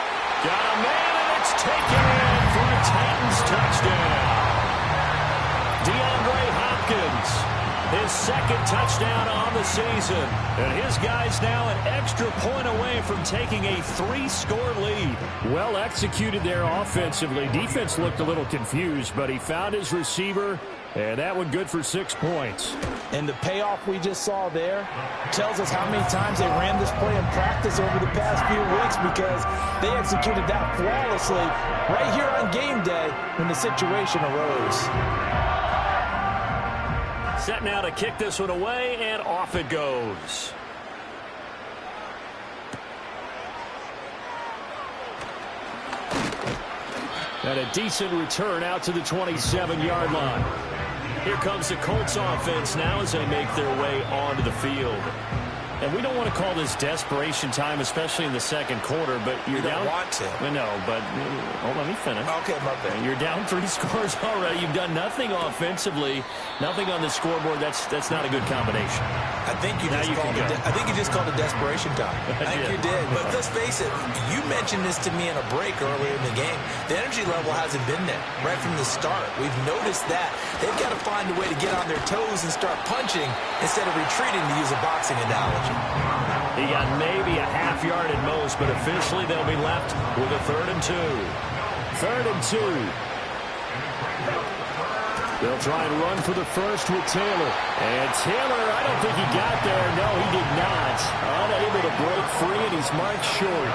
Got a man, and it's taken in for a Titans touchdown. DeAndre Hopkins, his 2nd touchdown on the season. And his guys now an extra point away from taking a 3-score lead. Well executed there offensively. Defense looked a little confused, but he found his receiver, and that one good for 6 points. And the payoff we just saw there tells us how many times they ran this play in practice over the past few weeks because they executed that flawlessly right here on game day when the situation arose. Set now to kick this one away, and off it goes. And a decent return out to the 27-yard line. Here comes the Colts offense now as they make their way onto the field. And we don't want to call this desperation time, especially in the 2nd quarter, but you're down. You don't want to. No, but let me finish. Okay, my bad. You're down 3 scores already. You've done nothing offensively, nothing on the scoreboard. That's not a good combination. I think you just called it desperation time. I think you did. But let's face it, you mentioned this to me in a break earlier in the game. The energy level hasn't been there right from the start. We've noticed that. They've got to find a way to get on their toes and start punching instead of retreating, to use a boxing analogy. He got maybe a half yard at most, but officially they'll be left with a 3rd and 2. 3rd and 2. They'll try and run for the 1st with Taylor. And Taylor, I don't think he got there. No, he did not. Unable to break free, and he's marked short.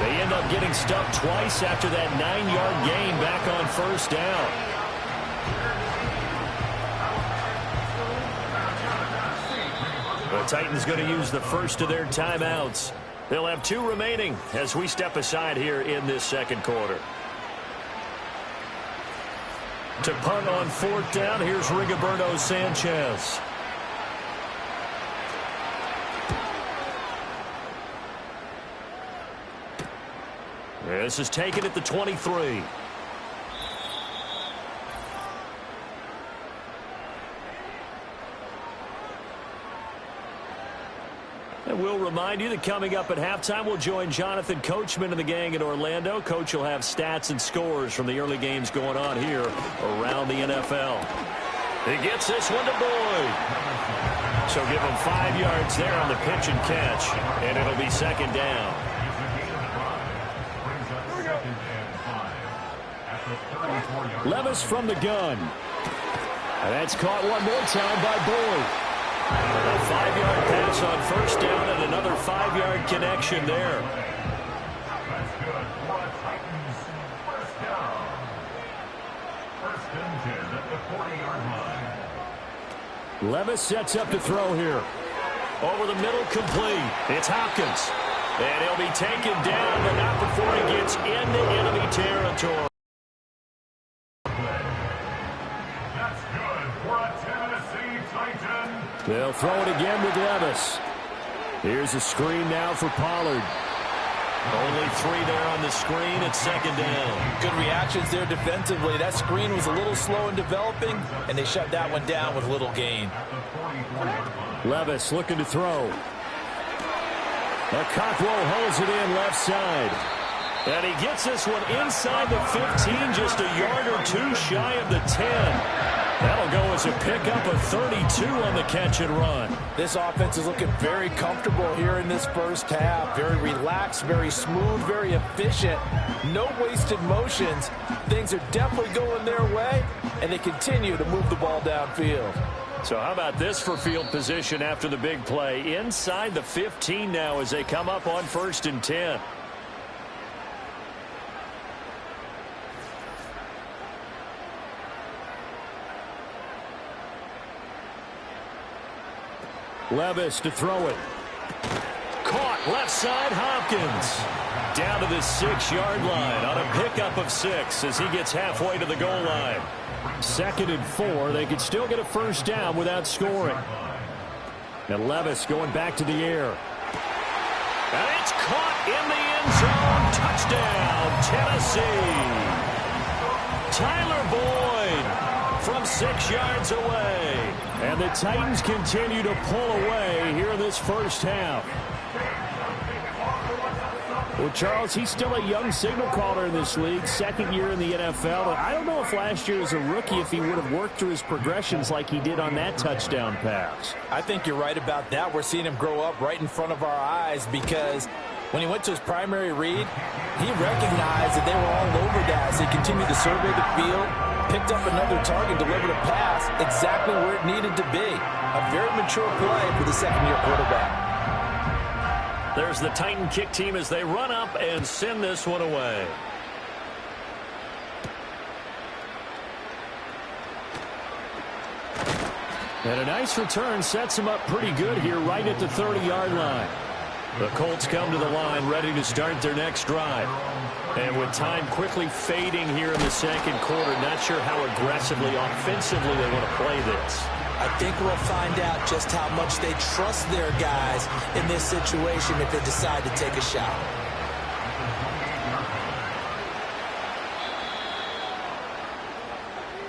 They end up getting stuffed twice after that 9-yard gain back on 1st down. The Titans going to use the first of their timeouts. They'll have 2 remaining as we step aside here in this second quarter. To punt on 4th down, here's Rigoberto Sanchez. This is taken at the 23. And we'll remind you that coming up at halftime, we'll join Jonathan Coachman and the gang in Orlando. Coach will have stats and scores from the early games going on here around the NFL. He gets this one to Boyd. So give him 5 yards there on the pitch and catch, and it'll be 2nd down. Levis from the gun. And that's caught one more time by Boyd. A 5-yard pass on 1st down and another 5-yard connection there. That's good for the Titans. 1st down. 1st and 10 at the 40-yard line. Levis sets up to throw here. Over the middle, complete. It's Hopkins. And he'll be taken down, but not before he gets into enemy territory. That's good for a Tennessee Titan. They'll throw it again with Levis. Here's a screen now for Pollard. Only 3 there on the screen. It's 2nd down. Good reactions there defensively. That screen was a little slow in developing, and they shut that one down with little gain. Levis looking to throw. Cockrell holds it in left side. And he gets this one inside the 15, just a yard or 2 shy of the 10. That'll go as a pickup of 32 on the catch and run. This offense is looking very comfortable here in this first half. Very relaxed, very smooth, very efficient. No wasted motions. Things are definitely going their way, and they continue to move the ball downfield. So how about this for field position after the big play? Inside the 15 now as they come up on 1st and 10. Levis to throw it. Caught left side, Hopkins. Down to the 6-yard line on a pickup of 6 as he gets halfway to the goal line. 2nd and 4. They could still get a 1st down without scoring. And Levis going back to the air. And it's caught in the end zone. Touchdown, Tennessee. Tyler Boyd from 6 yards away. And the Titans continue to pull away here in this first half. Well, Charles, he's still a young signal caller in this league, 2nd year in the NFL. And I don't know if last year as a rookie if he would have worked through his progressions like he did on that touchdown pass. I think you're right about that. We're seeing him grow up right in front of our eyes because when he went to his primary read, he recognized that they were all over that as he continued to survey the field, picked up another target, delivered a pass exactly where it needed to be. A very mature play for the 2nd-year quarterback. There's the Titan kick team as they run up and send this one away. And a nice return sets them up pretty good here right at the 30-yard line. The Colts come to the line ready to start their next drive. And with time quickly fading here in the second quarter, not sure how aggressively, offensively they want to play this. I think we'll find out just how much they trust their guys in this situation if they decide to take a shot.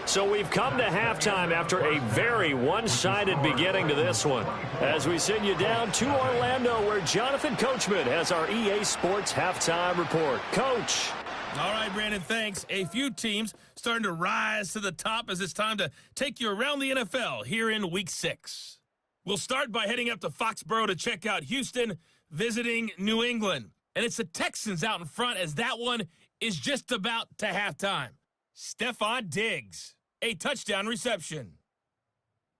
So we've come to halftime after a very one-sided beginning to this one. As we send you down to Orlando where Jonathan Coachman has our EA Sports halftime report. Coach. All right, Brandon, thanks. A few teams starting to rise to the top as it's time to take you around the NFL here in Week 6. We'll start by heading up to Foxborough to check out Houston visiting New England. And it's the Texans out in front as that one is just about to halftime. Stephon Diggs, a touchdown reception.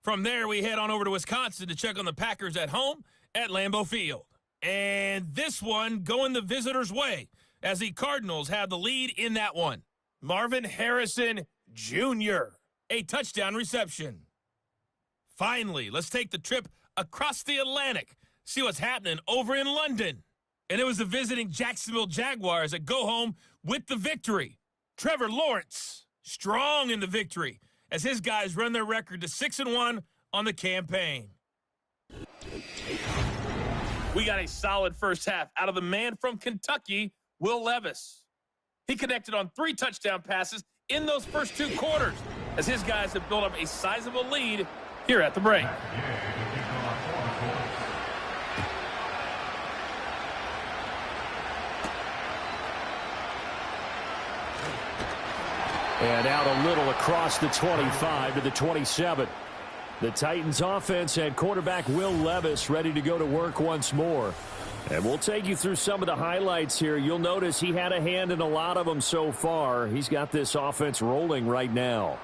From there, we head on over to Wisconsin to check on the Packers at home at Lambeau Field. And this one going the visitors' way as the Cardinals have the lead in that one. Marvin Harrison Jr., a touchdown reception. Finally, let's take the trip across the Atlantic. See what's happening over in London. And it was the visiting Jacksonville Jaguars that go home with the victory. Trevor Lawrence, strong in the victory, as his guys run their record to 6-1 on the campaign. We got a solid first half out of the man from Kentucky, Will Levis. He connected on 3 touchdown passes in those first 2 quarters, as his guys have built up a sizable lead here at the break. And out a little across the 25 to the 27. The Titans offense and quarterback Will Levis ready to go to work once more. And we'll take you through some of the highlights here. You'll notice he had a hand in a lot of them so far. He's got this offense rolling right now.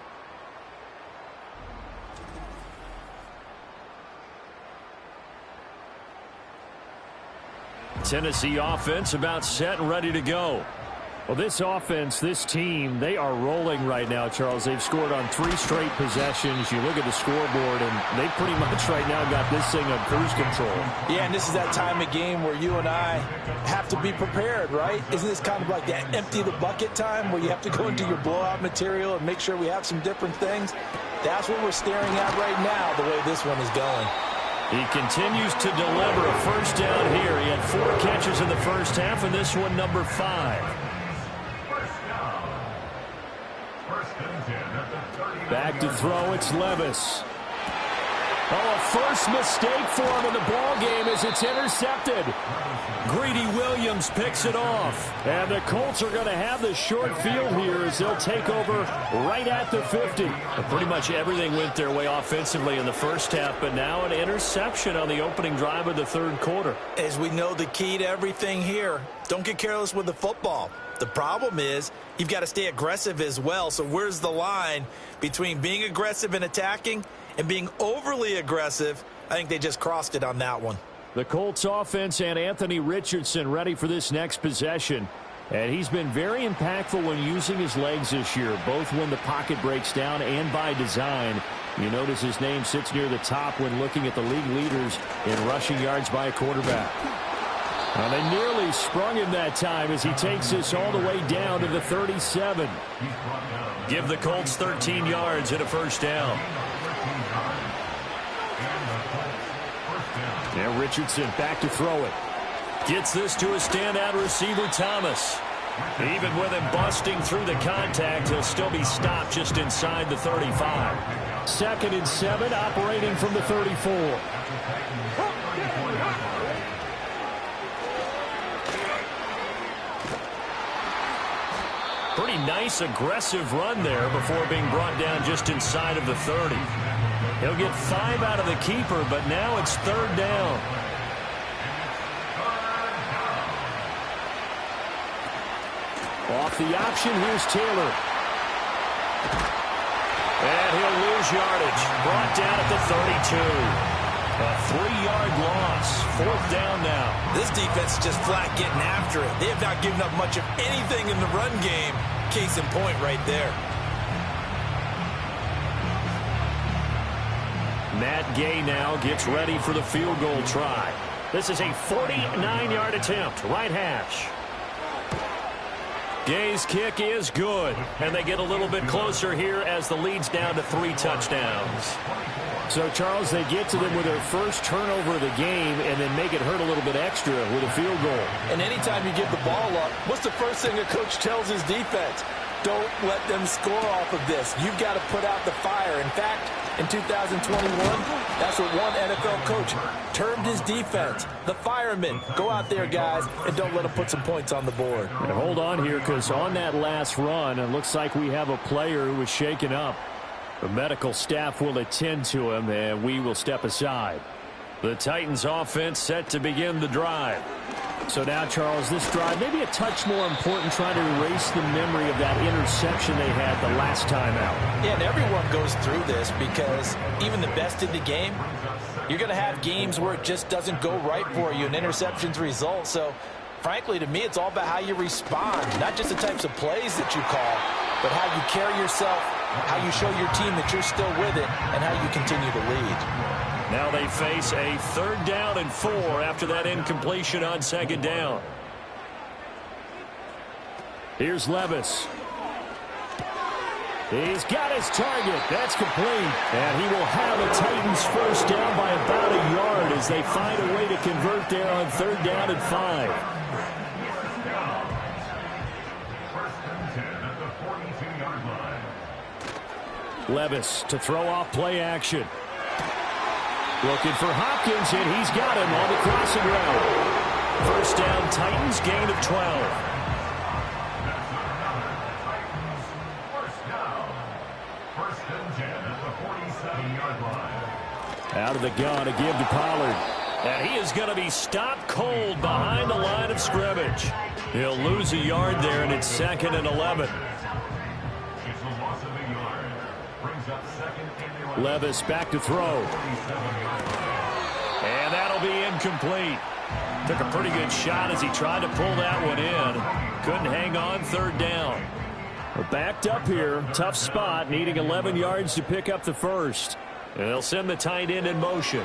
Tennessee offense about set and ready to go. Well, this offense, this team, they are rolling right now, Charles. They've scored on 3 straight possessions. You look at the scoreboard, and they pretty much right now got this thing on cruise control. Yeah, and this is that time of game where you and I have to be prepared, right? Isn't this kind of like that empty the bucket time where you have to go into your blowout material and make sure we have some different things? That's what we're staring at right now, the way this one is going. He continues to deliver a first down here. He had 4 catches in the first half, and this one number 5. Back to throw, it's Levis. Oh, a first mistake for him in the ball game as it's intercepted. Greedy Williams picks it off. And the Colts are going to have the short field here as they'll take over right at the 50. But pretty much everything went their way offensively in the first half, but now an interception on the opening drive of the 3rd quarter. As we know, the key to everything here, don't get careless with the football. The problem is you've got to stay aggressive as well. So where's the line between being aggressive and attacking and being overly aggressive? I think they just crossed it on that one. The Colts offense and Anthony Richardson ready for this next possession. And he's been very impactful when using his legs this year, both when the pocket breaks down and by design. You notice his name sits near the top when looking at the league leaders in rushing yards by a quarterback. Well, they nearly sprung him that time as he takes this all the way down to the 37. Give the Colts 13 yards and a first down. Now Richardson back to throw it. Gets this to a standout receiver, Thomas. Even with him busting through the contact, he'll still be stopped just inside the 35. 2nd and 7, operating from the 34. Pretty nice, aggressive run there before being brought down just inside of the 30. He'll get 5 out of the keeper, but now it's 3rd down. Off the option, here's Taylor. And he'll lose yardage. Brought down at the 32. A 3-yard loss. 4th down now. This defense is just flat getting after it. They have not given up much of anything in the run game. Case in point right there. Matt Gay now gets ready for the field goal try. This is a 49-yard attempt. Right hash. Gay's kick is good. And they get a little bit closer here as the lead's down to 3 touchdowns. So, Charles, they get to them with their first turnover of the game and then make it hurt a little bit extra with a field goal. And anytime you give the ball up, what's the first thing a coach tells his defense? Don't let them score off of this. You've got to put out the fire. In fact, in 2021, that's what one NFL coach termed his defense. The firemen. Go out there, guys, and don't let them put some points on the board. And hold on here, because on that last run, it looks like we have a player who was shaken up. The medical staff will attend to him, and we will step aside. The Titans offense set to begin the drive. So now, Charles, this drive maybe a touch more important, trying to erase the memory of that interception they had the last time out. Yeah, and everyone goes through this because even the best in the game, you're going to have games where it just doesn't go right for you and interceptions result. So, frankly, to me, it's all about how you respond, not just the types of plays that you call, but how you carry yourself, how you show your team that you're still with it, and how you continue to lead. Now they face a 3rd down and 4 after that incompletion on 2nd down. Here's Levis. He's got his target. That's complete. And he will have a Titans first down by about a yard as they find a way to convert there on 3rd down and 5. First and 10 at the 42-yard line. Levis to throw off play action. Looking for Hopkins, and he's got him on the crossing route. First down, Titans, gain of 12. Out of the gun, a give to Pollard. And he is going to be stopped cold behind the line of scrimmage. He'll lose a yard there, and it's 2nd and 11. It's a loss of a yard. Brings up 2nd and 11. Levis back to throw. And that'll be incomplete. Took a pretty good shot as he tried to pull that one in. Couldn't hang on 3rd down. We're backed up here. Tough spot, needing 11 yards to pick up the first. And they'll send the tight end in motion.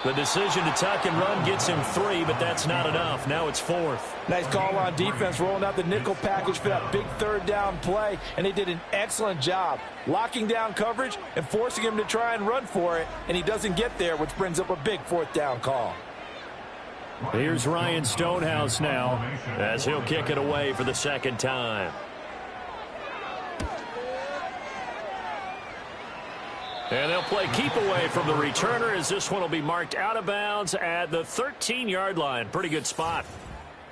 The decision to tuck and run gets him 3, but that's not enough. Now it's 4th. Nice call on defense, rolling out the nickel package for that big 3rd down play, and they did an excellent job locking down coverage and forcing him to try and run for it, and he doesn't get there, which brings up a big 4th down call. Here's Ryan Stonehouse now as he'll kick it away for the 2nd time. And they'll play keep away from the returner as this one will be marked out of bounds at the 13-yard line. Pretty good spot.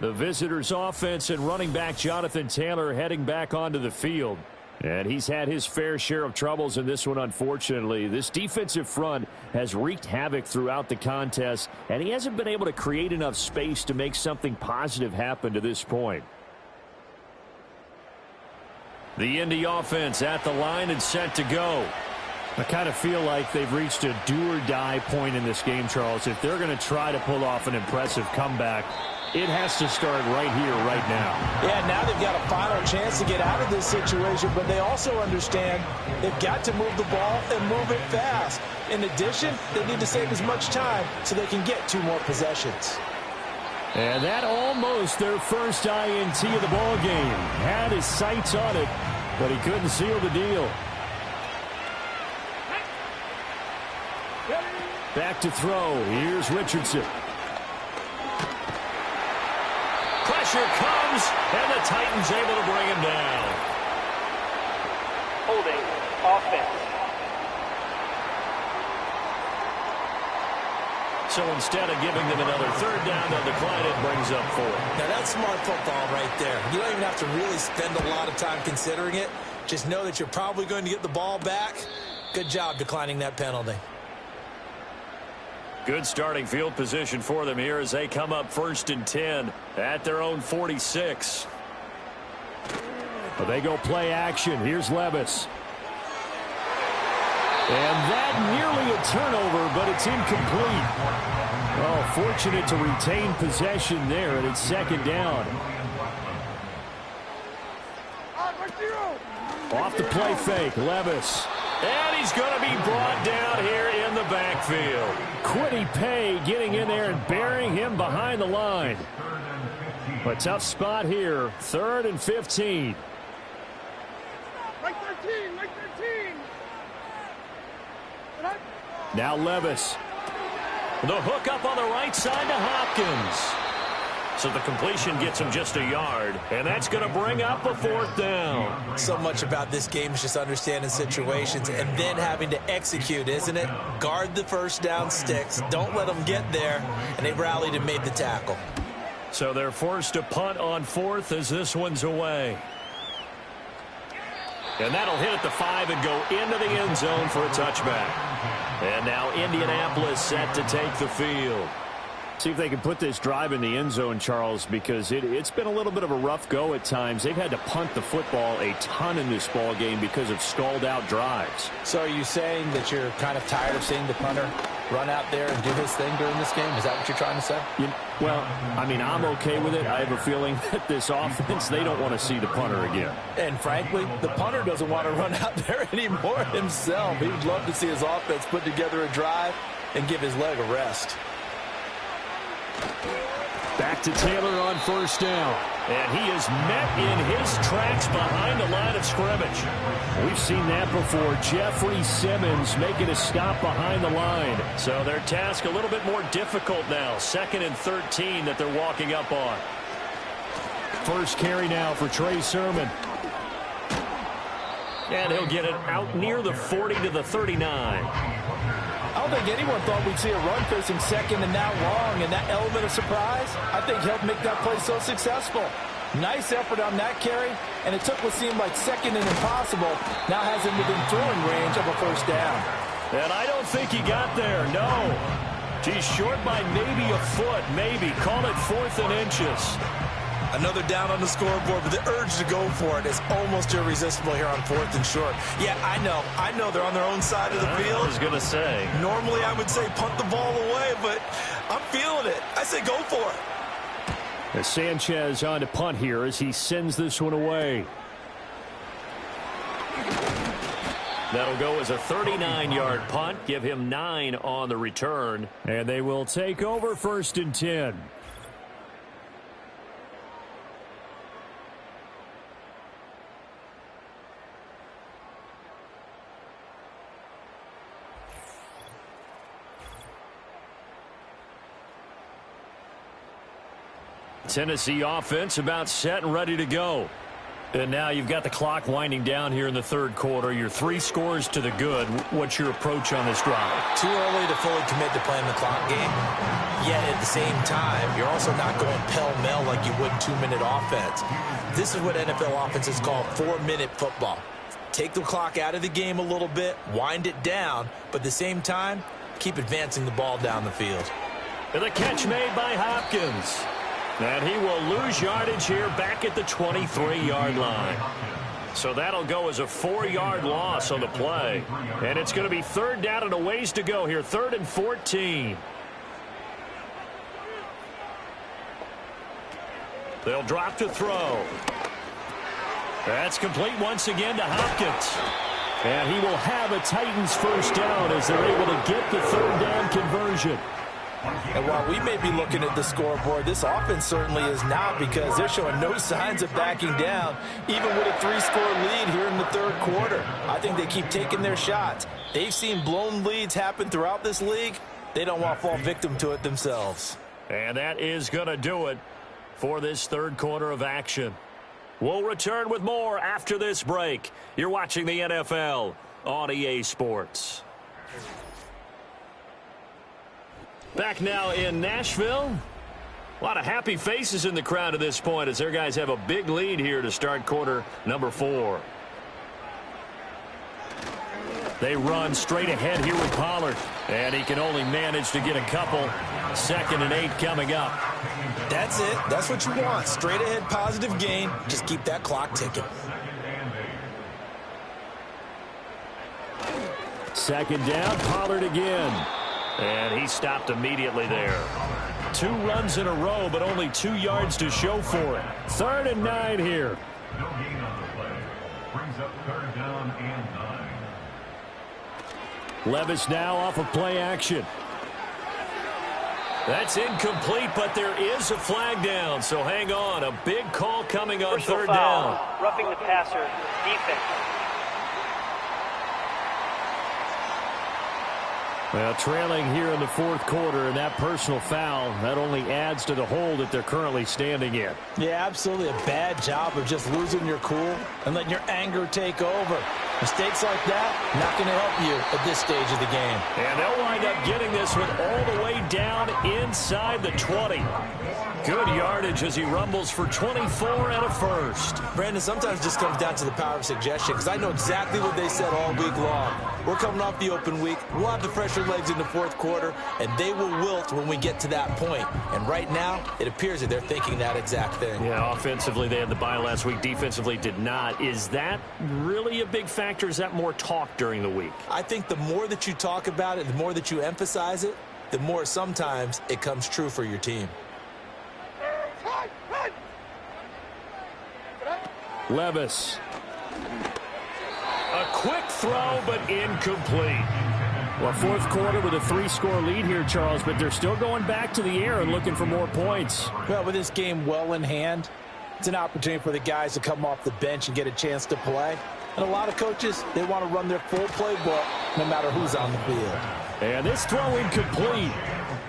The visitors' offense and running back Jonathan Taylor heading back onto the field. And he's had his fair share of troubles in this one, unfortunately. This defensive front has wreaked havoc throughout the contest, and he hasn't been able to create enough space to make something positive happen to this point. The Indy offense at the line and set to go. I kind of feel like they've reached a do-or-die point in this game, Charles. If they're going to try to pull off an impressive comeback, it has to start right here, right now. Yeah, now they've got a final chance to get out of this situation, but they also understand they've got to move the ball and move it fast. In addition, they need to save as much time so they can get 2 more possessions. And that almost their first INT of the ball game. Had his sights on it, but he couldn't seal the deal. Back to throw. Here's Richardson. Pressure comes, and the Titans able to bring him down. Holding offense. So instead of giving them another 3rd down, they'll decline it, brings up 4. Now that's smart football right there. You don't even have to really spend a lot of time considering it. Just know that you're probably going to get the ball back. Good job declining that penalty. Good starting field position for them here as they come up 1st and 10 at their own 46. Well, they go play action. Here's Levis. And that nearly a turnover, but it's incomplete. Oh, fortunate to retain possession there, and it's 2nd down. Off the play fake, Levis. And he's going to be brought down here in the backfield. Quiddy Pay getting in there and burying him behind the line. A tough spot here. 3rd and 15. Right 13, right 13. Now Levis. The hook up on the right side to Hopkins. So the completion gets him just a yard, and that's going to bring up a 4th down. So much about this game is just understanding situations and then having to execute, isn't it? Guard the 1st down sticks. Don't let them get there, and they rallied and made the tackle. So they're forced to punt on 4th as this one's away. And that'll hit at the 5 and go into the end zone for a touchback. And now Indianapolis set to take the field. See if they can put this drive in the end zone, Charles, because it's been a little bit of a rough go at times. They've had to punt the football a ton in this ball game because of stalled out drives. So are you saying that you're kind of tired of seeing the punter run out there and do his thing during this game? Is that what you're trying to say? Well, I mean, I'm okay with it. I have a feeling that this offense, they don't want to see the punter again. And frankly, the punter doesn't want to run out there anymore himself. He would love to see his offense put together a drive and give his leg a rest. Back to Taylor on first down. And he is met in his tracks behind the line of scrimmage. We've seen that before. Jeffrey Simmons making a stop behind the line. So their task a little bit more difficult now. 2nd and 13 that they're walking up on. First carry now for Trey Sermon. And he'll get it out near the 40 to the 39. I don't think anyone thought we'd see a run facing second and now long, and that element of surprise, I think, helped make that play so successful. Nice effort on that carry, and it took what seemed like second and impossible, now has him within throwing range of a first down. And I don't think he got there, no. He's short by maybe a foot, maybe. Call it 4th and inches. Another down on the scoreboard, but the urge to go for it is almost irresistible here on 4th and short. Yeah, I know they're on their own side of the field. I was going to say. Normally I would say punt the ball away, but I'm feeling it. I say go for it. As Sanchez on to punt here as he sends this one away. That'll go as a 39-yard punt. Give him 9 on the return. And they will take over 1st and 10. Tennessee offense about set and ready to go. And now you've got the clock winding down here in the 3rd quarter. You're 3 scores to the good. What's your approach on this drive? Too early to fully commit to playing the clock game. Yet at the same time, you're also not going pell-mell like you would 2-minute offense. This is what NFL offenses call 4-minute football. Take the clock out of the game a little bit, wind it down, but at the same time, keep advancing the ball down the field. And the catch made by Hopkins. And he will lose yardage here back at the 23-yard line. So that'll go as a 4-yard loss on the play. And it's going to be 3rd down and a ways to go here. 3rd and 14. They'll drop to throw. That's complete once again to Hopkins. And he will have a Titans first down as they're able to get the 3rd down conversion. And while we may be looking at the scoreboard, this offense certainly is not, because they're showing no signs of backing down, even with a 3-score lead here in the 3rd quarter. I think they keep taking their shots. They've seen blown leads happen throughout this league. They don't want to fall victim to it themselves. And that is going to do it for this 3rd quarter of action. We'll return with more after this break. You're watching the NFL on EA Sports. Back now in Nashville. A lot of happy faces in the crowd at this point as their guys have a big lead here to start quarter number 4. They run straight ahead here with Pollard. And he can only manage to get a couple. 2nd and 8 coming up. That's it. That's what you want. Straight ahead positive gain. Just keep that clock ticking. 2nd down, Pollard again. And he stopped immediately there. 2 runs in a row, but only 2 yards to show for it. 3rd and 9 here. No gain on the play. Brings up 3rd down and 9. Levis now off of play action. That's incomplete, but there is a flag down, so hang on. A big call coming on Personal 3rd foul, down. roughing the passer, defense. Well, trailing here in the 4th quarter, and that personal foul, that only adds to the hole that they're currently standing in. Yeah, absolutely a bad job of just losing your cool and letting your anger take over. Mistakes like that, not going to help you at this stage of the game. And they'll wind up getting this one all the way down inside the 20. Good yardage as he rumbles for 24 and a first. Brandon, sometimes it just comes down to the power of suggestion, because I know exactly what they said all week long. We're coming off the open week. We'll have the fresher legs in the fourth quarter, and they will wilt when we get to that point. And right now, it appears that they're thinking that exact thing. Yeah, offensively, they had the bye last week. Defensively, did not. Is that really a big factor? Is that more talk during the week? I think the more that you talk about it, the more that you emphasize it, the more sometimes it comes true for your team. Levis. A quick throw, but incomplete. Well, fourth quarter with a 3-score lead here, Charles, but they're still going back to the air and looking for more points. Well, with this game well in hand, it's an opportunity for the guys to come off the bench and get a chance to play. And a lot of coaches, they want to run their full playbook no matter who's on the field. And this throw incomplete.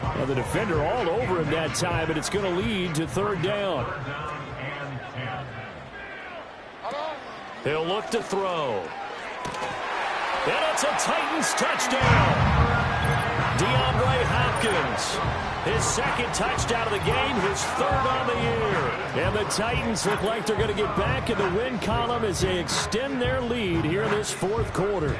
Well, the defender all over him that time, but it's going to lead to third down. He'll look to throw. And it's a Titans touchdown. DeAndre Hopkins, his second touchdown of the game, his third on the year. And the Titans look like they're going to get back in the win column as they extend their lead here in this fourth quarter.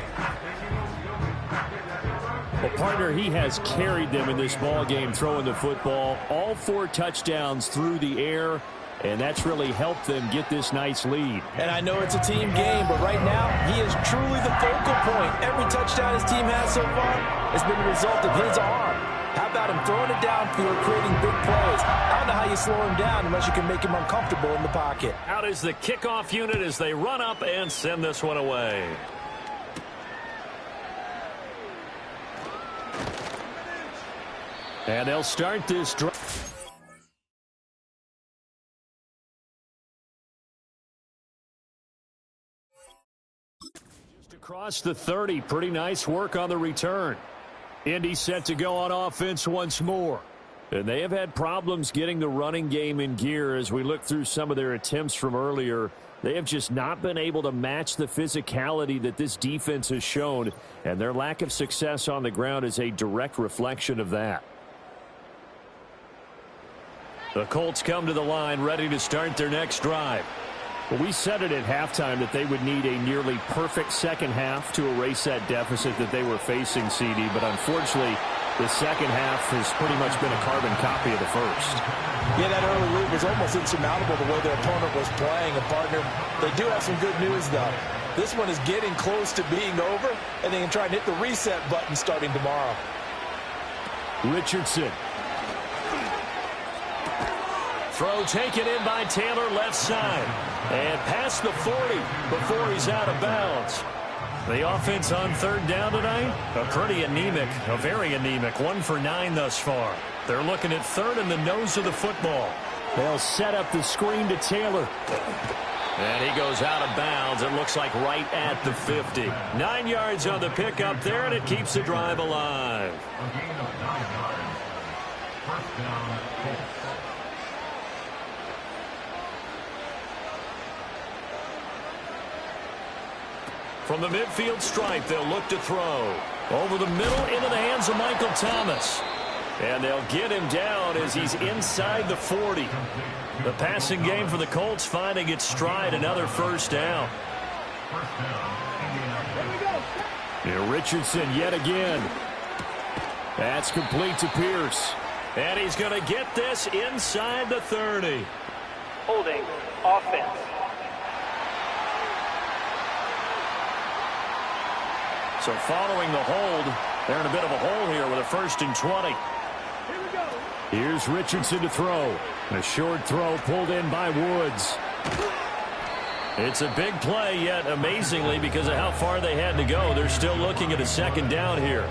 Well, partner, he has carried them in this ball game throwing the football. All 4 touchdowns through the air. And that's really helped them get this nice lead. And I know it's a team game, but right now, he is truly the focal point. Every touchdown his team has so far has been the result of his arm. How about him throwing it downfield, creating big plays? I don't know how you slow him down unless you can make him uncomfortable in the pocket. Out is the kickoff unit as they run up and send this one away. And they'll start this drive. Across the 30, pretty nice work on the return. Indy set to go on offense once more. And they have had problems getting the running game in gear as we look through some of their attempts from earlier. They have just not been able to match the physicality that this defense has shown, and their lack of success on the ground is a direct reflection of that. The Colts come to the line ready to start their next drive. Well, we said it at halftime that they would need a nearly perfect second half to erase that deficit that they were facing, CD. But unfortunately, the second half has pretty much been a carbon copy of the first. Yeah, that early lead was almost insurmountable the way their opponent was playing. And, partner, they do have some good news, though. This one is getting close to being over, and they can try and hit the reset button starting tomorrow. Richardson. Throw taken in by Taylor left side. And past the 40 before he's out of bounds. The offense on third down tonight, a pretty anemic, a very anemic, 1 for 9 thus far. They're looking at third in the nose of the football. They'll set up the screen to Taylor. And he goes out of bounds. It looks like right at the 50. 9 yards on the pickup there, and it keeps the drive alive. A gain of 9 yards. First down, Colts. From the midfield stripe, they'll look to throw. Over the middle, into the hands of Michael Thomas. And they'll get him down as he's inside the 40. The passing game for the Colts finding its stride, another first down. Here Richardson yet again. That's complete to Pierce. And he's going to get this inside the 30. Holding offense. So following the hold, they're in a bit of a hole here with a 1st and 20. Here we go. Here's Richardson to throw. A short throw pulled in by Woods. It's a big play, yet amazingly, because of how far they had to go, they're still looking at a second down here.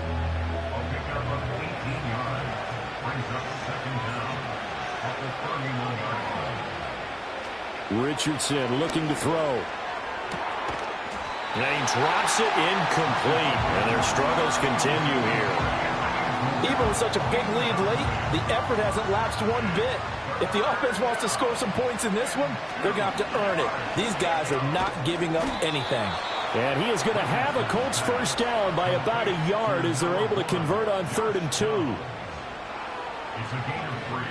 Richardson looking to throw. And he drops it incomplete, and their struggles continue here. Even with such a big lead late, the effort hasn't lapsed one bit. If the offense wants to score some points in this one, they're going to have to earn it. These guys are not giving up anything. And he is going to have a Colts first down by about a yard as they're able to convert on 3rd and 2. It's a gain of 3.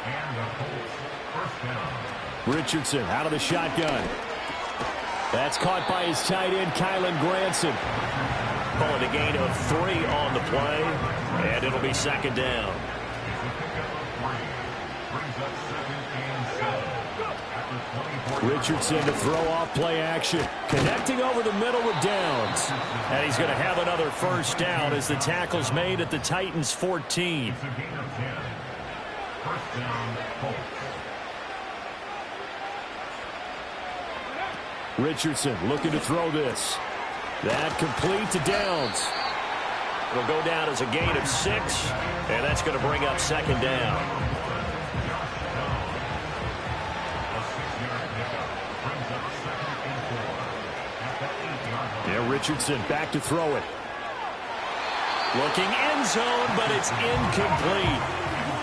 And the Colts, first down. Richardson out of the shotgun. That's caught by his tight end, Kylan Granson. Calling a gain of 3 on the play, and it'll be second down. Richardson to throw off play action. Connecting over the middle with Downs. And he's going to have another first down as the tackle's made at the Titans' 14. It's a gain of 10. First down, Colts. Richardson looking to throw this. That complete to Downs. It'll go down as a gain of 6, and that's going to bring up second down. Yeah, Richardson back to throw it. Looking end zone, but it's incomplete.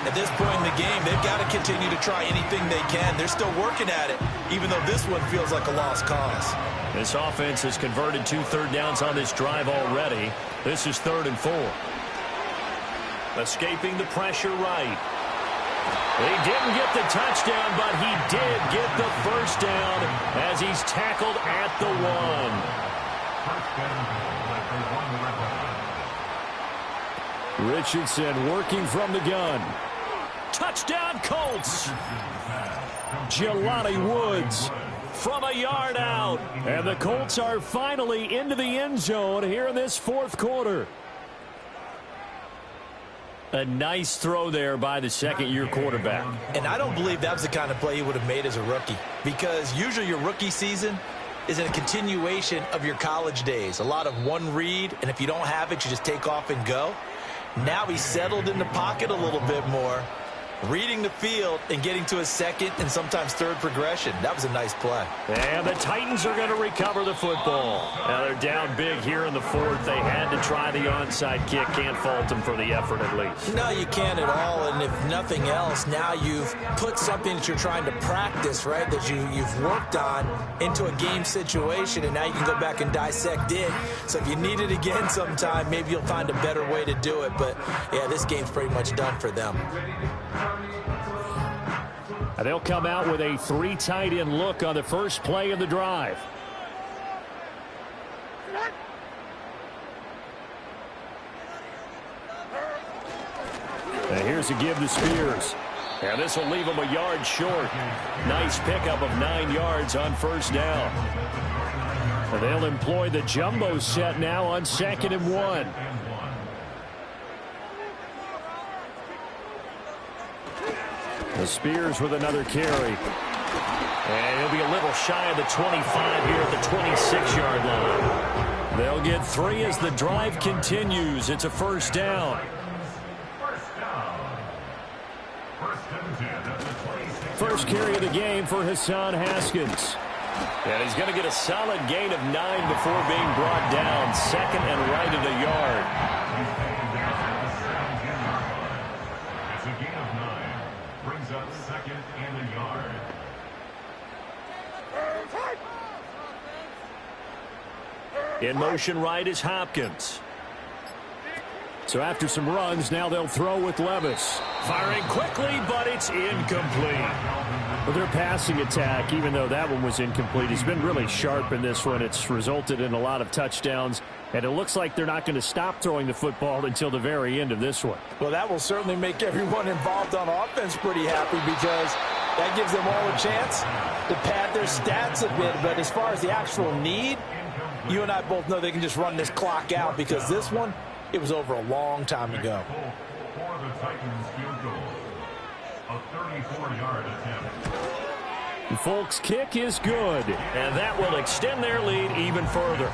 At this point in the game, they've got to continue to try anything they can. They're still working at it, even though this one feels like a lost cause. This offense has converted 2 third downs on this drive already. This is 3rd and 4. Escaping the pressure right. He didn't get the touchdown, but he did get the first down as he's tackled at the 1. Richardson working from the gun. Touchdown, Colts. Jelani Woods From a yard out. And the Colts are finally into the end zone here in this 4th quarter. A nice throw there by the second-year quarterback. And I don't believe that was the kind of play he would have made as a rookie, because usually your rookie season is in a continuation of your college days. A lot of one read, and if you don't have it, you just take off and go. Now he's settled in the pocket a little bit more, reading the field and getting to his second and sometimes third progression. That was a nice play. And the Titans are going to recover the football. Now they're down big here in the 4th. They had to try the onside kick. Can't fault them for the effort at least. No, you can't at all. And if nothing else, now you've put something that you're trying to practice, right, that you've worked on into a game situation, and now you can go back and dissect it. So if you need it again sometime, maybe you'll find a better way to do it. But, yeah, this game's pretty much done for them. And they'll come out with a 3 tight end look on the first play of the drive. And here's a give to Spears. And this will leave him a yard short. Nice pickup of 9 yards on first down. And they'll employ the jumbo set now on 2nd and 1. The Spears with another carry. And he'll be a little shy of the 25 here at the 26-yard line. They'll get 3 as the drive continues. It's a first down. First carry of the game for Hassan Haskins. And he's going to get a solid gain of 9 before being brought down. 2nd and right at a yard. In motion right is Hopkins. So after some runs, now they'll throw with Levis. Firing quickly, but it's incomplete. Well, their passing attack, even though that one was incomplete, has been really sharp in this one. It's resulted in a lot of touchdowns, and it looks like they're not going to stop throwing the football until the very end of this one. Well, that will certainly make everyone involved on offense pretty happy, because that gives them all a chance to pad their stats a bit. But as far as the actual need, you and I both know they can just run this clock out, because this one, it was over a long time ago. For the Titans field goal, a 34-yard attempt. Folks' kick is good. And that will extend their lead even further.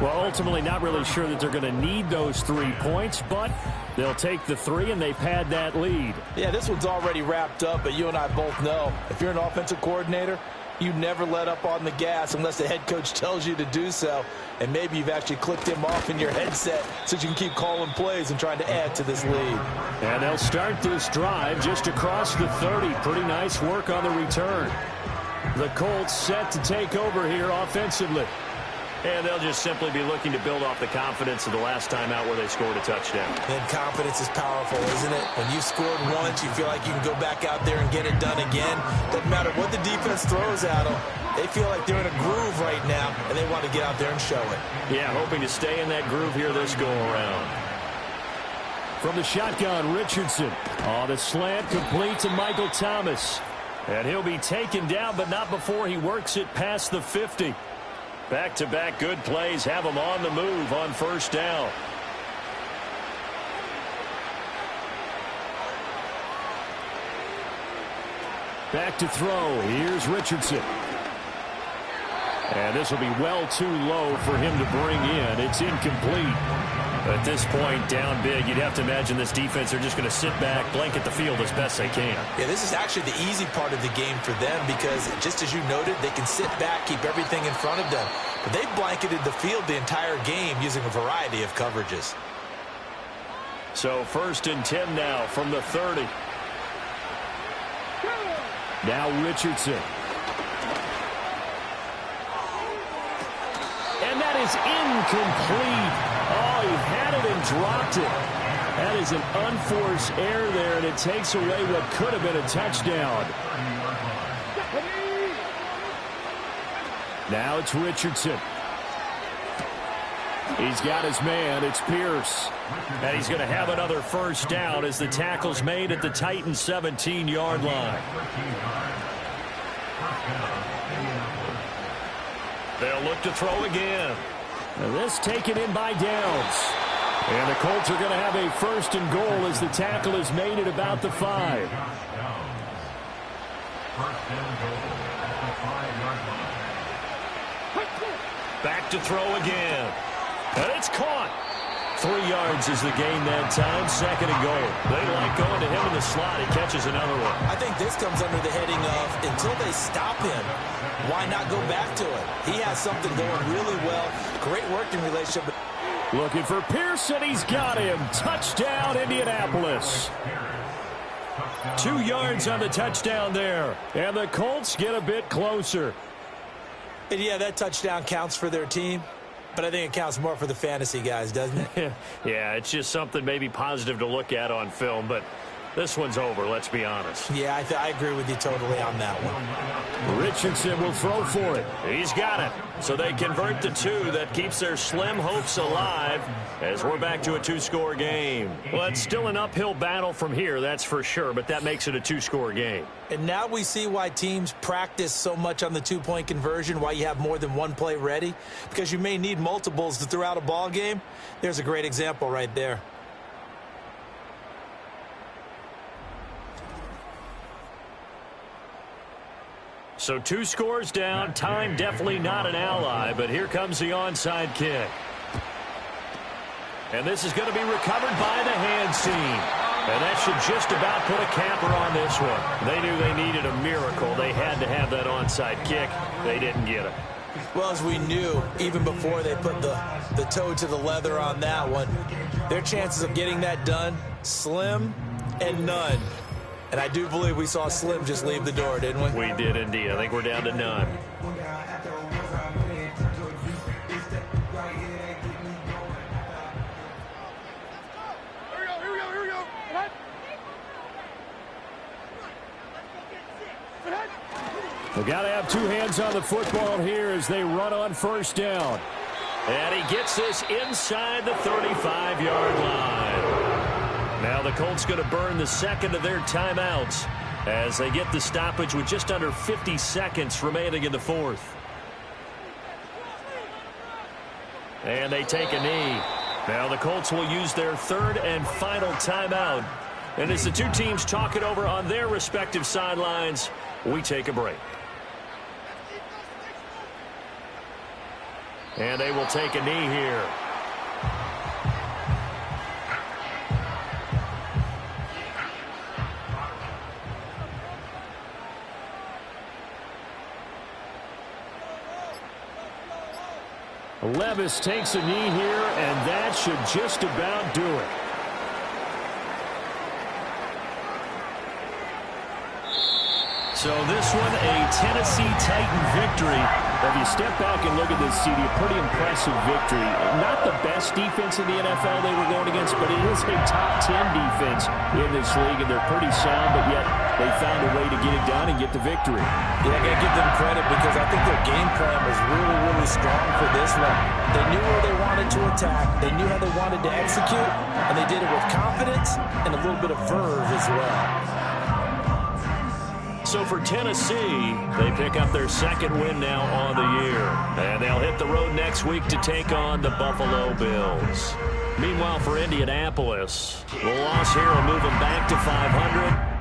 Well, ultimately not really sure that they're going to need those 3 points, but they'll take the 3 and they pad that lead. Yeah, this one's already wrapped up, but you and I both know if you're an offensive coordinator, you never let up on the gas unless the head coach tells you to do so. And maybe you've actually clicked him off in your headset so you can keep calling plays and trying to add to this lead. And they'll start this drive just across the 30. Pretty nice work on the return. The Colts set to take over here offensively. And they'll just simply be looking to build off the confidence of the last time out where they scored a touchdown. And confidence is powerful, isn't it? When you've scored once, you feel like you can go back out there and get it done again. Doesn't matter what the defense throws at them. They feel like they're in a groove right now, and they want to get out there and show it. Yeah, hoping to stay in that groove here this go-around. From the shotgun, Richardson. On the slant, complete to Michael Thomas. And he'll be taken down, but not before he works it past the 50. Back-to-back good plays have him on the move on first down. Back to throw. Here's Richardson. And this will be well too low for him to bring in. It's incomplete. At this point, down big, you'd have to imagine this defense are just going to sit back, blanket the field as best they can. Yeah, this is actually the easy part of the game for them because, just as you noted, they can sit back, keep everything in front of them. But they've blanketed the field the entire game using a variety of coverages. So 1st and 10 now from the 30. Now Richardson. And that is incomplete. Oh, he had it and dropped it. That is an unforced error there, and it takes away what could have been a touchdown. Now it's Richardson. He's got his man. It's Pierce. And he's going to have another first down as the tackle's made at the Titans' 17-yard line. They'll look to throw again. And this taken in by Downs. And the Colts are going to have a 1st and goal as the tackle is made at about the 5. Back to throw again. And it's caught. 3 yards is the gain that time. 2nd and goal. They like going to him in the slot. He catches another one. I think this comes under the heading of until they stop him, why not go back to it? He has something going really well. Great working relationship. Looking for Pearson. He's got him. Touchdown, Indianapolis. 2 yards on the touchdown there. And the Colts get a bit closer. And yeah, that touchdown counts for their team. But I think it counts more for the fantasy guys, doesn't it? Yeah, it's just something maybe positive to look at on film, but this one's over, let's be honest. Yeah, I agree with you totally on that one. Richardson will throw for it. He's got it. So they convert the 2. That keeps their slim hopes alive as we're back to a 2-score game. Well, it's still an uphill battle from here, that's for sure, but that makes it a 2-score game. And now we see why teams practice so much on the 2-point conversion, why you have more than one play ready, because you may need multiples to throw out a ball game. There's a great example right there. So 2 scores down. Time definitely not an ally, but here comes the onside kick. And this is going to be recovered by the hands team. And that should just about put a capper on this one. They knew they needed a miracle. They had to have that onside kick. They didn't get it. Well, as we knew, even before they put the toe to the leather on that one, their chances of getting that done, slim and none. And I do believe we saw Slim just leave the door, didn't we? We did indeed. I think we're down to none. Here we go. They've got to have 2 hands on the football here as they run on first down. And he gets this inside the 35-yard line. Now the Colts going to burn the 2nd of their timeouts as they get the stoppage with just under 50 seconds remaining in the 4th. And they take a knee. Now the Colts will use their 3rd and final timeout. And as the 2 teams talk it over on their respective sidelines, we take a break. And they will take a knee here. Levis takes a knee here, and that should just about do it. So this one, a Tennessee Titan victory. If you step back and look at this, CD, a pretty impressive victory. Not the best defense in the NFL they were going against, but it is a top 10 defense in this league, and they're pretty sound, but yet they found a way to get it done and get the victory. Yeah, I got to give them credit because I think their game plan was really, really strong for this one. They knew where they wanted to attack. They knew how they wanted to execute, and they did it with confidence and a little bit of verve as well. So for Tennessee, they pick up their second win now on the year. And they'll hit the road next week to take on the Buffalo Bills. Meanwhile, for Indianapolis, the loss here will move them back to 500.